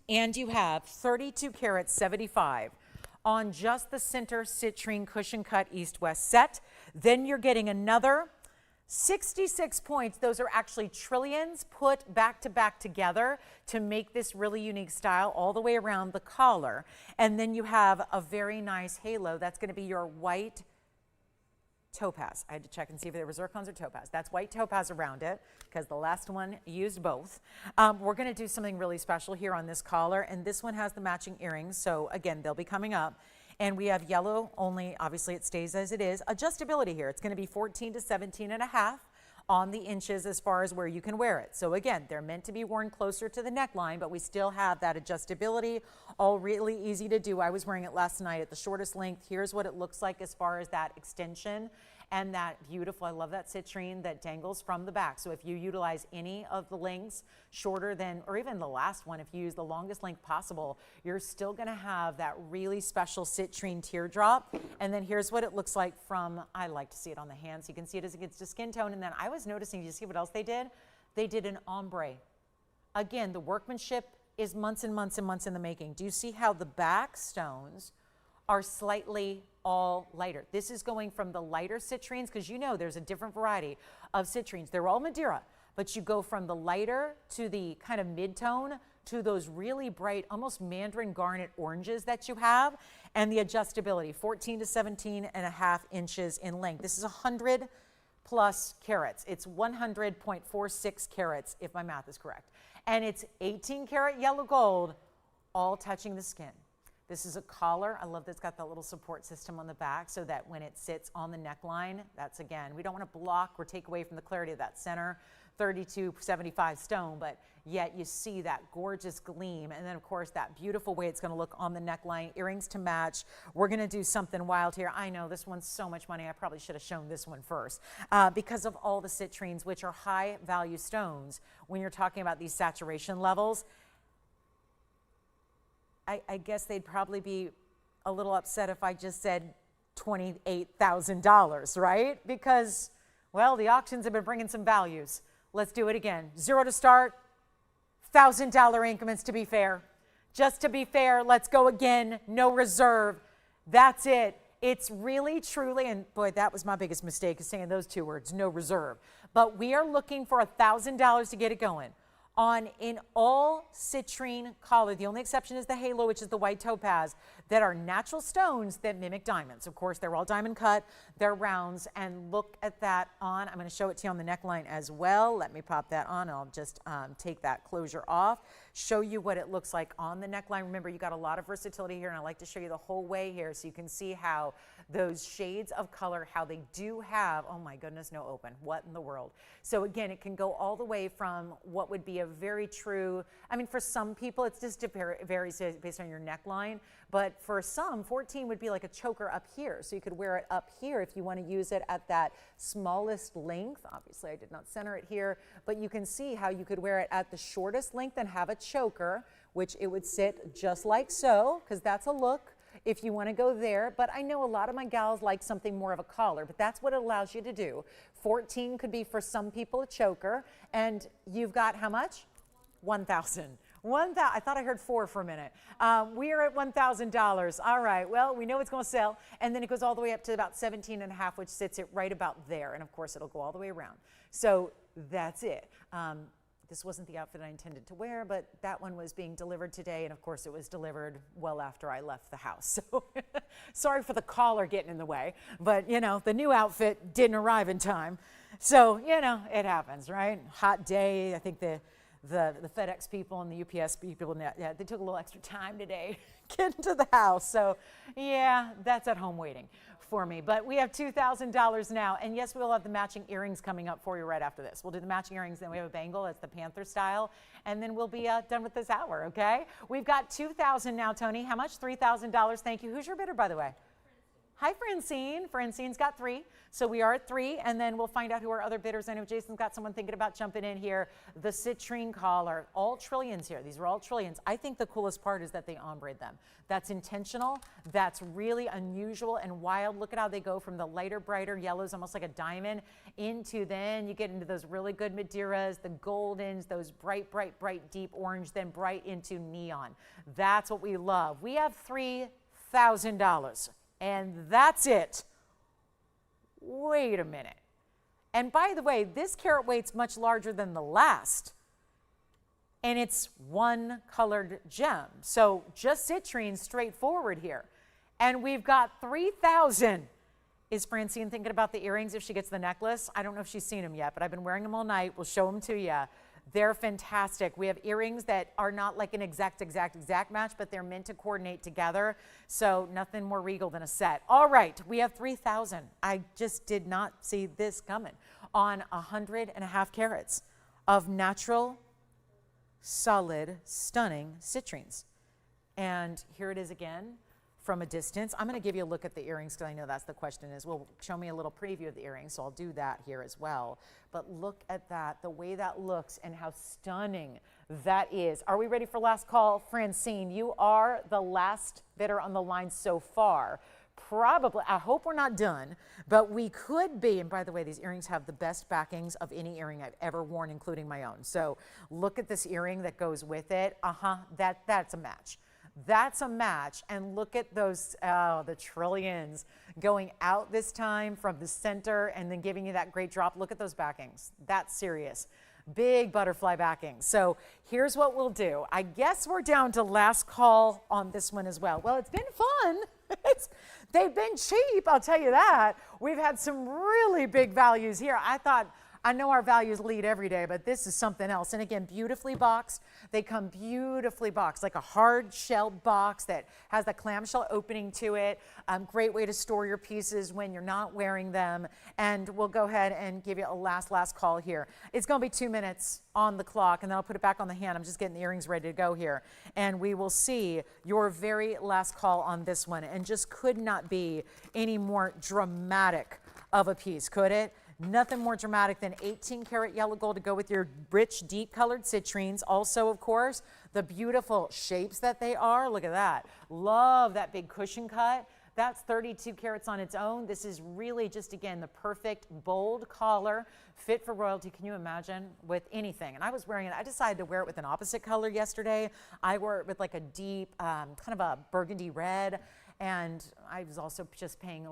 And you have 32 karat 75 on just the center citrine cushion cut east-west set. Then you're getting another 66 points. Those are actually trillions put back to back together to make this really unique style all the way around the collar. And then you have a very nice halo. That's going to be your white topaz. I had to check and see if there were zircons or topaz. That's white topaz around it because the last one used both. We're going to do something really special here on this collar, and this one has the matching earrings. So again, they'll be coming up. And we have yellow only. Obviously, it stays as it is. Adjustability here. It's going to be 14 to 17 and a half on the inches as far as where you can wear it. So again, they're meant to be worn closer to the neckline, but we still have that adjustability, all really easy to do. I was wearing it last night at the shortest length. Here's what it looks like as far as that extension and that beautiful, I love that citrine that dangles from the back. So if you utilize any of the lengths shorter than, or even the last one, if you use the longest length possible, you're still gonna have that really special citrine teardrop. And then here's what it looks like from, I like to see it on the hands. You can see it as it gets to skin tone. And then I was noticing, you see what else they did? They did an ombre. Again, the workmanship is months and months and months in the making. Do you see how the back stones are slightly all lighter? This is going from the lighter citrines, because you know there's a different variety of citrines. They're all Madeira, but you go from the lighter to the kind of mid-tone to those really bright, almost mandarin garnet oranges that you have, and the adjustability, 14 to 17 and a half inches in length. This is 100 plus carats. It's 100.46 carats, if my math is correct. And it's 18 karat yellow gold, all touching the skin. This is a collar. I love that it's got that little support system on the back so that when it sits on the neckline, that's again, we don't want to block or take away from the clarity of that center 3275 stone, but yet you see that gorgeous gleam. And then of course that beautiful way it's going to look on the neckline, earrings to match. We're going to do something wild here. I know this one's so much money. I probably should have shown this one first because of all the citrines, which are high value stones. When you're talking about these saturation levels, I guess they'd probably be a little upset if I just said $28,000, right? Because, well, the auctions have been bringing some values. Let's do it again. 0 to start, $1,000 increments to be fair. Just to be fair, let's go again. No reserve. That's it. It's really, truly, and boy, that was my biggest mistake, is saying those two words, no reserve. But we are looking for $1,000 to get it going. On in all citrine collar. The only exception is the halo, which is the white topaz, that are natural stones that mimic diamonds. Of course, they're all diamond cut, they're rounds, and look at that on. I'm going to show it to you on the neckline as well. Let me pop that on. I'll just take that closure off, show you what it looks like on the neckline. Remember, you got a lot of versatility here, and I like to show you the whole way here so you can see how those shades of color, how they do have, oh my goodness, no open. What in the world? So again, it can go all the way from what would be a very true, I mean, for some people, it's just varies based on your neckline, but for some, 14 would be like a choker up here. So you could wear it up here if you want to use it at that smallest length. Obviously, I did not center it here, but you can see how you could wear it at the shortest length and have a choker, which it would sit just like so, because that's a look if you want to go there. But I know a lot of my gals like something more of a collar, but that's what it allows you to do. 14 could be for some people a choker, and you've got how much? 1,000. 1,000. I thought I heard 4 for a minute. We are at $1,000. All right. Well, we know it's going to sell, and then it goes all the way up to about 17 and a half, which sits it right about there. And of course, it'll go all the way around. So that's it. This wasn't the outfit I intended to wear, but that one was being delivered today, and of course it was delivered well after I left the house. So sorry for the collar getting in the way, but you know, the new outfit didn't arrive in time. So, you know, it happens, right? Hot day. I think the FedEx people and the UPS people, yeah, they took a little extra time today getting to the house. So, yeah, that's at home waiting for me. But we have $2,000 now. And yes, we'll have the matching earrings coming up for you right after this. We'll do the matching earrings. Then we have a bangle. It's the panther style. And then we'll be done with this hour, okay? We've got $2,000 now, Tony. How much? $3,000. Thank you. Who's your bidder, by the way? Hi, Francine. Francine's got 3. So we are at 3, and then we'll find out who our other bidders. I know Jason's got someone thinking about jumping in here. The citrine collar, all trillions here. These are all trillions. I think the coolest part is that they ombre them. That's intentional. That's really unusual and wild. Look at how they go from the lighter, brighter yellows, almost like a diamond, into then you get into those really good Madeiras, the goldens, those bright, bright, bright, deep orange, then bright into neon. That's what we love. We have $3,000. And that's it. Wait a minute. And by the way, this carat weight's much larger than the last. And it's one colored gem. So just citrine straightforward here. And we've got 3,000. Is Francine thinking about the earrings if she gets the necklace? I don't know if she's seen them yet, but I've been wearing them all night. We'll show them to you. They're fantastic. We have earrings that are not like an exact match, but they're meant to coordinate together. So nothing more regal than a set. All right, we have 3,000. I just did not see this coming on 100.5 carats of natural, solid, stunning citrines. And here it is again from a distance. I'm going to give you a look at the earrings because I know that's the question is, well, show me a little preview of the earrings, so I'll do that here as well. But look at that, the way that looks and how stunning that is. Are we ready for last call? Francine, you are the last bidder on the line so far. Probably, I hope we're not done, but we could be. And by the way, these earrings have the best backings of any earring I've ever worn, including my own. So look at this earring that goes with it. That's a match. That's a match. And look at those, the trillions going out this time from the center and then giving you that great drop. Look at those backings. That's serious. Big butterfly backing. So here's what we'll do. I guess we're down to last call on this one as well. Well, it's been fun. They've been cheap, I'll tell you that. We've had some really big values here. I know our values lead every day, but this is something else. And again, beautifully boxed. They come beautifully boxed, like a hard shell box that has the clamshell opening to it. Great way to store your pieces when you're not wearing them. And we'll go ahead and give you a last call here. It's going to be 2 minutes on the clock, and then I'll put it back on the hand. I'm just getting the earrings ready to go here. And we will see your very last call on this one. And just could not be any more dramatic of a piece, could it? Nothing more dramatic than 18 karat yellow gold to go with your rich, deep colored citrines. Also, of course, the beautiful shapes that they are. Look at that. Love that big cushion cut. That's 32 carats on its own. This is really just, again, the perfect bold collar, fit for royalty. Can you imagine with anything? And I was wearing it. I decided to wear it with an opposite color yesterday. I wore it with like a deep, kind of a burgundy red. And I was also just paying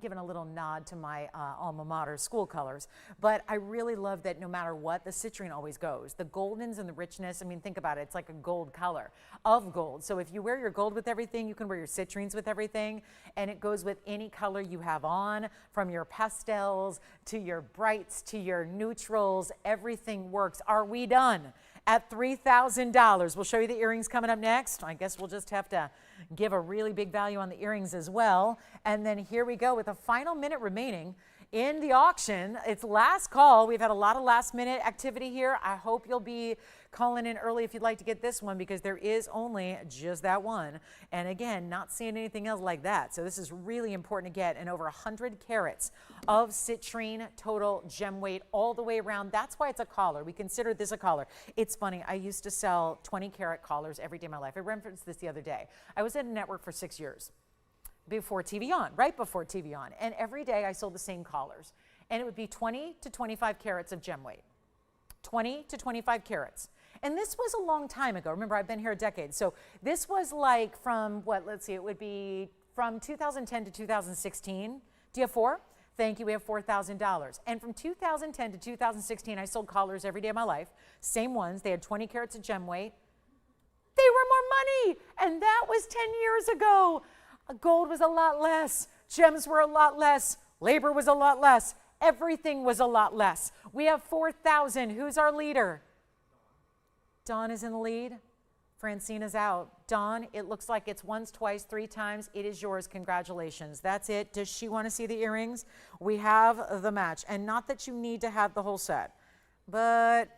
giving a little nod to my alma mater school colors. But I really love that no matter what, the citrine always goes. The goldens and the richness, I mean, think about it. It's like a gold color of gold. So if you wear your gold with everything, you can wear your citrines with everything. And it goes with any color you have on, from your pastels to your brights to your neutrals. Everything works. Are we done? At $3,000. We'll show you the earrings coming up next. I guess we'll just have to give a really big value on the earrings as well. And then here we go with a final minute remaining in the auction. It's last call. We've had a lot of last minute activity here. I hope you'll be calling in early if you'd like to get this one, because there is only just that one. And again, not seeing anything else like that. So this is really important to get. And over 100 carats of citrine total gem weight all the way around. That's why it's a collar. We consider this a collar. It's funny. I used to sell 20 carat collars every day of my life. I referenced this the other day. I was at a network for 6 years before TVON, right before TVON. And every day I sold the same collars. And it would be 20 to 25 carats of gem weight. 20 to 25 carats. And this was a long time ago. Remember, I've been here a decade. So this was like from what, let's see, it would be from 2010 to 2016. Do you have 4? Thank you, we have $4,000. And from 2010 to 2016, I sold collars every day of my life. Same ones, they had 20 carats of gem weight. They were more money, and that was 10 years ago. Gold was a lot less, gems were a lot less, labor was a lot less. Everything was a lot less. We have 4,000. Who's our leader? Dawn is in the lead. Francina's out. Dawn, it looks like it's once, twice, 3 times. It is yours. Congratulations. That's it. Does she want to see the earrings? We have the match. And not that you need to have the whole set, but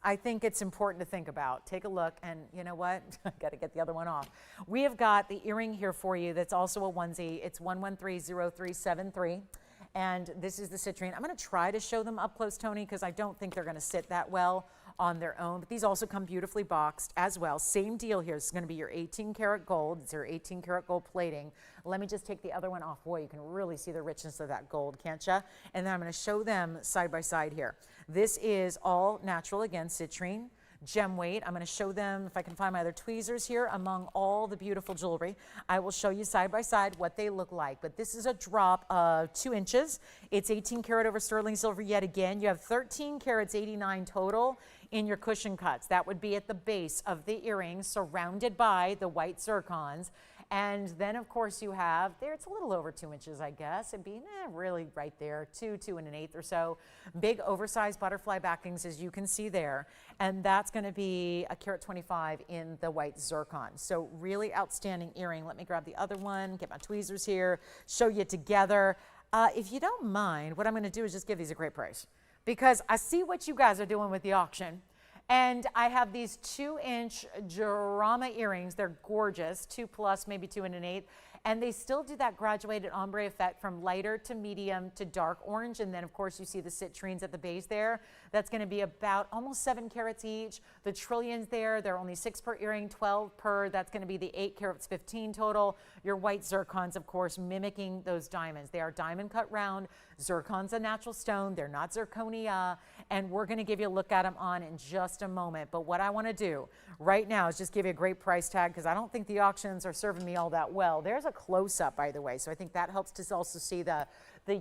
I think it's important to think about. Take a look, and you know what? I got to get the other one off. We have got the earring here for you that's also a onesie. It's 1130373. And this is the citrine. I'm going to try to show them up close, Tony, because I don't think they're going to sit that well on their own. But these also come beautifully boxed as well. Same deal here. It's going to be your 18 karat gold. It's your 18 karat gold plating. Let me just take the other one off. Boy, you can really see the richness of that gold, can't you? And then I'm going to show them side by side here. This is all natural, again, citrine. Gem weight. I'm going to show them, if I can find my other tweezers here, among all the beautiful jewelry. I will show you side by side what they look like. But this is a drop of 2 inches. It's 18 karat over sterling silver yet again. You have 13 carats 89 total in your cushion cuts. That would be at the base of the earrings, surrounded by the white zircons. And then, of course, you have there, it's a little over 2 inches, I guess. It'd be really right there, 2 1/8 or so. Big oversized butterfly backings, as you can see there. And that's going to be a carat 25 in the white zircon. So really outstanding earring. Let me grab the other one, get my tweezers here, show you together. If you don't mind, what I'm going to do is just give these a great price, because I see what you guys are doing with the auction. And I have these 2-inch drama earrings. They're gorgeous, 2 plus, maybe 2 1/8. And they still do that graduated ombre effect from lighter to medium to dark orange. And then, of course, you see the citrines at the base there. That's going to be about almost 7 carats each. The trillions there, they're only 6 per earring, 12 per. That's going to be the 8 carats, 15 total. Your white zircons, of course, mimicking those diamonds. They are diamond cut round. Zircon's a natural stone. They're not zirconia. And we're going to give you a look at them on in just a moment. But what I want to do right now is just give you a great price tag, because I don't think the auctions are serving me all that well. There's a close-up, by the way, so I think that helps to also see the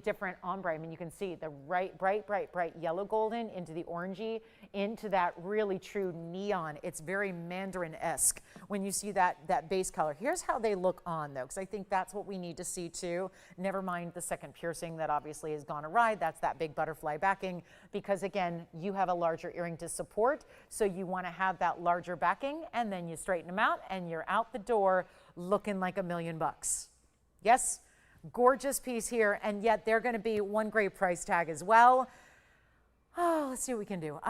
different ombre. I mean, you can see the bright yellow golden into the orangey into that really true neon. It's very Mandarin-esque when you see that base color. Here's how they look on, though, because I think that's what we need to see too. Never mind the second piercing that obviously has gone awry. That's that big butterfly backing, because again, you have a larger earring to support, so you want to have that larger backing, and then you straighten them out and you're out the door looking like $1 million. Yes? Gorgeous piece here, and yet they're going to be one great price tag as well. Oh, let's see what we can do.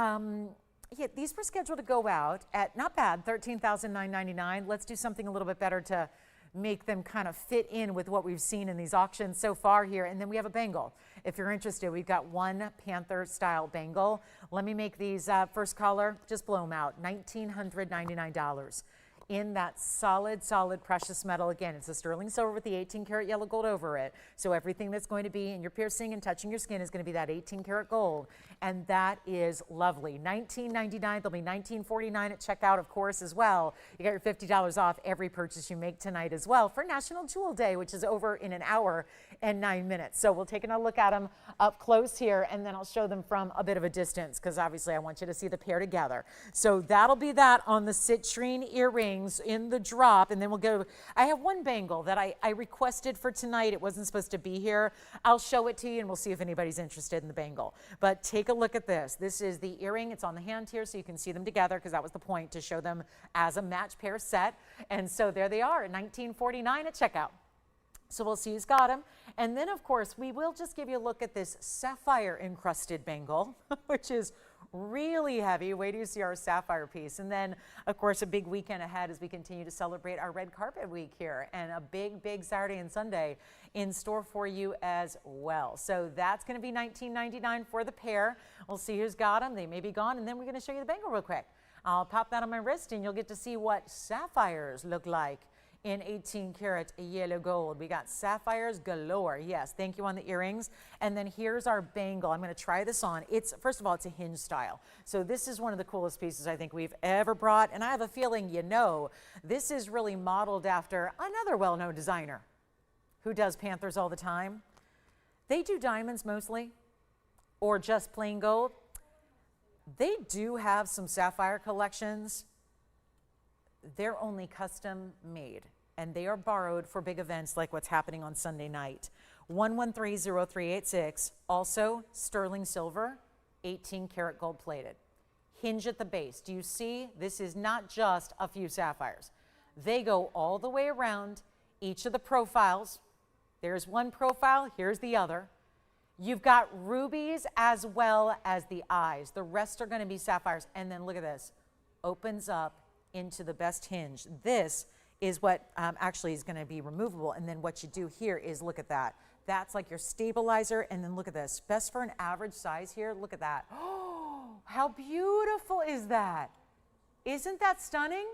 Yeah, these were scheduled to go out at, not bad, $13,999. Let's do something a little bit better to make them kind of fit in with what we've seen in these auctions so far here. And then we have a bangle. If you're interested, we've got one panther style bangle. Let me make these first color, just blow them out, $1,999. In that solid precious metal. Again, it's a sterling silver with the 18 karat yellow gold over it. So everything that's going to be in your piercing and touching your skin is going to be that 18 karat gold. And that is lovely. $19.99. There'll be $19.49 at checkout, of course, as well. You got your $50 off every purchase you make tonight as well for National Jewel Day, which is over in an hour and 9 minutes. So we'll take another look at them up close here, and then I'll show them from a bit of a distance, because obviously I want you to see the pair together. So that'll be that on the citrine earring in the drop, and then we'll go. I have one bangle that I requested for tonight. It wasn't supposed to be here. I'll show it to you, and we'll see if anybody's interested in the bangle. But take a look at this. This is the earring. It's on the hand here, so you can see them together, because that was the point, to show them as a match pair set. And so there they are, $19.49 at checkout. So we'll see who's got them. And then, of course, we will just give you a look at this sapphire encrusted bangle, which is really heavy. Wait till you see our sapphire piece. And then, of course, a big weekend ahead as we continue to celebrate our red carpet week here, and a big Saturday and Sunday in store for you as well. So that's going to be $19.99 for the pair. We'll see who's got them. They may be gone, and then we're going to show you the bangle real quick. I'll pop that on my wrist, and you'll get to see what sapphires look like in 18 karat yellow gold. We got sapphires galore. Yes, thank you on the earrings. And then here's our bangle. I'm going to try this on. It's, first of all, it's a hinge style. So this is one of the coolest pieces I think we've ever brought. And I have a feeling you know this is really modeled after another well-known designer who does panthers all the time. They do diamonds mostly, or just plain gold. They do have some sapphire collections. They're only custom made, and they are borrowed for big events like what's happening on Sunday night. 1130386. Also sterling silver, 18 karat gold plated. Hinge at the base. Do you see? This is not just a few sapphires. They go all the way around each of the profiles. There's one profile, here's the other. You've got rubies as well as the eyes. The rest are going to be sapphires. And then look at this. Opens up into the best hinge. This is what actually is going to be removable. And then what you do here is look at that. That's like your stabilizer. And then look at this. Best for an average size here. Look at that. Oh, how beautiful is that? Isn't that stunning?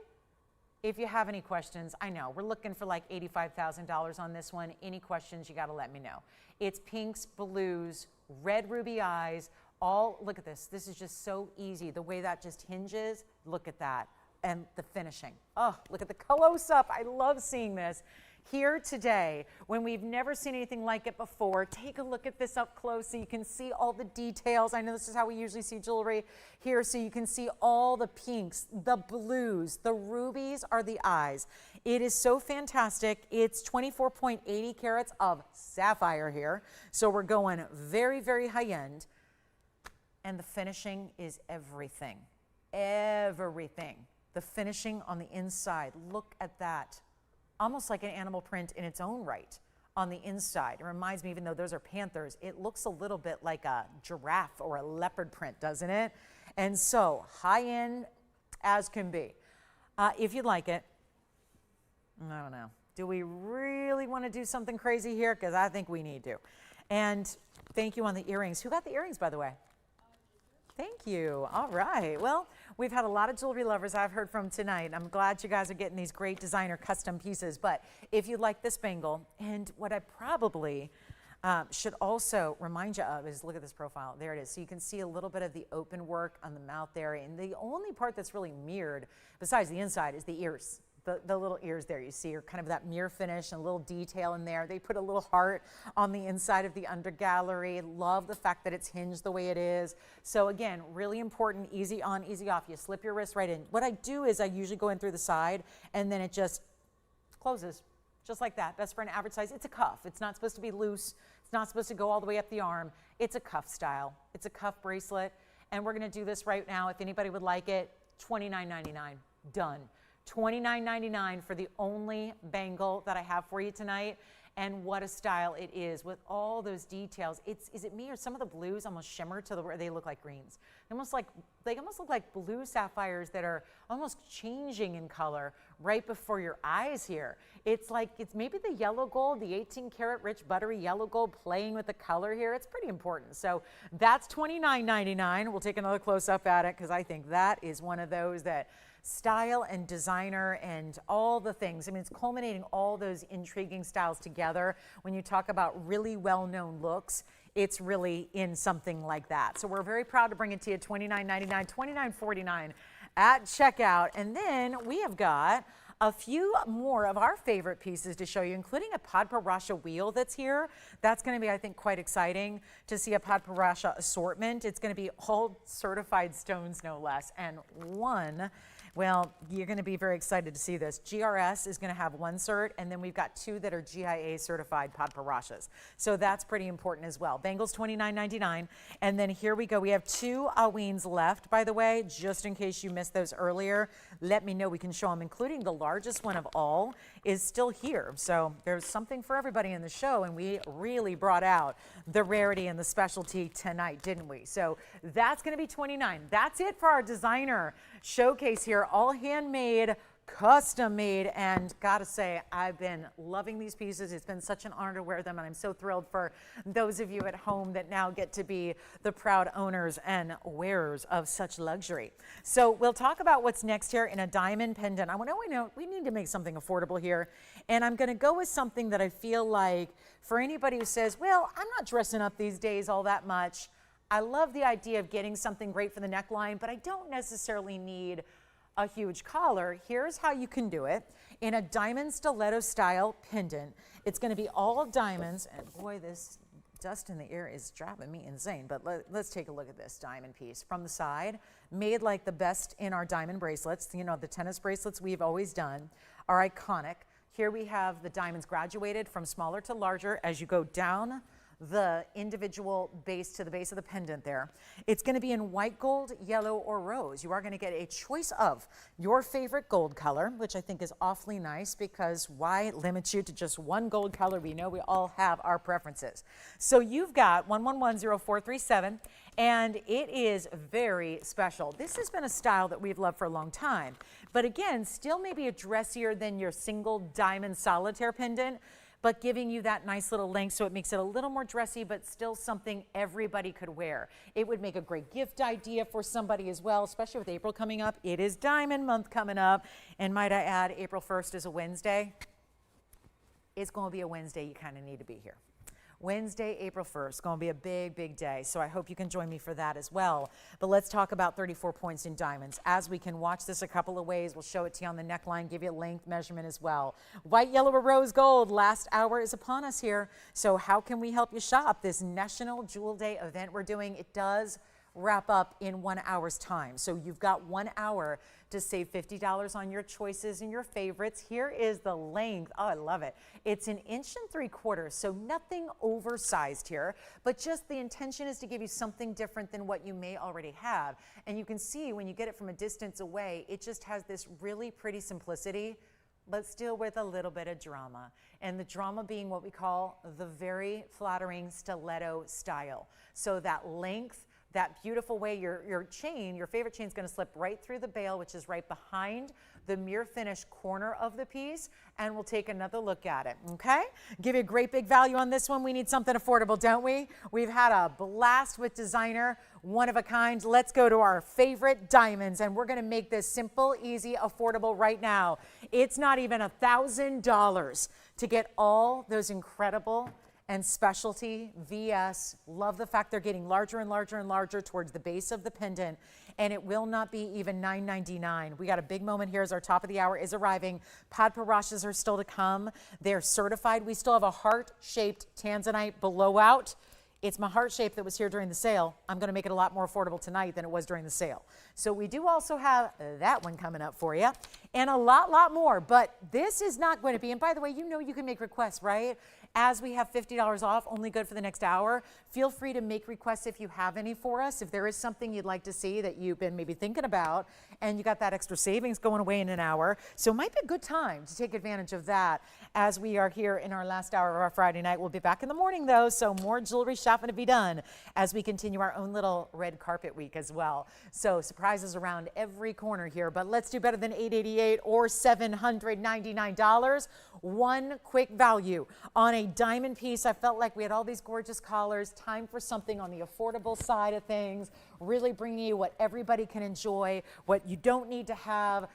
If you have any questions, I know we're looking for like $85,000 on this one. Any questions, you got to let me know. It's pinks, blues, red ruby eyes, all, look at this. This is just so easy. The way that just hinges, look at that. And the finishing. Oh, look at the close up. I love seeing this. Here today, when we've never seen anything like it before, take a look at this up close so you can see all the details. I know this is how we usually see jewelry here, so you can see all the pinks, the blues, the rubies are the eyes. It is so fantastic. It's 24.80 carats of sapphire here, so we're going very, very high end. And the finishing is everything. Everything. The finishing on the inside, look at that. Almost like an animal print in its own right on the inside. It reminds me, even though those are panthers, it looks a little bit like a giraffe or a leopard print, doesn't it? And so, high end as can be. If you'd like it, I don't know. Do we really want to do something crazy here? Because I think we need to. And thank you on the earrings. Who got the earrings, by the way? Thank you. All right. Well, we've had a lot of jewelry lovers I've heard from tonight. I'm glad you guys are getting these great designer custom pieces. But if you'd like this bangle, and what I probably should also remind you of is look at this profile. There it is. So you can see a little bit of the open work on the mouth area. And the only part that's really mirrored, besides the inside, is the ears. The little ears there you see are kind of that mirror finish and a little detail in there. They put a little heart on the inside of the undergallery. Love the fact that it's hinged the way it is. So again, really important, easy on, easy off. You slip your wrist right in. What I do is I usually go in through the side and then it just closes just like that. Best for an average size. It's a cuff. It's not supposed to be loose. It's not supposed to go all the way up the arm. It's a cuff style. It's a cuff bracelet. And we're going to do this right now. If anybody would like it, $29.99. Done. $29.99 for the only bangle that I have for you tonight. And what a style it is with all those details. Is it me or some of the blues almost shimmer to where they look like greens? They almost look like blue sapphires that are almost changing in color right before your eyes here. It's like, it's maybe the yellow gold, the 18 karat rich buttery yellow gold playing with the color here. It's pretty important. So that's $29.99. We'll take another close up at it because I think that is one of those that style and designer and all the things. I mean, it's culminating all those intriguing styles together. When you talk about really well-known looks, it's really in something like that. So we're very proud to bring it to you, $29.99, $29.49 at checkout. And then we have got a few more of our favorite pieces to show you, including a padparadscha wheel that's here. That's going to be, I think, quite exciting to see a padparadscha assortment. It's going to be all certified stones, no less, and one. Well, you're going to be very excited to see this. GRS is going to have one cert, and then we've got two that are GIA certified padparadschas. So that's pretty important as well. Bangles $29.99. And then here we go. We have two Haüynes left, by the way, just in case you missed those earlier. Let me know. We can show them, including the largest one of all is still here. So there's something for everybody in the show, and we really brought out the rarity and the specialty tonight, didn't we? So that's going to be $29. That's it for our designer showcase here. All handmade, custom made, and gotta say, I've been loving these pieces. It's been such an honor to wear them, and I'm so thrilled for those of you at home that now get to be the proud owners and wearers of such luxury. So we'll talk about what's next here in a diamond pendant. I know we need to make something affordable here, and I'm gonna go with something that I feel like for anybody who says, well, I'm not dressing up these days all that much. I love the idea of getting something great for the neckline, but I don't necessarily need a huge collar. Here's how you can do it in a diamond stiletto style pendant. It's going to be all diamonds, and boy, this dust in the air is driving me insane, but let's take a look at this diamond piece from the side, made like the best in our diamond bracelets. You know, the tennis bracelets we've always done are iconic. Here we have the diamonds graduated from smaller to larger as you go down the individual base to the base of the pendant there. It's going to be in white gold, yellow, or rose. You are going to get a choice of your favorite gold color, which I think is awfully nice because why limit you to just one gold color? We know we all have our preferences. So you've got 1110437, and it is very special. This has been a style that we've loved for a long time, but again, still maybe a dressier than your single diamond solitaire pendant, but giving you that nice little length so it makes it a little more dressy, but still something everybody could wear. It would make a great gift idea for somebody as well, especially with April coming up. It is Diamond Month coming up, and might I add, April 1st is a Wednesday. It's going to be a Wednesday. You kind of need to be here. Wednesday, April 1st, going to be a big, big day. So I hope you can join me for that as well. But let's talk about 34 points in diamonds. As we can watch this a couple of ways, we'll show it to you on the neckline, give you a length measurement as well. White, yellow, or rose gold. Last hour is upon us here. So how can we help you shop? This National Jewel Day event we're doing, it does wrap up in 1 hour's time. So you've got 1 hour to save $50 on your choices and your favorites. Here is the length. Oh, I love it. It's 1 3/4 inches, so nothing oversized here, but just the intention is to give you something different than what you may already have. And you can see when you get it from a distance away, it just has this really pretty simplicity, but still with a little bit of drama. And the drama being what we call the very flattering stiletto style. So that length, that beautiful way your chain, your favorite chain, is going to slip right through the bail, which is right behind the mirror finish corner of the piece, and we'll take another look at it, okay? Give you a great big value on this one. We need something affordable, don't we? We've had a blast with designer, one of a kind. Let's go to our favorite diamonds, and we're going to make this simple, easy, affordable right now. It's not even $1,000 to get all those incredible and specialty VS. Love the fact they're getting larger and larger and larger towards the base of the pendant, and it will not be even $9.99. We got a big moment here as our top of the hour is arriving. Padparashas are still to come. They're certified. We still have a heart-shaped Tanzanite blowout. It's my heart shape that was here during the sale. I'm going to make it a lot more affordable tonight than it was during the sale. So we do also have that one coming up for you, and a lot more. But this is not going to be, and by the way, you know you can make requests, right? As we have $50 off, only good for the next hour. Feel free to make requests if you have any for us. If there is something you'd like to see that you've been maybe thinking about, and you got that extra savings going away in an hour. So it might be a good time to take advantage of that as we are here in our last hour of our Friday night. We'll be back in the morning though, so more jewelry shopping to be done as we continue our own little red carpet week as well. So surprises around every corner here, but let's do better than $888 or $799. One quick value on a diamond piece. I felt like we had all these gorgeous collars. Time for something on the affordable side of things, really bringing you what everybody can enjoy, what you don't need to have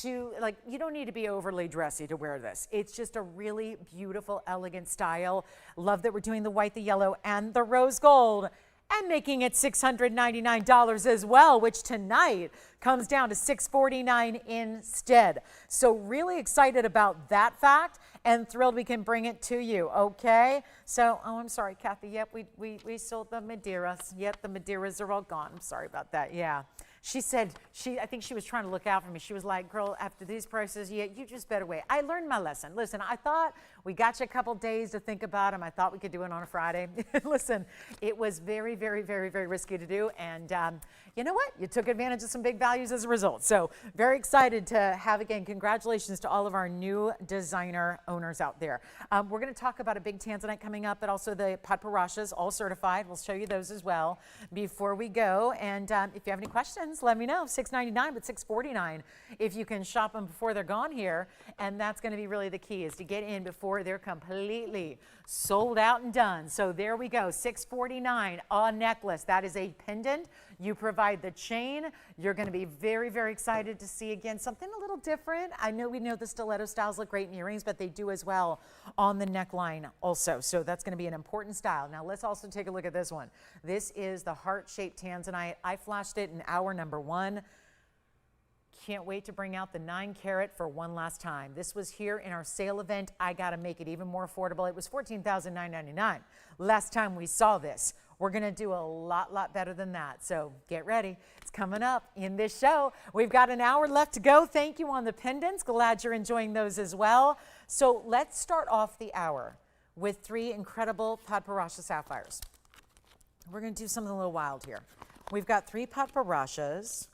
to, like, you don't need to be overly dressy to wear this. It's just a really beautiful, elegant style. Love that we're doing the white, the yellow, and the rose gold, and making it $699 as well, which tonight comes down to $649 instead. So really excited about that fact and thrilled we can bring it to you, okay? So, oh, I'm sorry, Kathy. Yep, we sold the Madeiras. Yep, the Madeiras are all gone. I'm sorry about that, yeah. She said, I think she was trying to look out for me. She was like, girl, after these prices, yeah, you just better wait. I learned my lesson. Listen, I thought we got you a couple days to think about them. I thought we could do it on a Friday. Listen, it was very, very, very, very risky to do. And you know what? You took advantage of some big values as a result. So very excited to have, again, congratulations to all of our new designer owners out there. We're going to talk about a big Tanzanite coming up, but also the padparashas, all certified. We'll show you those as well before we go. And if you have any questions, let me know. $699, but $649 if you can shop them before they're gone here. And that's going to be really the key, is to get in before they're completely sold out and done. So there we go, $649 a necklace. That is a pendant. You provide the chain. You're going to be very, very excited to see, again, something a little different. I know we know the stiletto styles look great in earrings, but they do as well on the neckline also. So that's going to be an important style. Now let's also take a look at this one. This is the heart-shaped Tanzanite. I flashed it in hour number 1. Can't wait to bring out the 9-carat for one last time. This was here in our sale event. I got to make it even more affordable. It was $14,999 last time we saw this. we're going to do a lot better than that. So get ready. It's coming up in this show. We've got an hour left to go. Thank you on the pendants. Glad you're enjoying those as well. So let's start off the hour with 3 incredible padparadscha sapphires. We're going to do something a little wild here. We've got 3 padparadschas,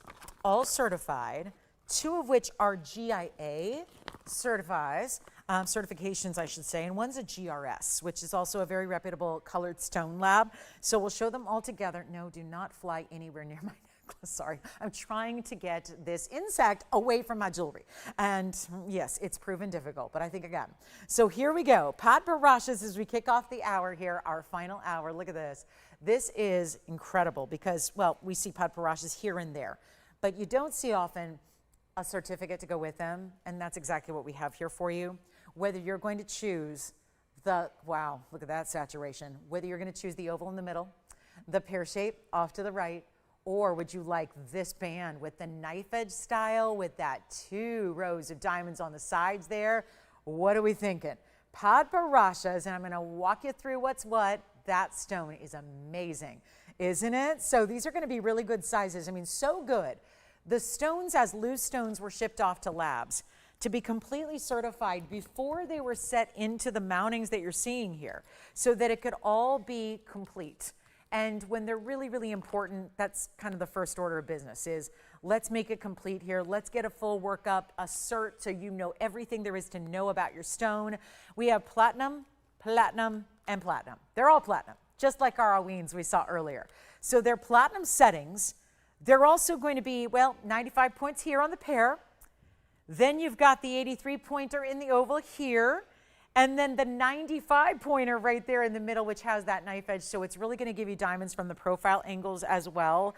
all certified, 2 of which are GIA certifications, I should say, and one's a GRS, which is also a very reputable colored stone lab. So we'll show them all together. No, do not fly anywhere near my necklace. Sorry, I'm trying to get this insect away from my jewelry. And yes, it's proven difficult, but I think I got him. So here we go. Padparadschas as we kick off the hour here, our final hour. Look at this. This is incredible because, well, we see padparadschas here and there, but you don't see often a certificate to go with them, and that's exactly what we have here for you. Whether you're going to choose the, wow, look at that saturation, whether you're going to choose the oval in the middle, the pear shape off to the right, or would you like this band with the knife edge style with that 2 rows of diamonds on the sides there? What are we thinking? Padparadschas, and I'm going to walk you through what's what. That stone is amazing, isn't it? So these are going to be really good sizes. I mean, so good. The stones as loose stones were shipped off to labs to be completely certified before they were set into the mountings that you're seeing here so that it could all be complete. And when they're really important, that's kind of the first order of business is let's make it complete here. Let's get a full workup, a cert so you know everything there is to know about your stone. We have platinum, platinum, and platinum. They're all platinum, just like our Haüynes we saw earlier. So they're platinum settings. They're also going to be, well, 95 points here on the pear. Then you've got the 83 pointer in the oval here. And then the 95 pointer right there in the middle, which has that knife edge. So it's really going to give you diamonds from the profile angles as well.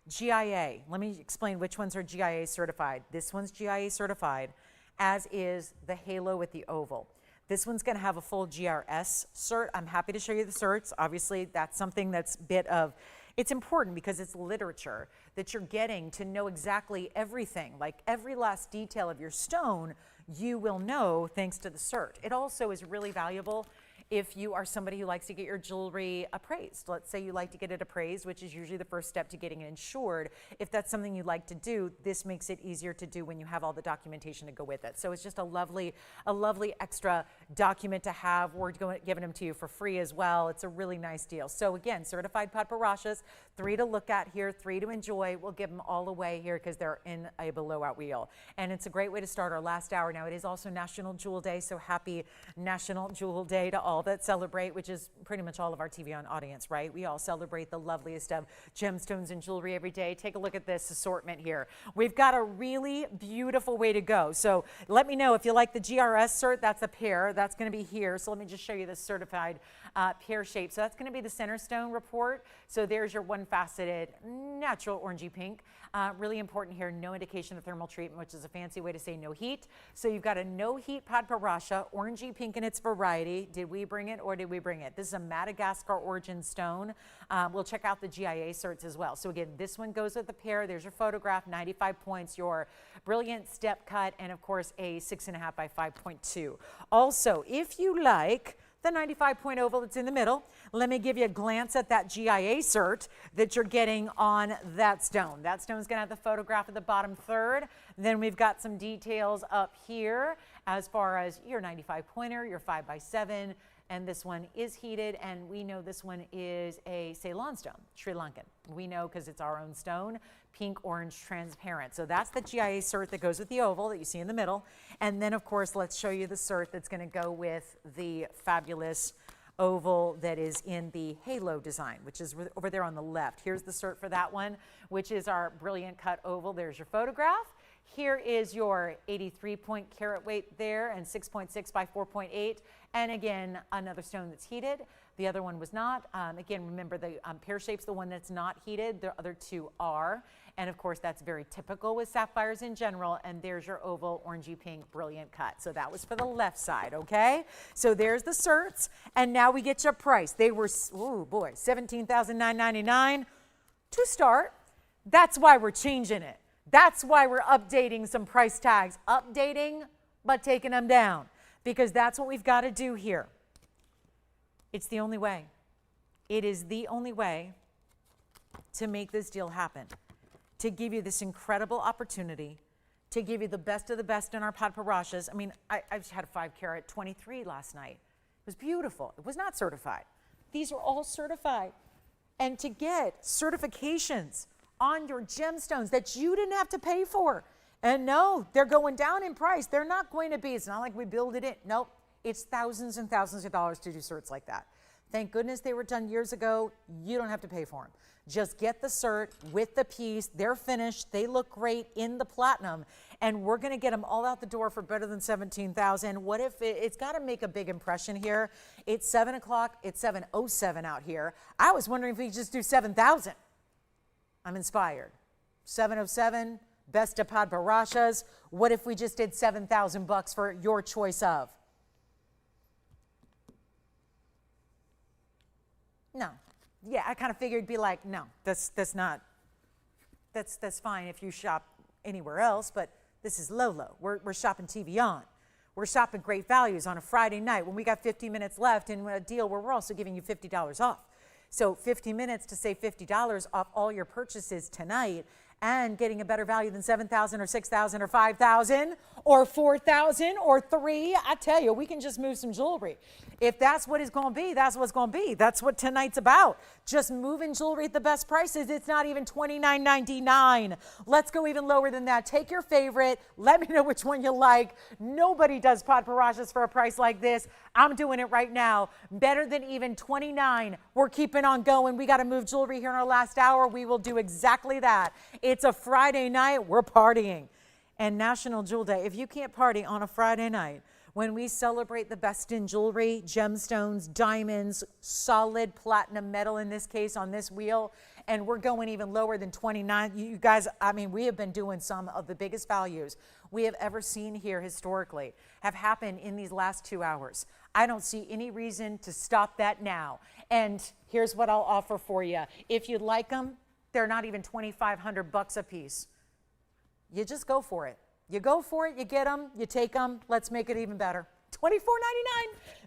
GIA, let me explain which ones are GIA certified. This one's GIA certified, as is the halo with the oval. This one's going to have a full GRS cert. I'm happy to show you the certs. Obviously, that's something that's a bit of, it's important because it's literature that you're getting to know exactly everything, like every last detail of your stone, you will know thanks to the cert. It also is really valuable if you are somebody who likes to get your jewelry appraised. Let's say you like to get it appraised, which is usually the first step to getting it insured. If that's something you like to do, this makes it easier to do when you have all the documentation to go with it. So it's just a lovely extra document to have. We're giving them to you for free as well. It's a really nice deal. So again, certified padparadschas, 3 to look at here, 3 to enjoy. We'll give them all away here because they're in a blowout wheel. And it's a great way to start our last hour. Now it is also National Jewel Day, so happy National Jewel Day to all that celebrate, which is pretty much all of our TVON audience, right? We all celebrate the loveliest of gemstones and jewelry every day. Take a look at this assortment here. We've got a really beautiful way to go. So let me know if you like the GRS cert. That's a pear. That's going to be here. So let me just show you the certified pear shape. So that's going to be the center stone report. So there's your one-faceted natural orangey pink. Really important here, no indication of thermal treatment, which is a fancy way to say no heat. So you've got a no heat padparadscha, orangey pink in its variety. Did we bring it or did we bring it? This is a Madagascar origin stone. We'll check out the GIA certs as well. So again, this one goes with the pear. There's your photograph, 95 points, your brilliant step cut, and of course a 6.5 by 5.2. Also, if you like the 95-point oval that's in the middle, let me give you a glance at that GIA cert that you're getting on that stone. That stone's going to have the photograph of the bottom third. Then we've got some details up here as far as your 95-pointer, your 5x7, and this one is heated, and we know this one is a Ceylon stone, Sri Lankan. We know because it's our own stone, pink, orange, transparent. So that's the GIA cert that goes with the oval that you see in the middle. And then, of course, let's show you the cert that's going to go with the fabulous oval that is in the halo design, which is over there on the left. Here's the cert for that one, which is our brilliant cut oval. There's your photograph. Here is your 83-point carat weight there and 6.6 by 4.8. And again, another stone that's heated. The other one was not. Again, remember the pear shape's the one that's not heated. The other 2 are. And of course, that's very typical with sapphires in general. And there's your oval orangey pink brilliant cut. So that was for the left side, okay? So there's the certs. And now we get your price. They were, oh boy, $17,999 to start. That's why we're changing it. That's why we're updating some price tags. Updating, but taking them down. Because that's what we've got to do here. It's the only way. It is the only way to make this deal happen, to give you this incredible opportunity, to give you the best of the best in our padparadschas. I mean, I just had a 5 carat 23 last night. It was beautiful. It was not certified. These are all certified. And to get certifications on your gemstones that you didn't have to pay for. And no, they're going down in price. They're not going to be, it's not like we build it in. Nope, it's thousands and thousands of dollars to do certs like that. Thank goodness they were done years ago. You don't have to pay for them. Just get the cert with the piece. They're finished. They look great in the platinum. And we're going to get them all out the door for better than $17,000. What if it's got to make a big impression here? It's 7 o'clock. It's 7:07 out here. I was wondering if we could just do 7,000. I'm inspired. 7:07, best of padparadscha's. What if we just did $7,000 for your choice of? No. Yeah, I kind of figured it'd be like, no, that's fine if you shop anywhere else, but this is low. We're shopping TVON. We're shopping great values on a Friday night when we got 50 minutes left in a deal where we're also giving you $50 off. So 50 minutes to save $50 off all your purchases tonight and getting a better value than 7,000 or 6,000 or 5,000 or 4,000 or 3. I tell you, we can just move some jewelry. If that's what it's going to be, that's what it's going to be. That's what tonight's about. Just moving jewelry at the best prices. It's not even $29.99. Let's go even lower than that. Take your favorite. Let me know which one you like. Nobody does padparadscha's for a price like this. I'm doing it right now. Better than even $29. We're keeping on going. We got to move jewelry here in our last hour. We will do exactly that. It's a Friday night. We're partying. And National Jewel Day. If you can't party on a Friday night, when we celebrate the best in jewelry, gemstones, diamonds, solid platinum metal in this case on this wheel, and we're going even lower than 29. You guys, I mean, we have been doing some of the biggest values we have ever seen here historically have happened in these last 2 hours. I don't see any reason to stop that now. And here's what I'll offer for you. If you'd like them, they're not even $2,500 a piece. You just go for it. You go for it, you get them, you take them. Let's make it even better. $24.99.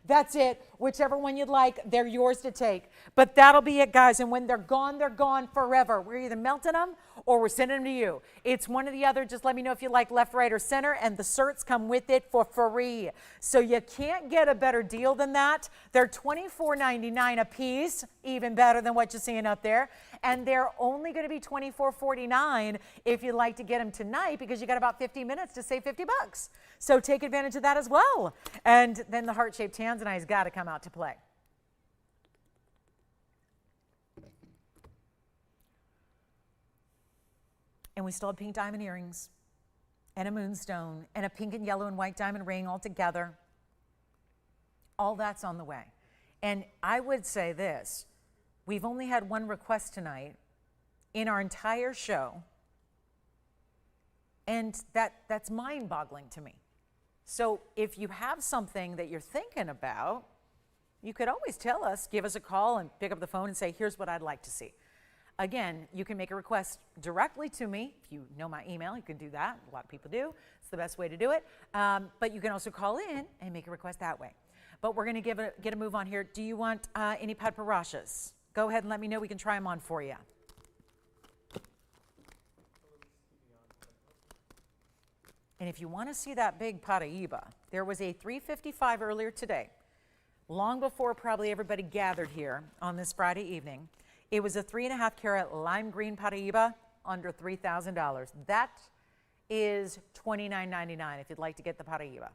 That's it. Whichever one you'd like, they're yours to take. But that'll be it, guys. And when they're gone forever. We're either melting them or we're sending them to you. It's one or the other. Just let me know if you like left, right, or center. And the certs come with it for free. So you can't get a better deal than that. They're $24.99 a piece, even better than what you're seeing up there. And they're only going to be $24.49 if you'd like to get them tonight, because you got about 15 minutes to save $50. So take advantage of that as well. And then the heart-shaped Tanzanite has got to come out to play. And we still have pink diamond earrings and a moonstone and a pink and yellow and white diamond ring all together. All that's on the way. And I would say this, we've only had one request tonight in our entire show, and that's mind-boggling to me. So if you have something that you're thinking about, you could always tell us, give us a call and pick up the phone and say, here's what I'd like to see. Again, you can make a request directly to me. If you know my email, you can do that. A lot of people do. It's the best way to do it. But you can also call in and make a request that way. But we're going to get a move on here. Do you want any padparadscha's? Go ahead and let me know. We can try them on for you. And if you want to see that big Paraiba, there was a 355 earlier today, long before probably everybody gathered here on this Friday evening. It was a 3.5 carat lime green Paraiba, under $3,000. That is $29.99 if you'd like to get the Paraiba.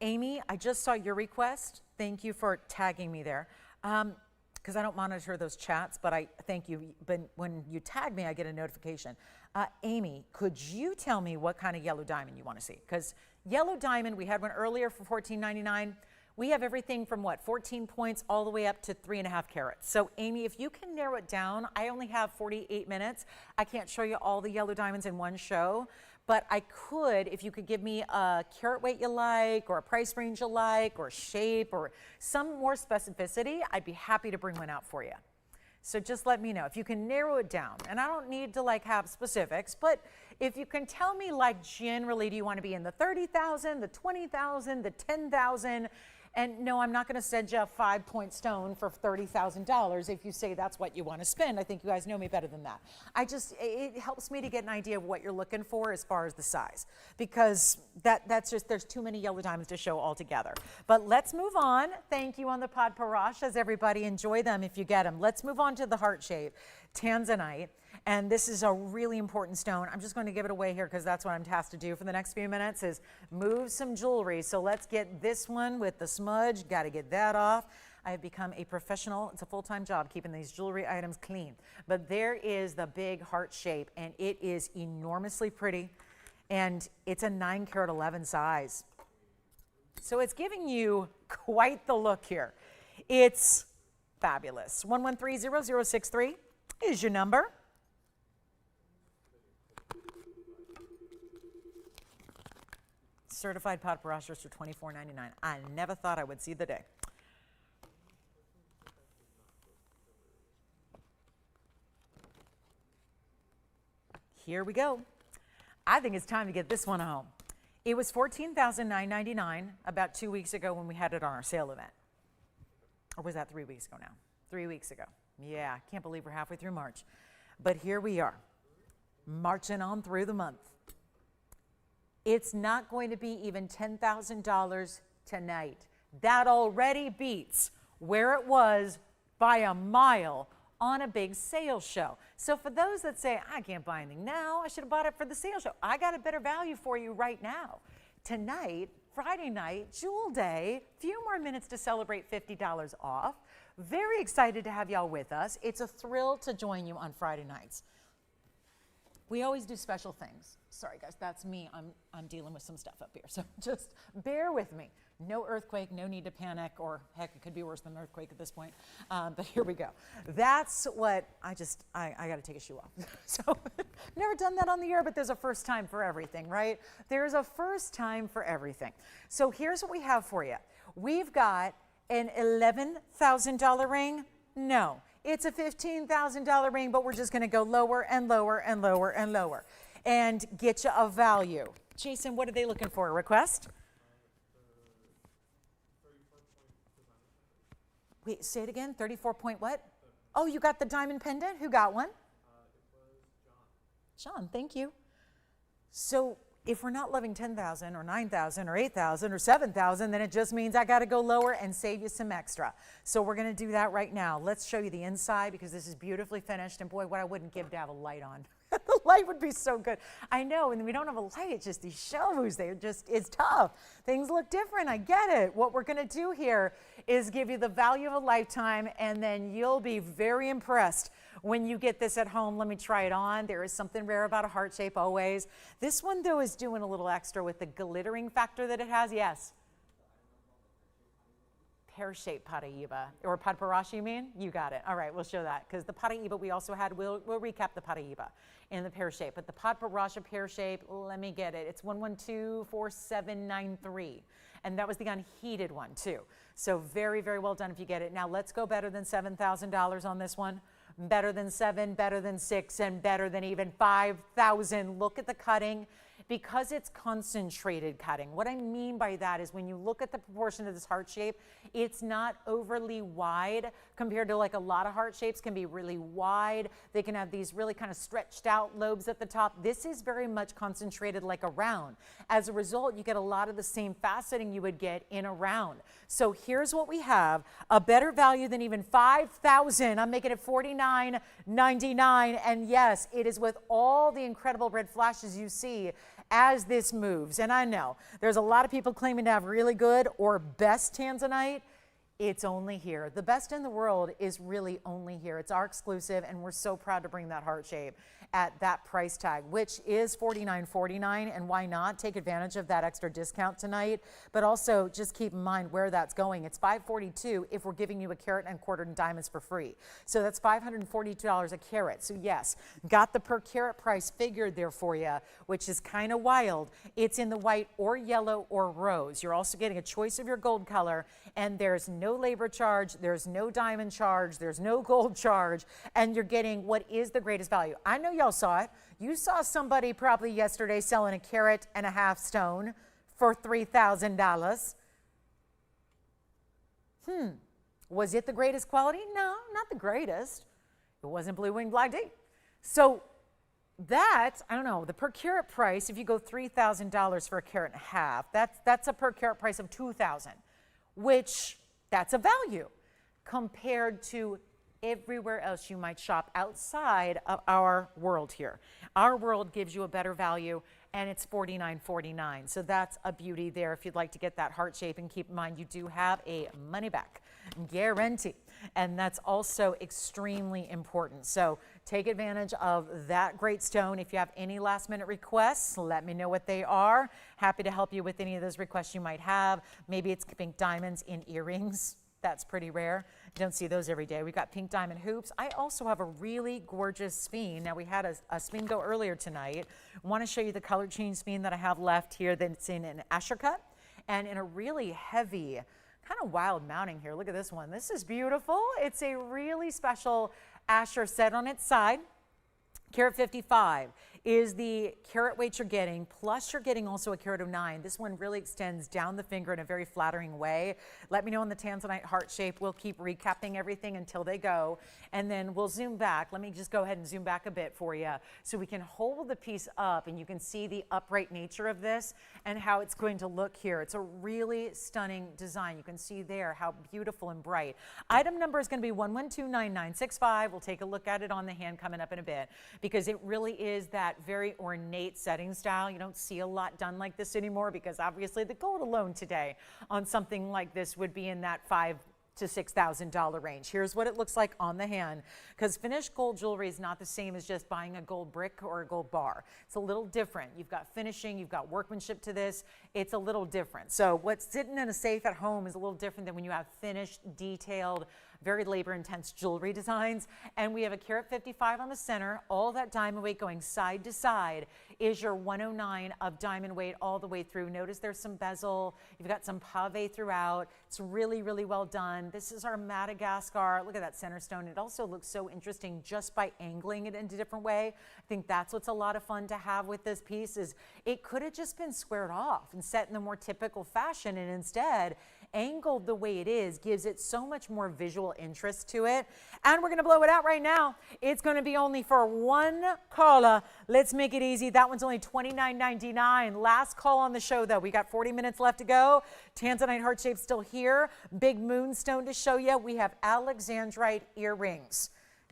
Amy, I just saw your request. Thank you for tagging me there. Because I don't monitor those chats, but I thank you. But when you tag me, I get a notification. Amy, could you tell me what kind of yellow diamond you want to see? Because yellow diamond, we had one earlier for $14.99. We have everything from 14 points all the way up to 3.5 carats. So Amy, if you can narrow it down, I only have 48 minutes. I can't show you all the yellow diamonds in one show, but I could, if you could give me a carat weight you like, or a price range you like, or shape, or some more specificity, I'd be happy to bring one out for you. So just let me know if you can narrow it down. And I don't need to like have specifics, but if you can tell me like generally, do you want to be in the 30,000, the 20,000, the 10,000? And no, I'm not going to send you a 5-point stone for $30,000 if you say that's what you want to spend. I think you guys know me better than that. It helps me to get an idea of what you're looking for as far as the size, because that's just, there's too many yellow diamonds to show altogether. But let's move on. Thank you on the padparashas, everybody. Enjoy them if you get them. Let's move on to the heart shape, Tanzanite. And this is a really important stone. I'm just going to give it away here because that's what I'm tasked to do for the next few minutes is move some jewelry. So let's get this one with the smudge. Got to get that off. I have become a professional. It's a full-time job keeping these jewelry items clean. But there is the big heart shape, and it is enormously pretty. And it's a 9-carat 11 size. So it's giving you quite the look here. It's fabulous. 1130063 is your number. Certified padparashas for $24.99. I never thought I would see the day. Here we go. I think it's time to get this one home. It was $14,999 about 2 weeks ago when we had it on our sale event. Or was that 3 weeks ago now? 3 weeks ago. Yeah, I can't believe we're halfway through March. But here we are, marching on through the month. It's not going to be even $10,000 tonight. That already beats where it was by a mile on a big sales show. So for those that say, I can't buy anything now, I should have bought it for the sales show, I got a better value for you right now. Tonight, Friday night, Jewel Day, few more minutes to celebrate $50 off. Very excited to have y'all with us. It's a thrill to join you on Friday nights. We always do special things. Sorry guys, that's me. I'm dealing with some stuff up here, so just bear with me. No earthquake, no need to panic, or heck, it could be worse than an earthquake at this point. But here we go. That's what I got to take a shoe off. So never done that on the air, but there's a first time for everything, right? There's a first time for everything. So here's what we have for you. We've got an $11,000 ring. No. It's a $15,000 ring, but we're just going to go lower and lower and lower and lower and get you a value. Jason, what are they looking for? A request? Wait, say it again. 34 point what? Oh, you got the diamond pendant? Who got one? It was John. John, thank you. So if we're not loving 10,000 or 9,000 or 8,000 or 7,000, then it just means I got to go lower and save you some extra. So we're going to do that right now. Let's show you the inside because this is beautifully finished. And boy, what I wouldn't give to have a light on. The light would be so good. I know, and we don't have a light. It's just these shows. It's tough. Things look different. I get it. What we're going to do here is give you the value of a lifetime, and then you'll be very impressed when you get this at home. Let me try it on. There is something rare about a heart shape always. This one, though, is doing a little extra with the glittering factor that it has. Yes. Pear-shaped Paraiba, or padparadscha, you mean? You got it. All right, we'll show that because the Paraiba we also had, we'll recap the Paraiba in the pear shape. But the padparadscha pear shape, let me get it. It's 1124793. And that was the unheated one too. So very, very well done if you get it. Now let's go better than $7,000 on this one. Better than 7, better than 6, and better than even 5,000. Look at the cutting. Because it's concentrated cutting. What I mean by that is when you look at the proportion of this heart shape, it's not overly wide compared to like a lot of heart shapes can be really wide. They can have these really kind of stretched out lobes at the top. This is very much concentrated like a round. As a result, you get a lot of the same faceting you would get in a round. So here's what we have, a better value than even 5,000. I'm making it $49.99. And yes, it is with all the incredible red flashes you see as this moves. And I know there's a lot of people claiming to have really good or best Tanzanite. It's only here. The best in the world is really only here. It's our exclusive, and we're so proud to bring that heart shape. at that price tag, which is $49.49. And why not take advantage of that extra discount tonight? But also just keep in mind where that's going. It's $542 if we're giving you a carat and quarter in diamonds for free. So that's $542 a carat. So yes, got the per carat price figured there for you, which is kind of wild. It's in the white or yellow or rose. You're also getting a choice of your gold color, and there's no labor charge, there's no diamond charge, there's no gold charge, and you're getting what is the greatest value. I know y'all saw it. You saw somebody probably yesterday selling a carat and a half stone for $3,000. Was it the greatest quality? No, not the greatest. It wasn't Blue Wing Black D. So that, I don't know, the per carat price, if you go $3,000 for a carat and a half, that's a per carat price of $2,000, which that's a value compared to everywhere else you might shop outside of our world here. Our world gives you a better value, and it's $49.49. So that's a beauty there if you'd like to get that heart shape. And keep in mind, you do have a money back guarantee, and that's also extremely important. So take advantage of that great stone. If you have any last minute requests, let me know what they are. Happy to help you with any of those requests you might have. Maybe it's pink diamonds in earrings. That's pretty rare. You don't see those every day. We've got pink diamond hoops. I also have a really gorgeous sphene. Now, we had a sphene go earlier tonight. I want to show you the color change sphene that I have left here that's in an asher cut and in a really heavy, kind of wild mounting here. Look at this one. This is beautiful. It's a really special asher set on its side. Carat 55 is the carat weight you're getting, plus you're getting also a carat of 9. This one really extends down the finger in a very flattering way. Let me know on the Tanzanite heart shape. We'll keep recapping everything until they go, and then we'll zoom back. Let me just go ahead and zoom back a bit for you so we can hold the piece up and you can see the upright nature of this and how it's going to look here. It's a really stunning design. You can see there how beautiful and bright. Item number is going to be 1129965. We'll take a look at it on the hand coming up in a bit, because it really is that very ornate setting style. You don't see a lot done like this anymore, because obviously the gold alone today on something like this would be in that $5,000 to $6,000 range. Here's what it looks like on the hand, because finished gold jewelry is not the same as just buying a gold brick or a gold bar. It's a little different. You've got finishing, you've got workmanship to this. It's a little different. So what's sitting in a safe at home is a little different than when you have finished, detailed, very labor-intense jewelry designs. And we have a carat 55 on the center. All that diamond weight going side to side is your 109 of diamond weight all the way through. Notice there's some bezel. You've got some pave throughout. It's really, really well done. This is our Madagascar. Look at that center stone. It also looks so interesting just by angling it in a different way. I think that's what's a lot of fun to have with this piece, is it could have just been squared off and set in the more typical fashion, and instead angled the way it is gives it so much more visual interest to it. And we're going to blow it out right now. It's going to be only for one caller. Let's make it easy. That one's only $29.99. Last call on the show, though. We got 40 minutes left to go. Tanzanite heart shape still here. Big moonstone to show you. We have Alexandrite earrings,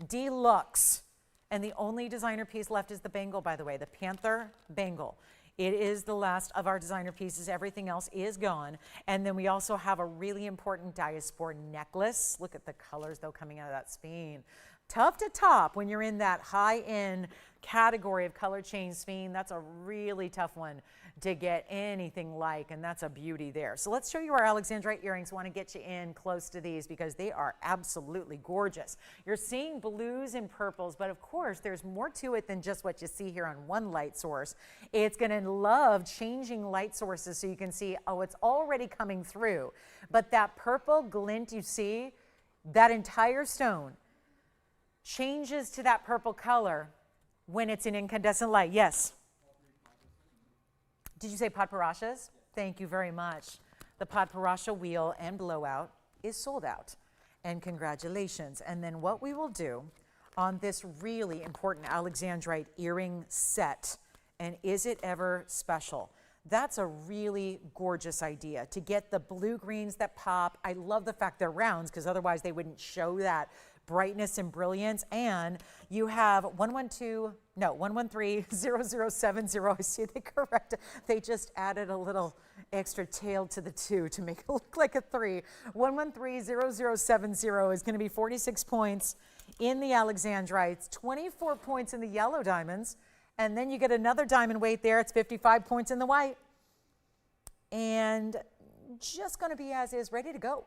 deluxe. And the only designer piece left is the bangle, by the way, the panther bangle. It is the last of our designer pieces. Everything else is gone. And then we also have a really important Diaspore necklace. Look at the colors, though, coming out of that sphene. Tough to top when you're in that high-end category of color change sphene. That's a really tough one to get anything like, and that's a beauty there. So let's show you our Alexandrite earrings. Want to get you in close to these because they are absolutely gorgeous. You're seeing blues and purples, but of course there's more to it than just what you see here on one light source. It's going to love changing light sources so you can see, oh, it's already coming through. But that purple glint you see, that entire stone changes to that purple color when it's in incandescent light. Yes? Did you say padparashas? Thank you very much. The padparadscha wheel and blowout is sold out. And congratulations. And then what we will do on this really important Alexandrite earring set, and is it ever special? That's a really gorgeous idea to get the blue greens that pop. I love the fact they're rounds because otherwise they wouldn't show that brightness and brilliance. And you have 113-0070. I see they correct. They just added a little extra tail to the 2 to make it look like a 3. 1130070 is going to be 46 points in the Alexandrites, 24 points in the yellow diamonds, and then you get another diamond weight there. It's 55 points in the white. And just going to be as is, ready to go.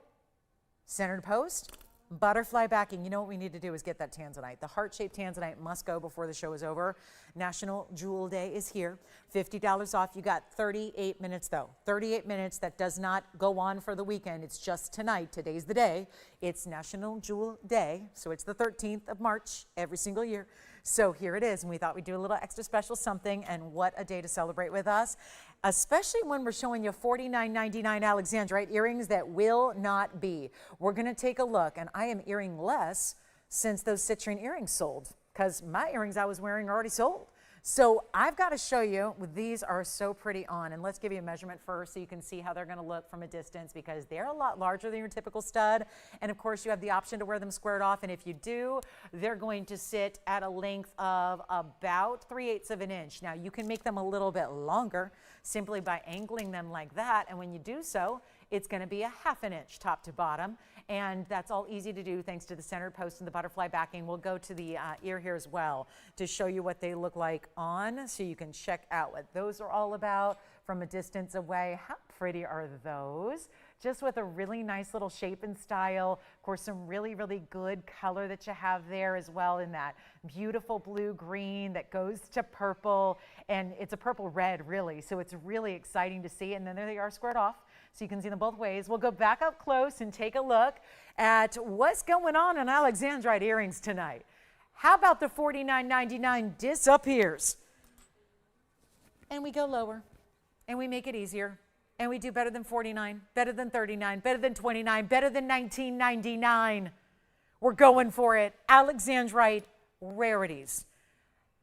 Centered post, butterfly backing. You know what we need to do is get that Tanzanite. The heart-shaped Tanzanite must go before the show is over. National Jewel Day is here. $50 off. You got 38 minutes though. 38 minutes. That does not go on for the weekend. It's just tonight. Today's the day. It's National Jewel Day. So it's the 13th of March every single year. So here it is, and we thought we'd do a little extra special something, and what a day to celebrate with us, especially when we're showing you $49.99 Alexandrite earrings that will not be. We're going to take a look, and I am earring-less since those citrine earrings sold, because my earrings I was wearing are already sold. So I've got to show you, these are so pretty on, and let's give you a measurement first so you can see how they're going to look from a distance, because they're a lot larger than your typical stud. And of course you have the option to wear them squared off, and if you do, they're going to sit at a length of about 3/8 of an inch. Now you can make them a little bit longer simply by angling them like that, and when you do so, it's going to be a 1/2 inch top to bottom, and that's all easy to do thanks to the centered post and the butterfly backing. We'll go to the ear here as well to show you what they look like on, so you can check out what those are all about from a distance away. How pretty are those? Just with a really nice little shape and style. Of course, some really, really good color that you have there as well in that beautiful blue-green that goes to purple, and it's a purple-red really, so it's really exciting to see. And then there they are squared off, so you can see them both ways. We'll go back up close and take a look at what's going on in Alexandrite earrings tonight. How about the $49.99 disappears? And we go lower, and we make it easier. And we do better than 49, better than 39, better than 29, better than $19.99. We're going for it. Alexandrite rarities.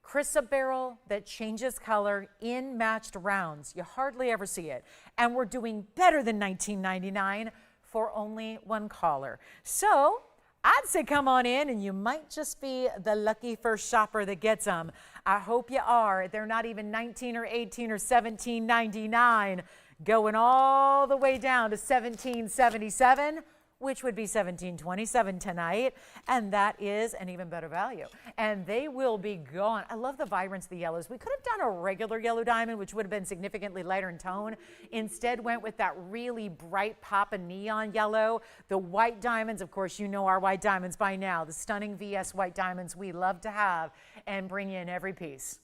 Chrysoberyl that changes color in matched rounds. You hardly ever see it. And we're doing better than $19.99 for only one caller. So I'd say come on in, and you might just be the lucky first shopper that gets them. I hope you are. They're not even $19 or $18 or $17.99. Going all the way down to $17.77, which would be $17.27 tonight, and that is an even better value. And they will be gone. I love the vibrance of the yellows. We could have done a regular yellow diamond, which would have been significantly lighter in tone. Instead went with that really bright pop of neon yellow. The white diamonds, of course, you know our white diamonds by now. The stunning VS white diamonds we love to have and bring in every piece.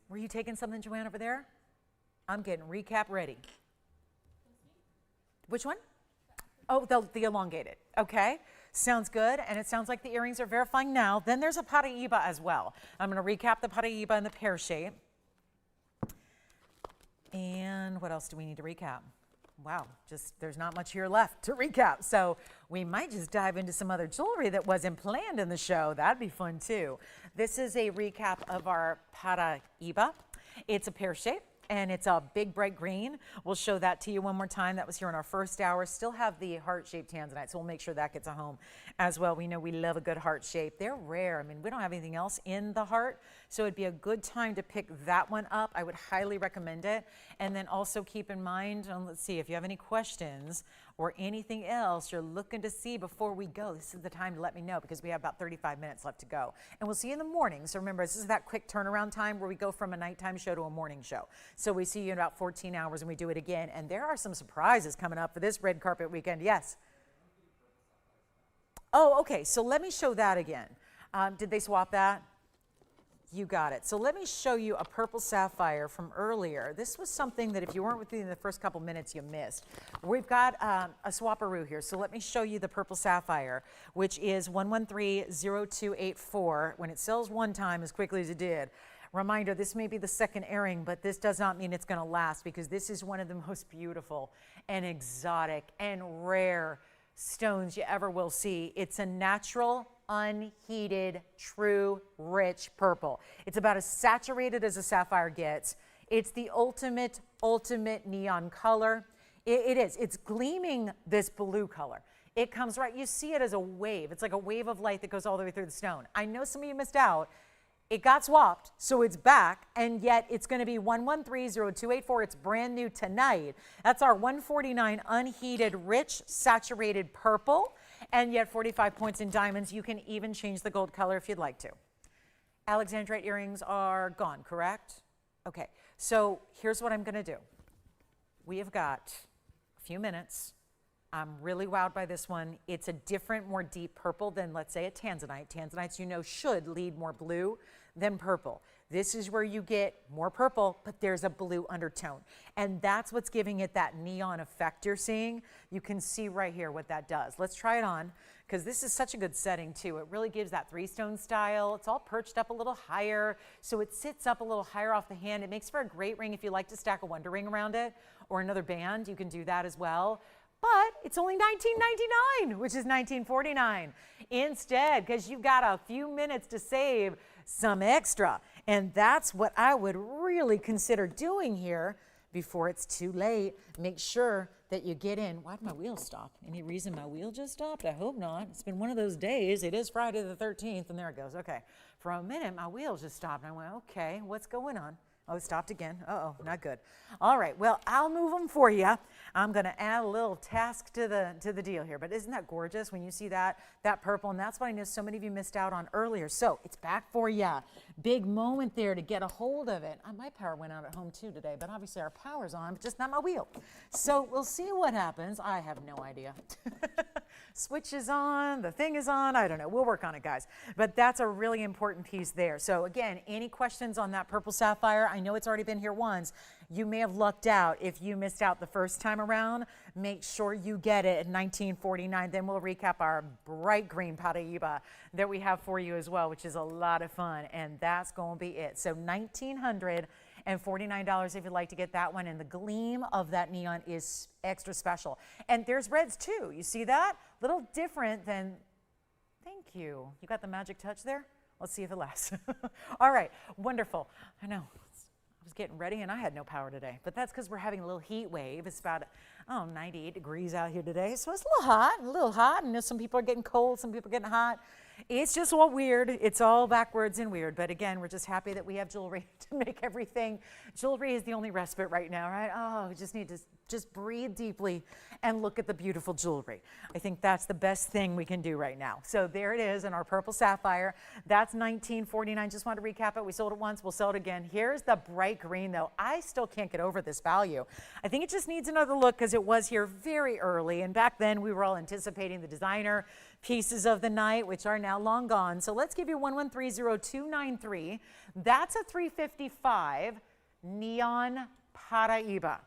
Were you taking something, Joanne, over there? I'm getting recap ready. Which one? Oh, the elongated. Okay, sounds good. And it sounds like the earrings are verifying now. Then there's a Paraiba as well. I'm going to recap the Paraiba in the pear shape. And what else do we need to recap? Wow, just there's not much here left to recap. So we might just dive into some other jewelry that wasn't planned in the show. That'd be fun too. This is a recap of our Paraiba. It's a pear shape, and it's a big bright green. We'll show that to you one more time. That was here in our first hour. Still have the heart-shaped Tanzanite, so we'll make sure that gets a home as well. We know we love a good heart shape. They're rare. I mean, we don't have anything else in the heart, so it'd be a good time to pick that one up. I would highly recommend it. And then also keep in mind, let's see, if you have any questions or anything else you're looking to see before we go, this is the time to let me know, because we have about 35 minutes left to go. And we'll see you in the morning. So remember, this is that quick turnaround time where we go from a nighttime show to a morning show. So we see you in about 14 hours and we do it again. And there are some surprises coming up for this red carpet weekend. Yes? Oh, okay. So let me show that again. Did they swap that? You got it. So let me show you a purple sapphire from earlier. This was something that if you weren't with me in the first couple minutes, you missed. We've got a swapperoo here. So let me show you the purple sapphire, which is 1130284. When it sells one time as quickly as it did. Reminder, this may be the second airing, but this does not mean it's going to last, because this is one of the most beautiful and exotic and rare stones you ever will see. It's a natural, unheated, true, rich purple. It's about as saturated as a sapphire gets. It's the ultimate neon color. It is. It's gleaming this blue color. It comes right, you see it as a wave. It's like a wave of light that goes all the way through the stone. I know some of you missed out. It got swapped, so it's back, and yet it's going to be 1130284. It's brand new tonight. That's our 149 unheated, rich, saturated purple, and yet 45 points in diamonds. You can even change the gold color if you'd like to. Alexandrite earrings are gone, correct? Okay, so here's what I'm going to do. We have got a few minutes. I'm really wowed by this one. It's a different, more deep purple than, let's say, a Tanzanite. Tanzanites, you know, should lead more blue than purple. This is where you get more purple, but there's a blue undertone. And that's what's giving it that neon effect you're seeing. You can see right here what that does. Let's try it on, because this is such a good setting, too. It really gives that three-stone style. It's all perched up a little higher, so it sits up a little higher off the hand. It makes for a great ring if you like to stack a Wonder Ring around it, or another band. You can do that as well. But it's only $19.99, which is $19.49 instead, because you've got a few minutes to save some extra. And that's what I would really consider doing here before it's too late. Make sure that you get in. Why did my wheel stop? Any reason my wheel just stopped? I hope not. It's been one of those days. It is Friday the 13th, and there it goes. Okay. For a minute, my wheel just stopped. And I went, okay, what's going on? Oh, it stopped again. Uh-oh, not good. All right, well, I'll move them for you. I'm going to add a little task to the deal here. But isn't that gorgeous when you see that purple? And that's what I know so many of you missed out on earlier. So it's back for you. Big moment there to get a hold of it. My power went out at home too today, but obviously our power's on, but just not my wheel. So we'll see what happens. I have no idea. Switch is on, the thing is on, I don't know. We'll work on it, guys. But that's a really important piece there. So again, any questions on that purple sapphire? I know it's already been here once. You may have lucked out if you missed out the first time around. Make sure you get it at $19.49. Then we'll recap our bright green Paraiba that we have for you as well, which is a lot of fun. And that's going to be it. So $1,949 if you'd like to get that one. And the gleam of that neon is extra special. And there's reds too. You see that? Little different than, thank you. You got the magic touch there? Let's see if it lasts. All right, wonderful. I know. I was getting ready and I had no power today, but that's because we're having a little heat wave. It's about 98 degrees out here today, so it's a little hot, and some people are getting cold, some people are getting hot. It's just all weird. It's all backwards and weird, but again, we're just happy that we have jewelry to make everything. Jewelry is the only respite right now, right? Oh, we just need to just breathe deeply and look at the beautiful jewelry. I think that's the best thing we can do right now. So there it is in our purple sapphire. That's $19.49. Just want to recap it. We sold it once. We'll sell it again. Here's the bright green, though. I still can't get over this value. I think it just needs another look because it was here very early. And back then, we were all anticipating the designer pieces of the night, which are now long gone. So let's give you 1130293. That's a 355 neon Paraiba.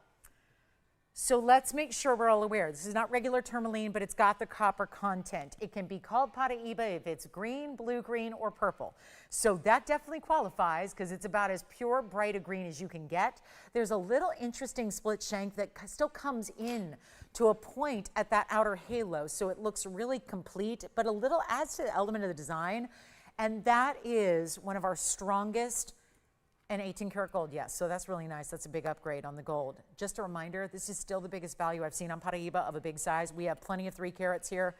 So let's make sure we're all aware. This is not regular tourmaline, but it's got the copper content. It can be called Paraiba if it's green, blue-green, or purple. So that definitely qualifies because it's about as pure, bright a green as you can get. There's a little interesting split shank that still comes in to a point at that outer halo, so it looks really complete, but a little adds to the element of the design. And that is one of our strongest. And 18 karat gold, yes. So that's really nice. That's a big upgrade on the gold. Just a reminder, this is still the biggest value I've seen on Paraiba of a big size. We have plenty of 3 carats here,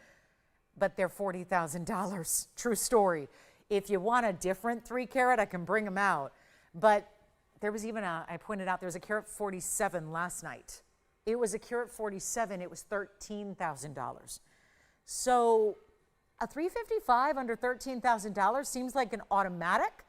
but they're $40,000. True story. If you want a different 3 carat, I can bring them out. But there was even I pointed out there was a carat 47 last night. It was a carat 47. It was $13,000. So a 355 under $13,000 seems like an automatic.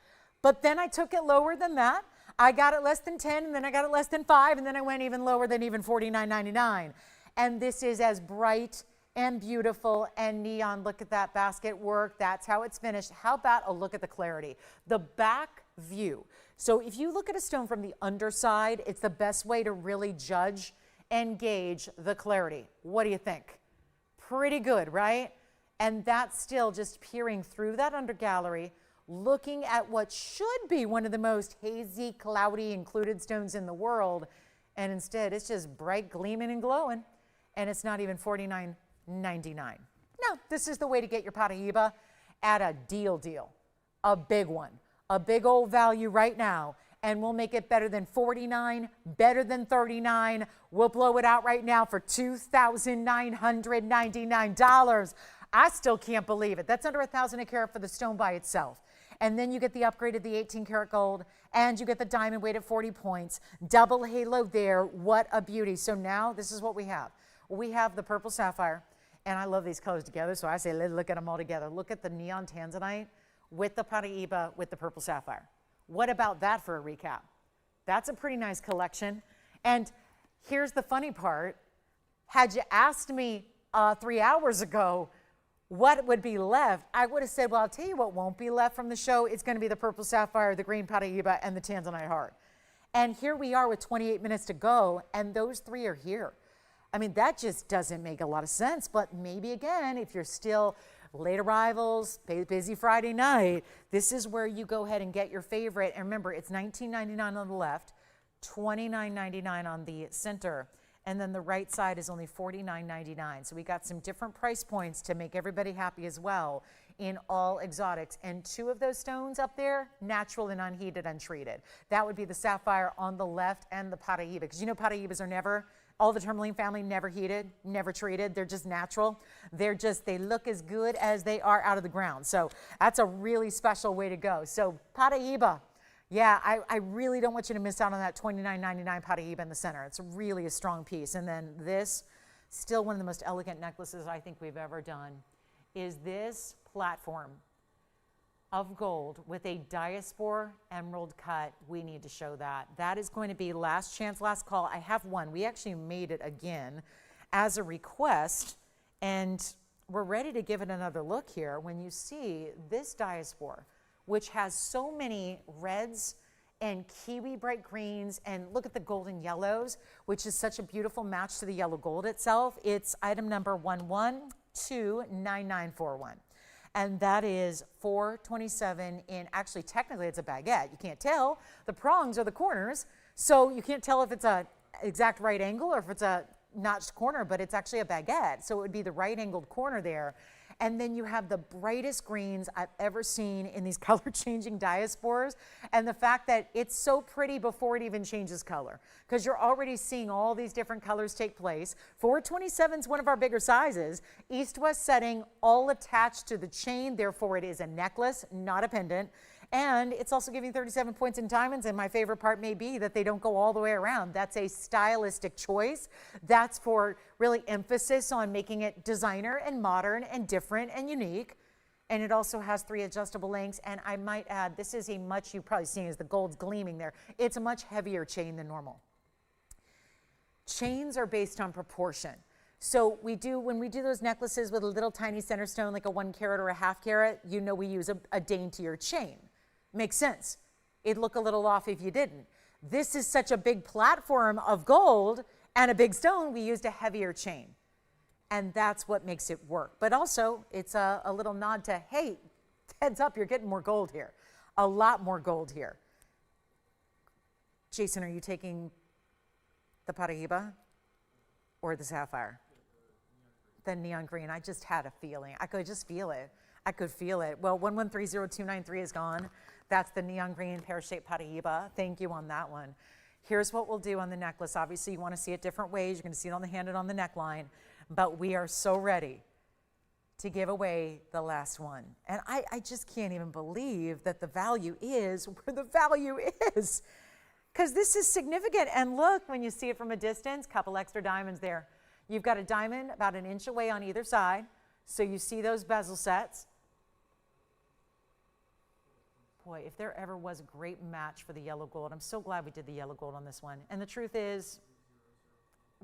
But then I took it lower than that. I got it less than 10, and then I got it less than 5, and then I went even lower than even $49.99. And this is as bright and beautiful and neon. Look at that basket work. That's how it's finished. How about a look at the clarity? The back view. So if you look at a stone from the underside, it's the best way to really judge and gauge the clarity. What do you think? Pretty good, right? And that's still just peering through that undergallery, looking at what should be one of the most hazy, cloudy, included stones in the world. And instead, it's just bright, gleaming, and glowing. And it's not even $49.99. No, this is the way to get your Paraiba at a deal. A big one. A big old value right now. And we'll make it better than $49, better than $39. We'll blow it out right now for $2,999. I still can't believe it. That's under $1,000 a carat for the stone by itself. And then you get the upgrade of the 18 karat gold, and you get the diamond weight at 40 points. Double halo there. What a beauty. So now this is what we have. We have the purple sapphire, and I love these colors together, so I say let's look at them all together. Look at the neon Tanzanite with the Paraiba with the purple sapphire. What about that for a recap? That's a pretty nice collection. And here's the funny part. Had you asked me 3 hours ago what would be left, I would have said, well, I'll tell you what won't be left from the show. It's going to be the purple sapphire, the green Paraiba, and the Tanzanite heart. And here we are with 28 minutes to go, and those three are here. I mean, that just doesn't make a lot of sense, but maybe again, if you're still late arrivals, busy Friday night, this is where you go ahead and get your favorite. And remember, it's $19.99 on the left, $29.99 on the center, and then the right side is only $49.99. So we got some different price points to make everybody happy as well in all exotics. And two of those stones up there, natural and unheated, untreated. That would be the sapphire on the left and the Paraiba, because you know Paraibas are never, all the tourmaline family, never heated, never treated. They're just natural. They look as good as they are out of the ground. So that's a really special way to go. So Paraiba, yeah, I really don't want you to miss out on that $29.99 Paraiba in the center. It's really a strong piece. And then this, still one of the most elegant necklaces I think we've ever done, is this platform of gold with a Diaspore emerald cut. We need to show that. That is going to be last chance, last call. I have one. We actually made it again as a request, and we're ready to give it another look here. When you see this Diaspore, which has so many reds and kiwi bright greens, and look at the golden yellows, which is such a beautiful match to the yellow gold itself. It's item number 11229941. And that is $427 in, actually technically it's a baguette. You can't tell. The prongs are the corners, so you can't tell if it's a exact right angle or if it's a notched corner, but it's actually a baguette. So it would be the right angled corner there. And then you have the brightest greens I've ever seen in these color changing diaspores. And the fact that it's so pretty before it even changes color, because you're already seeing all these different colors take place. 427 is one of our bigger sizes. East-west setting, all attached to the chain. Therefore, it is a necklace, not a pendant. And it's also giving 37 points in diamonds, and my favorite part may be that they don't go all the way around. That's a stylistic choice. That's for really emphasis on making it designer and modern and different and unique. And it also has 3 adjustable lengths, and I might add, this is a much, you've probably seen as the gold's gleaming there, it's a much heavier chain than normal. Chains are based on proportion. So when we do those necklaces with a little tiny center stone, like a 1 carat or a 1/2 carat, you know we use a daintier chain. Makes sense. It'd look a little off if you didn't. This is such a big platform of gold and a big stone, we used a heavier chain. And that's what makes it work. But also, it's a little nod to, hey, heads up, you're getting more gold here. A lot more gold here. Jason, are you taking the Paraiba or the sapphire? The neon green. I just had a feeling. I could just feel it. I could feel it. Well, 1130-293 is gone. That's the neon green pear-shaped Paraiba. Thank you on that one. Here's what we'll do on the necklace. Obviously, you want to see it different ways. You're going to see it on the hand and on the neckline. But we are so ready to give away the last one. And I just can't even believe that the value is where the value is, because this is significant. And look, when you see it from a distance, couple extra diamonds there. You've got a diamond about 1 inch away on either side. So you see those bezel sets. Boy, if there ever was a great match for the yellow gold, I'm so glad we did the yellow gold on this one. And the truth is,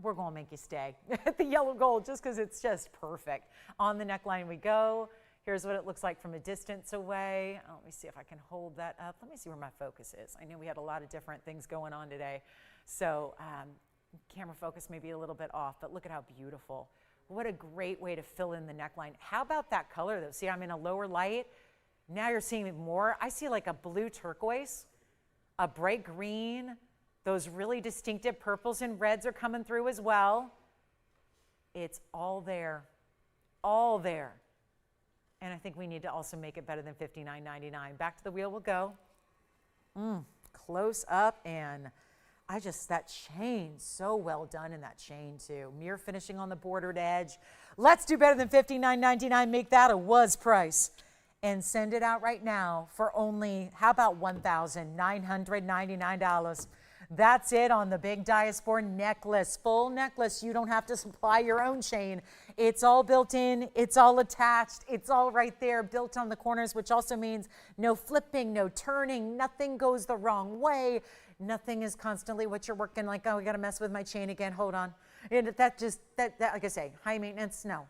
we're going to make you stay at the yellow gold just because it's just perfect. On the neckline we go. Here's what it looks like from a distance away. Oh, let me see if I can hold that up. Let me see where my focus is. I know we had a lot of different things going on today. So camera focus may be a little bit off, but look at how beautiful. What a great way to fill in the neckline. How about that color though? See, I'm in a lower light. Now you're seeing it more. I see like a blue turquoise, a bright green. Those really distinctive purples and reds are coming through as well. It's all there, all there. And I think we need to also make it better than $59.99. Back to the wheel we'll go. Close up, and that chain, so well done in that chain too. Mirror finishing on the bordered edge. Let's do better than $59.99. Make that a was price. and send it out right now for only, how about $1,999? That's it on the big Diaspore necklace, full necklace. You don't have to supply your own chain. It's all built in, it's all attached, it's all right there, built on the corners, which also means no flipping, no turning, nothing goes the wrong way. Nothing is constantly what you're working like, oh, we got to mess with my chain again, hold on. And that like I say, high maintenance, no.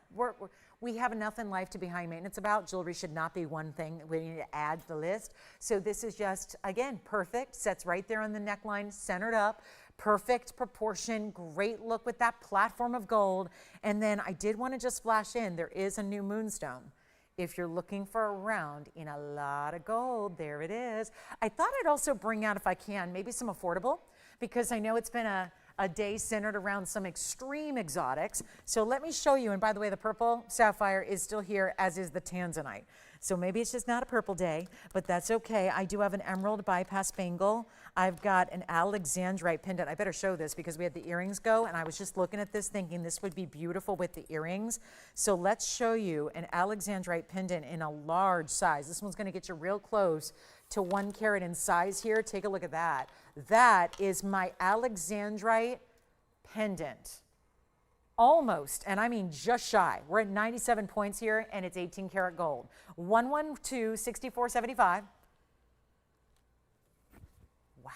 We have enough in life to be high maintenance about. Jewelry should not be one thing we need to add to the list. So this is just, again, perfect. Sets right there on the neckline, centered up. Perfect proportion, great look with that platform of gold. And then I did want to just flash in, there is a new moonstone. If you're looking for a round in a lot of gold, there it is. I thought I'd also bring out, if I can, maybe some affordable, because I know it's been a day centered around some extreme exotics. So let me show you, and by the way, the purple sapphire is still here, as is the Tanzanite. So maybe it's just not a purple day, but that's okay. I do have an emerald bypass bangle. I've got an Alexandrite pendant. I better show this because we had the earrings go, and I was just looking at this thinking this would be beautiful with the earrings. So let's show you an Alexandrite pendant in a large size. This one's gonna get you real close to 1 carat in size here. Take a look at that. That is my Alexandrite pendant. Almost, and I mean just shy. We're at 97 points here, and it's 18 karat gold. 112-6475. Wow.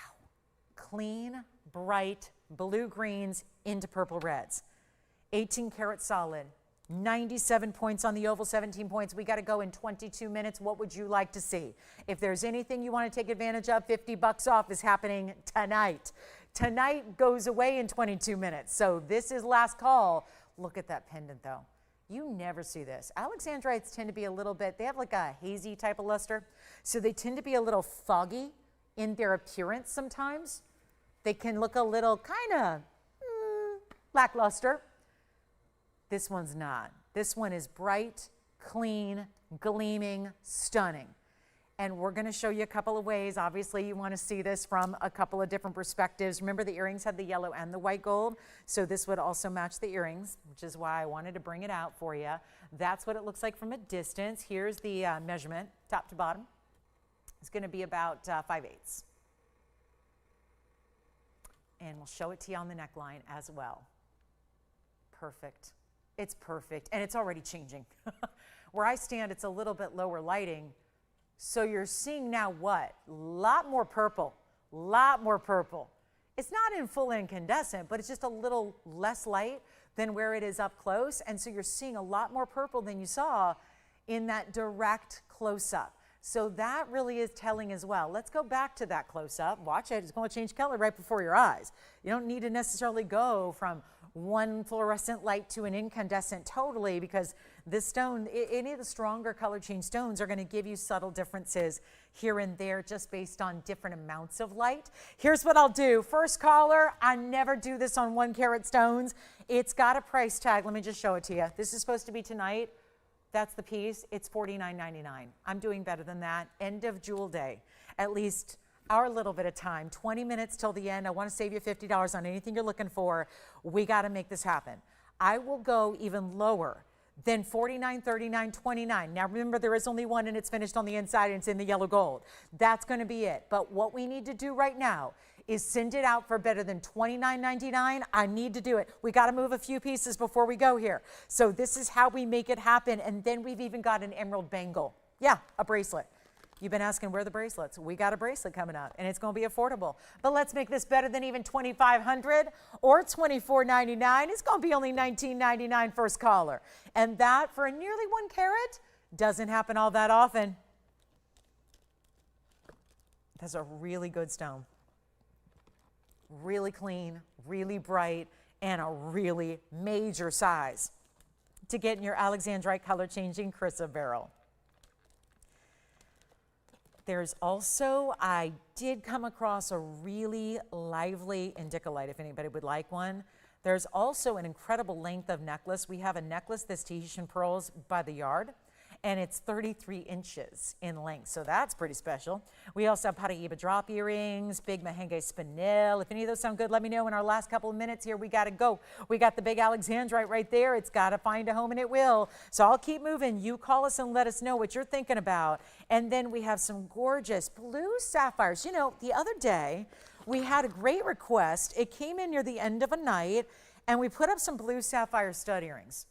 Clean, bright blue greens into purple reds. 18 karat solid. 97 points on the oval, 17 points. We got to go in 22 minutes. What would you like to see? If there's anything you want to take advantage of, 50 bucks off is happening tonight. Tonight goes away in 22 minutes. So this is last call. Look at that pendant though. You never see this. Alexandrites tend to be a little bit, they have like a hazy type of luster. So they tend to be a little foggy in their appearance sometimes. They can look a little kind of lackluster. This one's not. This one is bright, clean, gleaming, stunning. And we're going to show you a couple of ways. Obviously, you want to see this from a couple of different perspectives. Remember, the earrings had the yellow and the white gold, so this would also match the earrings, which is why I wanted to bring it out for you. That's what it looks like from a distance. Here's the measurement, top to bottom. It's going to be about 5/8. And we'll show it to you on the neckline as well. Perfect. It's perfect, and it's already changing. Where I stand, it's a little bit lower lighting. So you're seeing now what? A lot more purple, lot more purple. It's not in full incandescent, but it's just a little less light than where it is up close. And so you're seeing a lot more purple than you saw in that direct close-up. So that really is telling as well. Let's go back to that close-up. Watch it, it's going to change color right before your eyes. You don't need to necessarily go from one fluorescent light to an incandescent totally, because this stone, any of the stronger color change stones are going to give you subtle differences here and there just based on different amounts of light. Here's what I'll do. First caller, I never do this on 1 carat stones. It's got a price tag. Let me just show it to you. This is supposed to be tonight. That's the piece. It's $49.99. I'm doing better than that. End of jewel day. At least our little bit of time, 20 minutes till the end. I want to save you $50 on anything you're looking for. We got to make this happen. I will go even lower than $49, $39, $29. Now remember, there is only one and it's finished on the inside and it's in the yellow gold. That's going to be it. But what we need to do right now is send it out for better than $29.99. I need to do it. We got to move a few pieces before we go here. So this is how we make it happen. And then we've even got an emerald bangle. Yeah, a bracelet. You've been asking where are the bracelets. We got a bracelet coming up, and it's going to be affordable. But let's make this better than even $2,500 or $24.99. It's going to be only $19.99 first caller. And that, for a nearly 1 carat, doesn't happen all that often. That's a really good stone. Really clean, really bright, and a really major size to get in your Alexandrite color changing chrysoberyl. There's also, I did come across a really lively indicolite, if anybody would like one. There's also an incredible length of necklace. We have a necklace that's Tahitian pearls by the yard, and it's 33 inches in length, so that's pretty special. We also have Paraiba drop earrings, big Mahenge spinel. If any of those sound good, let me know. In our last couple of minutes here, we got to go. We got the big Alexandrite right there. It's got to find a home, and it will. So I'll keep moving. You call us and let us know what you're thinking about. And then we have some gorgeous blue sapphires. You know, the other day, we had a great request. It came in near the end of a night, and we put up some blue sapphire stud earrings.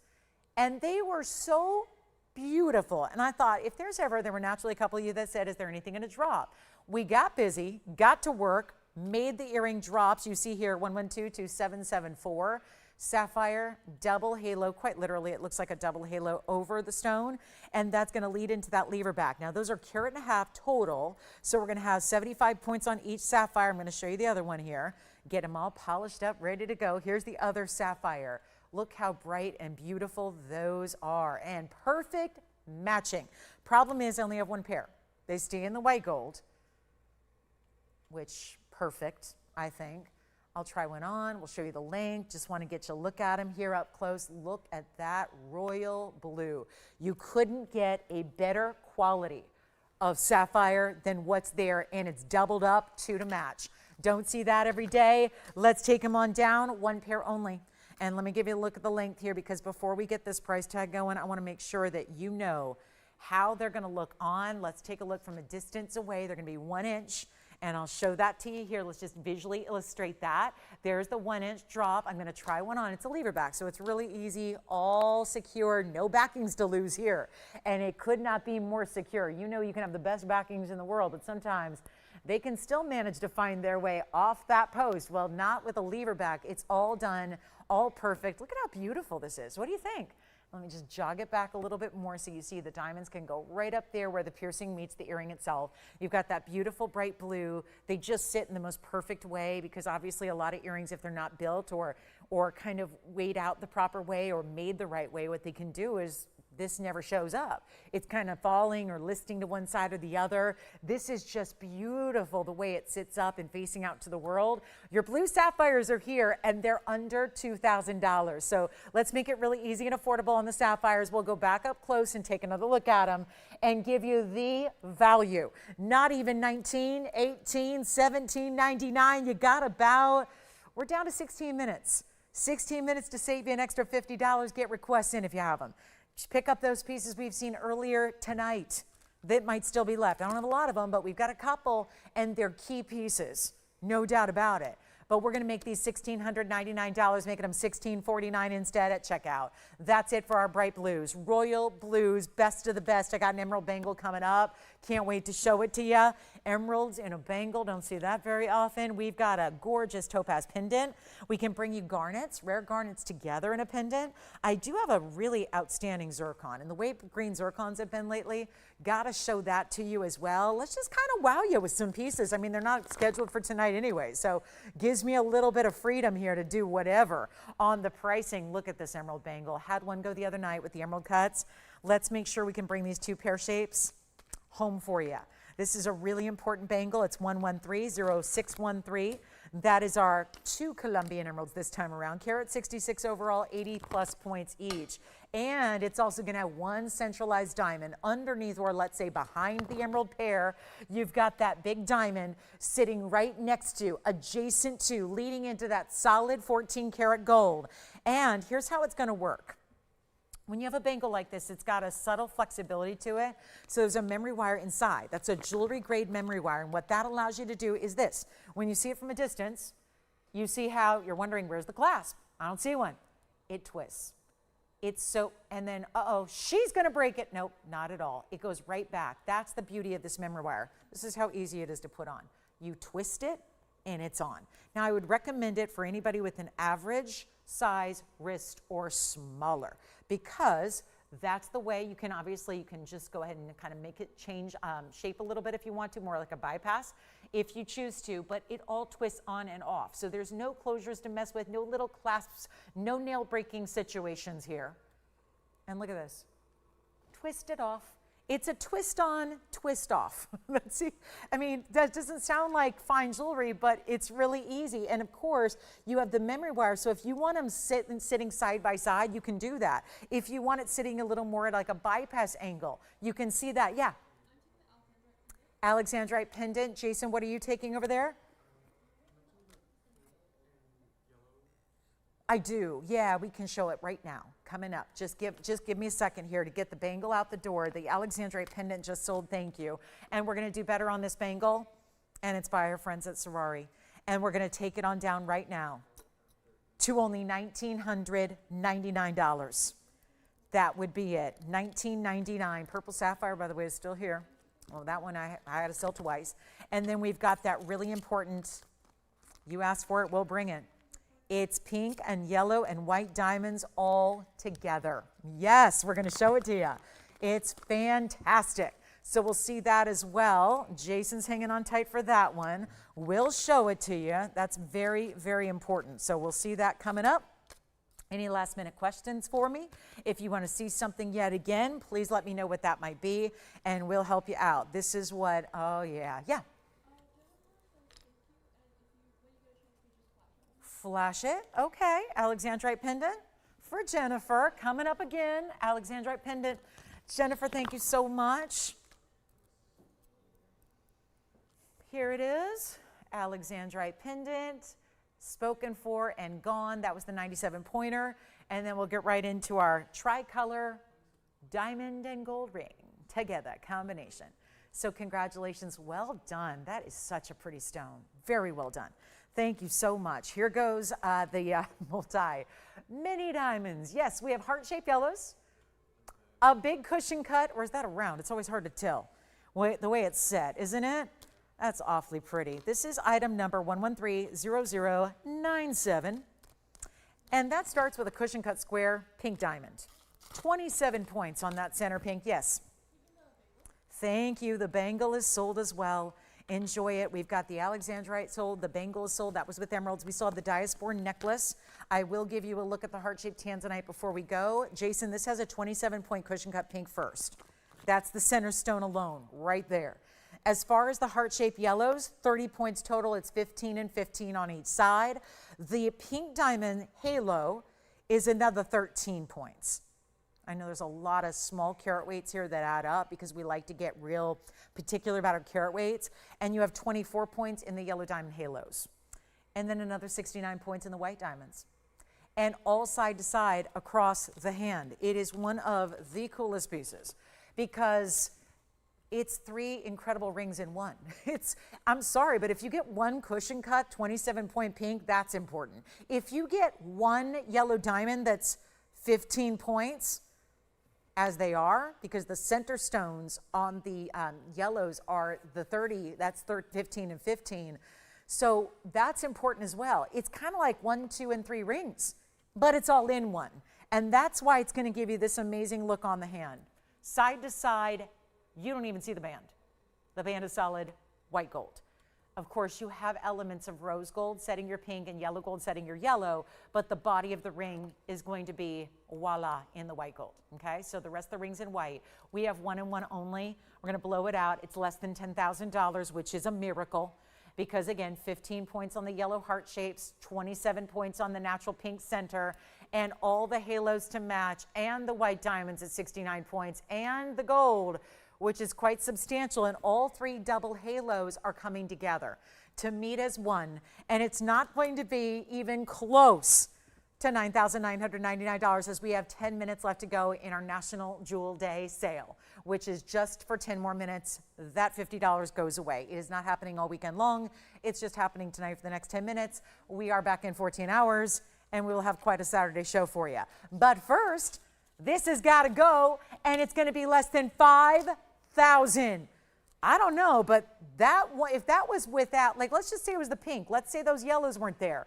And they were so beautiful. And I thought, if there were naturally a couple of you that said, is there anything in a drop? We got busy, got to work, made the earring drops. You see here, 112-2774. Sapphire, double halo, quite literally, it looks like a double halo over the stone, and that's going to lead into that lever back. Now, those are 1.5 carats total, so we're going to have 75 points on each sapphire. I'm going to show you the other one here. Get them all polished up, ready to go. Here's the other sapphire. Look how bright and beautiful those are, and perfect matching. Problem is, I only have one pair. They stay in the white gold, which perfect, I think. I'll try one on. We'll show you the length. Just want to get you a look at them here up close. Look at that royal blue. You couldn't get a better quality of sapphire than what's there, and it's doubled up to match. Don't see that every day. Let's take them on down. One pair only. And let me give you a look at the length here, because before we get this price tag going, I want to make sure that you know how they're going to look on. Let's take a look from a distance away. They're going to be 1 inch. And I'll show that to you here. Let's just visually illustrate that. There's the 1 inch drop. I'm going to try one on. It's a lever back, so it's really easy, all secure, no backings to lose here. And it could not be more secure. You know, you can have the best backings in the world, but sometimes they can still manage to find their way off that post. Well, not with a lever back. It's all done, all perfect. Look at how beautiful this is. What do you think? Let me just jog it back a little bit more so you see the diamonds can go right up there where the piercing meets the earring itself. You've got that beautiful bright blue. They just sit in the most perfect way, because obviously a lot of earrings, if they're not built or kind of weighed out the proper way or made the right way, what they can do is this never shows up. It's kind of falling or listing to one side or the other. This is just beautiful the way it sits up and facing out to the world. Your blue sapphires are here, and they're under $2,000. So let's make it really easy and affordable on the sapphires. We'll go back up close and take another look at them and give you the value. Not even $19, $18, $17.99. You got about, we're down to 16 minutes. 16 minutes to save you an extra $50. Get requests in if you have them. Just pick up those pieces we've seen earlier tonight that might still be left. I don't have a lot of them, but we've got a couple, and they're key pieces, no doubt about it. But we're going to make these $1,699, making them $1,649 instead at checkout. That's it for our bright blues. Royal blues, best of the best. I got an emerald bangle coming up. Can't wait to show it to you. Emeralds in a bangle, don't see that very often. We've got a gorgeous topaz pendant. We can bring you garnets, rare garnets together in a pendant. I do have a really outstanding zircon, and the way green zircons have been lately, gotta show that to you as well. Let's just kind of wow you with some pieces. I mean, they're not scheduled for tonight anyway, so gives me a little bit of freedom here to do whatever on the pricing. Look at this emerald bangle. Had one go the other night with the emerald cuts. Let's make sure we can bring these two pear shapes home for you. This is a really important bangle. It's 1130613. That is our 2 Colombian emeralds this time around. Carat 66 overall, 80 plus points each. And it's also going to have one centralized diamond underneath, or let's say behind the emerald pair. You've got that big diamond sitting right next to, adjacent to, leading into that solid 14 karat gold. And here's how it's going to work. When you have a bangle like this, it's got a subtle flexibility to it. So there's a memory wire inside. That's a jewelry grade memory wire. And what that allows you to do is this. When you see it from a distance, you see how you're wondering, where's the clasp? I don't see one. It twists. It's so, and then, uh-oh, she's going to break it. Nope, not at all. It goes right back. That's the beauty of this memory wire. This is how easy it is to put on. You twist it, and it's on. Now, I would recommend it for anybody with an average size wrist or smaller, because that's the way you can, obviously, you can just go ahead and kind of make it change shape a little bit if you want to, more like a bypass if you choose to, but it all twists on and off. So there's no closures to mess with, no little clasps, no nail breaking situations here. And look at this. Twist it off. It's a twist on, twist off. Let's see. I mean, that doesn't sound like fine jewelry, but it's really easy. And of course, you have the memory wire. So if you want them sitting side by side, you can do that. If you want it sitting a little more like a bypass angle, you can see that. Yeah. Alexandrite pendant. Jason, what are you taking over there? I do. Yeah, we can show it right now. Coming up. Just give me a second here to get the bangle out the door. The Alexandrite pendant just sold. Thank you. And we're going to do better on this bangle. And it's by our friends at Sorari. And we're going to take it on down right now to only $1,999. That would be it. $19.99. Purple sapphire, by the way, is still here. Well, that one I had to sell twice. And then we've got that really important, you asked for it, we'll bring it. It's pink and yellow and white diamonds all together. Yes, we're going to show it to you. It's fantastic. So we'll see that as well. Jason's hanging on tight for that one. We'll show it to you. That's very, very important. So we'll see that coming up. Any last minute questions for me? If you want to see something yet again, please let me know what that might be and we'll help you out. This is what, oh yeah. Flash it. Okay, Alexandrite pendant for Jennifer. Coming up again, Alexandrite pendant. Jennifer, thank you so much. Here it is, Alexandrite pendant, spoken for and gone. That was the 97 pointer. And then we'll get right into our tricolor diamond and gold ring together combination. So congratulations, well done. That is such a pretty stone. Very well done. Thank you so much. Here goes the mini diamonds. Yes, we have heart-shaped yellows, a big cushion cut, or is that a round? It's always hard to tell the way it's set, isn't it? That's awfully pretty. This is item number 1130097, and that starts with a cushion cut square pink diamond. 27 points on that center pink, yes. Thank you. The bangle is sold as well. Enjoy it. We've got the Alexandrite sold, the bangle is sold. That was with emeralds. We saw the Diaspore necklace. I will give you a look at the heart-shaped Tanzanite before we go. Jason, this has a 27-point cushion cut pink first. That's the center stone alone, right there. As far as the heart-shaped yellows, 30 points total. It's 15 and 15 on each side. The pink diamond halo is another 13 points. I know there's a lot of small carat weights here that add up because we like to get real particular about our carat weights. And you have 24 points in the yellow diamond halos. And then another 69 points in the white diamonds. And all side to side across the hand. It is one of the coolest pieces because it's 3 incredible rings in one. I'm sorry, but if you get one cushion cut, 27-point pink, that's important. If you get one yellow diamond that's 15 points, as they are, because the center stones on the yellows are the 30, that's 15 and 15. So that's important as well. It's kind of like 1, 2, and 3 rings, but it's all in one. And that's why it's going to give you this amazing look on the hand. Side to side, you don't even see the band. The band is solid white gold. Of course, you have elements of rose gold setting your pink and yellow gold setting your yellow, but the body of the ring is going to be voila in the white gold, okay? So the rest of the ring's in white. We have 1 and 1 only. We're gonna blow it out. It's less than $10,000, which is a miracle because again, 15 points on the yellow heart shapes, 27 points on the natural pink center, and all the halos to match, and the white diamonds at 69 points, and the gold, which is quite substantial, and all 3 double halos are coming together to meet as one, and it's not going to be even close to $9,999 as we have 10 minutes left to go in our National Jewel Day sale, which is just for 10 more minutes. That $50 goes away. It is not happening all weekend long. It's just happening tonight for the next 10 minutes. We are back in 14 hours, and we will have quite a Saturday show for you. But first, this has got to go, and it's going to be less than $5,000. I don't know, but if that was without, like, let's just say it was the pink. Let's say those yellows weren't there.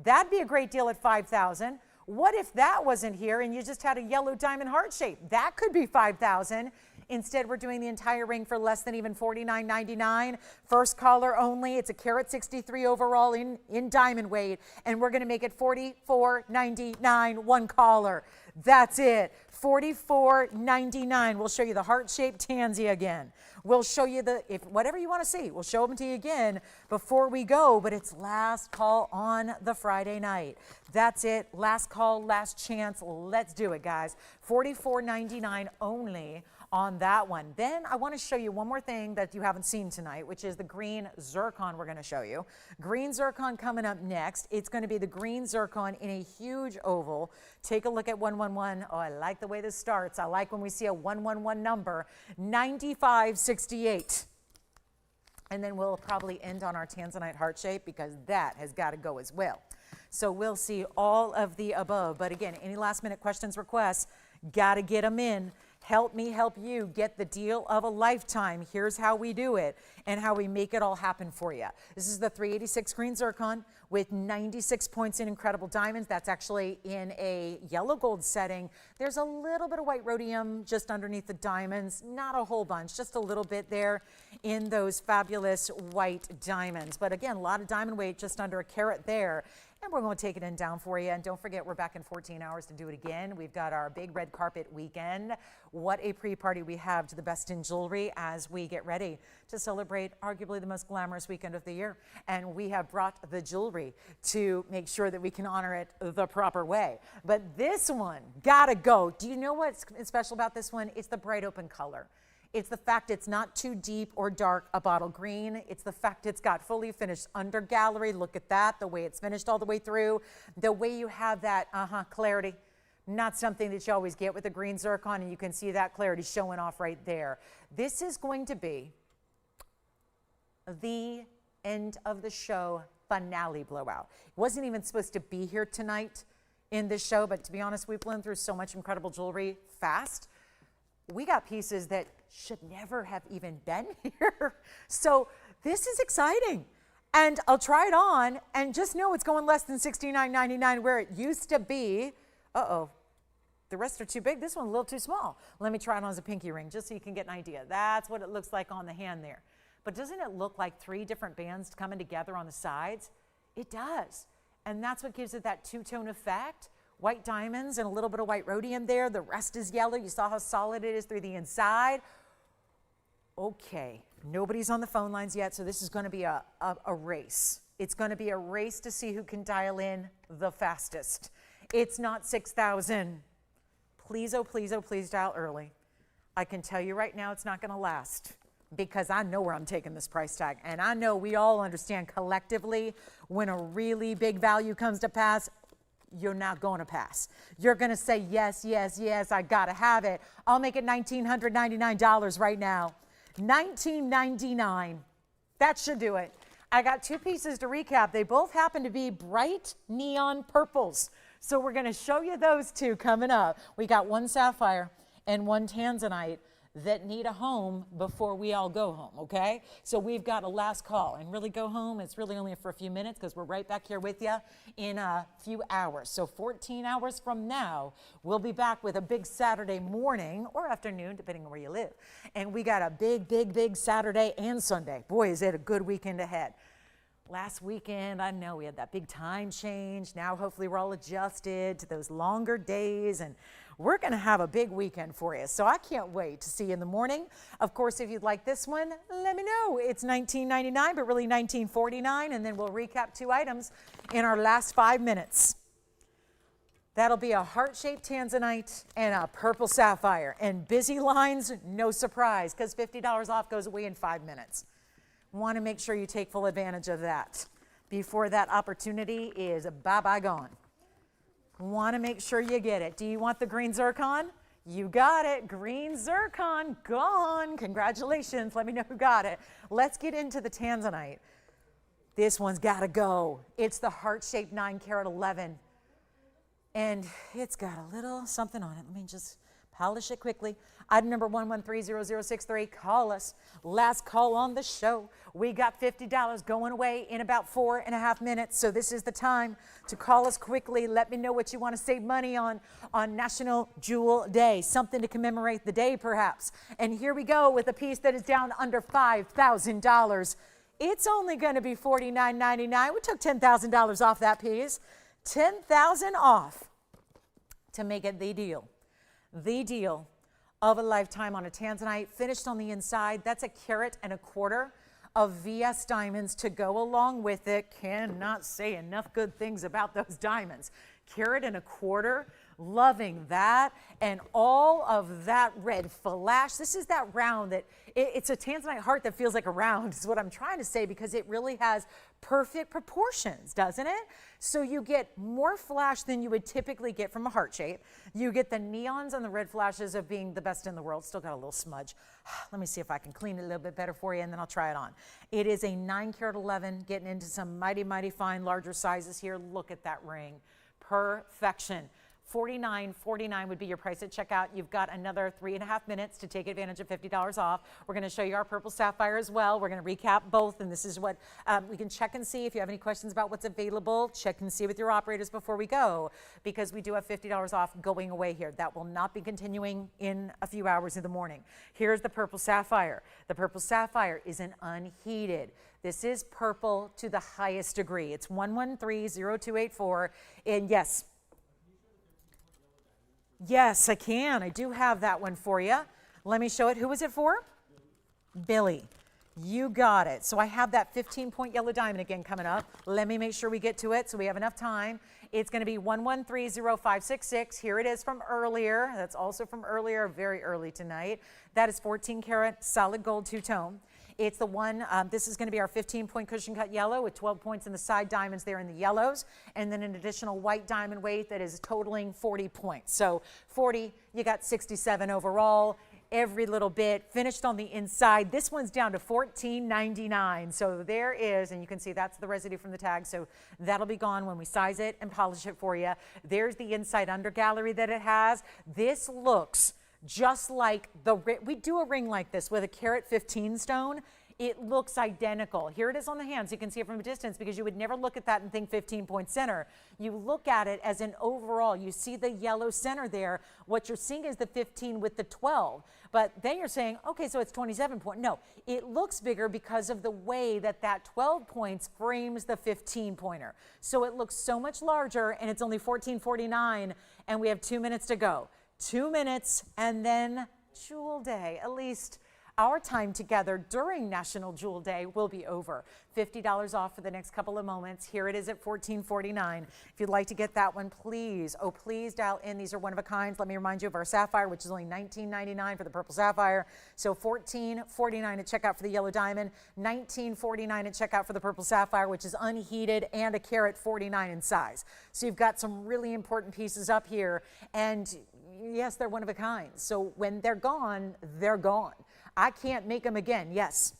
That'd be a great deal at $5,000. What if that wasn't here and you just had a yellow diamond heart shape? That could be $5,000. Instead, we're doing the entire ring for less than even $49.99. First caller only. It's a carat 63 overall in diamond weight, and we're going to make it $44.99, one caller. That's it. $44.99. We'll show you the heart-shaped tansy again. We'll show you whatever you want to see. We'll show them to you again before we go, but it's last call on the Friday night. That's it. Last call, last chance. Let's do it, guys. $44.99 only on that one. Then I want to show you one more thing that you haven't seen tonight, which is the green zircon we're going to show you. Green zircon coming up next. It's going to be the green zircon in a huge oval. Take a look at 111. Oh, I like the way this starts. I like when we see a 111 number. 9568. And then we'll probably end on our Tanzanite heart shape because that has got to go as well. So we'll see all of the above. But again, any last minute questions, requests, got to get them in. Help me help you get the deal of a lifetime. Here's how we do it and how we make it all happen for you. This is the 386 green zircon with 96 points in incredible diamonds. That's actually in a yellow gold setting. There's a little bit of white rhodium just underneath the diamonds. Not a whole bunch, just a little bit there in those fabulous white diamonds. But again, a lot of diamond weight, just under a carat there. And we're going to take it in down for you. And don't forget, we're back in 14 hours to do it again. We've got our big red carpet weekend. What a pre-party we have to the best in jewelry as we get ready to celebrate arguably the most glamorous weekend of the year. And we have brought the jewelry to make sure that we can honor it the proper way. But this one, gotta go. Do you know what's special about this one? It's the bright open color. It's the fact it's not too deep or dark a bottle green. It's the fact it's got fully finished under gallery. Look at that, the way it's finished all the way through. The way you have that clarity. Not something that you always get with a green zircon, and you can see that clarity showing off right there. This is going to be the end of the show finale blowout. It wasn't even supposed to be here tonight in this show, but to be honest, we've blown through so much incredible jewelry fast. We got pieces that should never have even been here. So this is exciting. And I'll try it on and just know it's going less than $69.99 where it used to be. Uh-oh, the rest are too big. This one's a little too small. Let me try it on as a pinky ring just so you can get an idea. That's what it looks like on the hand there. But doesn't it look like 3 different bands coming together on the sides? It does. And that's what gives it that two-tone effect. White diamonds and a little bit of white rhodium there. The rest is yellow. You saw how solid it is through the inside. Okay, nobody's on the phone lines yet, so this is going to be a race. It's going to be a race to see who can dial in the fastest. It's not 6,000. Please, oh, please, oh, please dial early. I can tell you right now it's not going to last because I know where I'm taking this price tag. And I know we all understand collectively when a really big value comes to pass, you're not going to pass. You're going to say, yes, yes, yes, I got to have it. I'll make it $1,999 right now. $19.99. That should do it. I got 2 pieces to recap. They both happen to be bright neon purples. So we're going to show you those 2 coming up. We got 1 sapphire and 1 Tanzanite that need a home before we all go home, okay? So we've got a last call, and really go home, it's really only for a few minutes because we're right back here with you in a few hours. So 14 hours from now, we'll be back with a big Saturday morning or afternoon, depending on where you live. And we got a big, big, big Saturday and Sunday. Boy, is it a good weekend ahead. Last weekend, I know we had that big time change. Now, hopefully, we're all adjusted to those longer days, and we're going to have a big weekend for you. So I can't wait to see you in the morning. Of course, if you'd like this one, let me know. It's $19.99, but really $19.49, and then we'll recap 2 items in our last 5 minutes. That'll be a heart-shaped Tanzanite and a purple sapphire. And busy lines, no surprise, because $50 off goes away in 5 minutes. Want to make sure you take full advantage of that before that opportunity is bye-bye gone. Want to make sure you get it. Do you want the green zircon? You got it. Green zircon gone. Congratulations. Let me know who got it. Let's get into the Tanzanite. This one's got to go. It's the heart-shaped 9 carat 11. And it's got a little something on it. Let me just Polish it quickly. Item number 1130063. Call us. Last call on the show. We got $50 going away in about 4.5 minutes. So this is the time to call us quickly. Let me know what you want to save money on National Jewel Day. Something to commemorate the day, perhaps. And here we go with a piece that is down under $5,000. It's only going to be $49.99. We took $10,000 off that piece. $10,000 off to make it the deal. The deal of a lifetime on a Tanzanite, finished on the inside. That's 1.25 carats of VS diamonds to go along with it. Cannot say enough good things about those diamonds. 1.25 carats, loving that, and all of that red flash. This is that round that, it's a Tanzanite heart that feels like a round, is what I'm trying to say, because it really has perfect proportions, doesn't it? So you get more flash than you would typically get from a heart shape. You get the neons and the red flashes of being the best in the world. Still got a little smudge. Let me see if I can clean it a little bit better for you, and then I'll try it on. It is a 9.11 carat, getting into some mighty, mighty fine, larger sizes here. Look at that ring. Perfection. $49.49 would be your price at checkout. You've got another 3.5 minutes to take advantage of $50 off. We're going to show you our purple sapphire as well. We're going to recap both, and this is what we can check and see. If you have any questions about what's available, check and see with your operators before we go, because we do have $50 off going away here. That will not be continuing in a few hours in the morning. Here's the purple sapphire. The purple sapphire is an unheated. This is purple to the highest degree. It's 1130284, and yes, I can. I do have that one for you. Let me show it. Who was it for? Billy. You got it. So I have that 15-point yellow diamond again coming up. Let me make sure we get to it so we have enough time. It's going to be 1130566. Here it is from earlier. That's also from earlier, very early tonight. That is 14-carat solid gold two-tone. It's the one, this is going to be our 15-point cushion cut yellow with 12 points in the side diamonds there in the yellows, and then an additional white diamond weight that is totaling 40 points. So 40, you got 67 overall. Every little bit finished on the inside. This one's down to $14.99. So there is, and you can see that's the residue from the tag. So that'll be gone when we size it and polish it for you. There's the inside under gallery that it has. This looks just like we do a ring like this with a carat 15 stone. It looks identical. Here it is on the hands. You can see it from a distance, because you would never look at that and think 15-point center. You look at it as an overall. You see the yellow center there. What you're seeing is the 15 with the 12. But then you're saying, okay, so it's 27 point. No, it looks bigger because of the way that 12 points frames the 15-pointer. So it looks so much larger, and it's only $14.49, and we have 2 minutes to go. 2 minutes, and then Jewel Day. At least our time together during National Jewel Day will be over. $50 off for the next couple of moments. Here it is at $14.49. If you'd like to get that one, please dial in. These are one of a kinds. Let me remind you of our sapphire, which is only $19.99 for the purple sapphire. So $14.49 at checkout for the yellow diamond, $19.49 at checkout for the purple sapphire, which is unheated and 1.49 in size. So you've got some really important pieces up here, and yes, they're one of a kind. So when they're gone, they're gone. I can't make them again. Yes.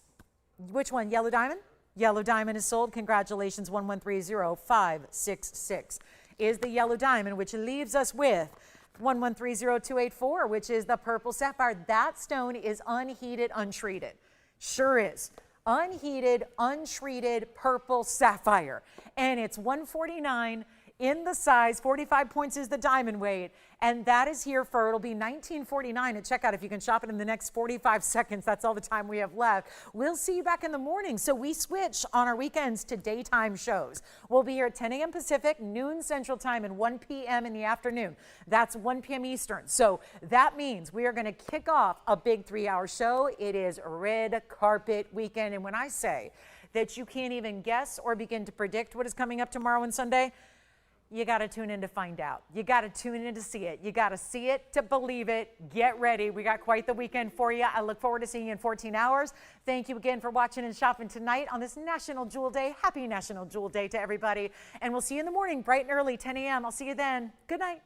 Which one? Yellow diamond? Yellow diamond is sold. Congratulations. 1130566 is the yellow diamond, which leaves us with 1130284, which is the purple sapphire. That stone is unheated, untreated. Sure is. Unheated, untreated purple sapphire. And it's $149 in the size. 45 points is the diamond weight, and that is here for, it'll be $19.49 at checkout if you can shop it in the next 45 seconds. That's all the time we have left. We'll see you back in the morning. So we switch on our weekends to daytime shows. We'll be here at 10 a.m. Pacific, noon Central Time, and 1 p.m. in the afternoon. That's 1 p.m. Eastern. So that means we are going to kick off a big 3-hour show. It is red carpet weekend, and when I say that you can't even guess or begin to predict what is coming up tomorrow and Sunday, you got to tune in to find out. You got to tune in to see it. You got to see it to believe it. Get ready. We got quite the weekend for you. I look forward to seeing you in 14 hours. Thank you again for watching and shopping tonight on this National Jewel Day. Happy National Jewel Day to everybody. And we'll see you in the morning, bright and early, 10 a.m. I'll see you then. Good night.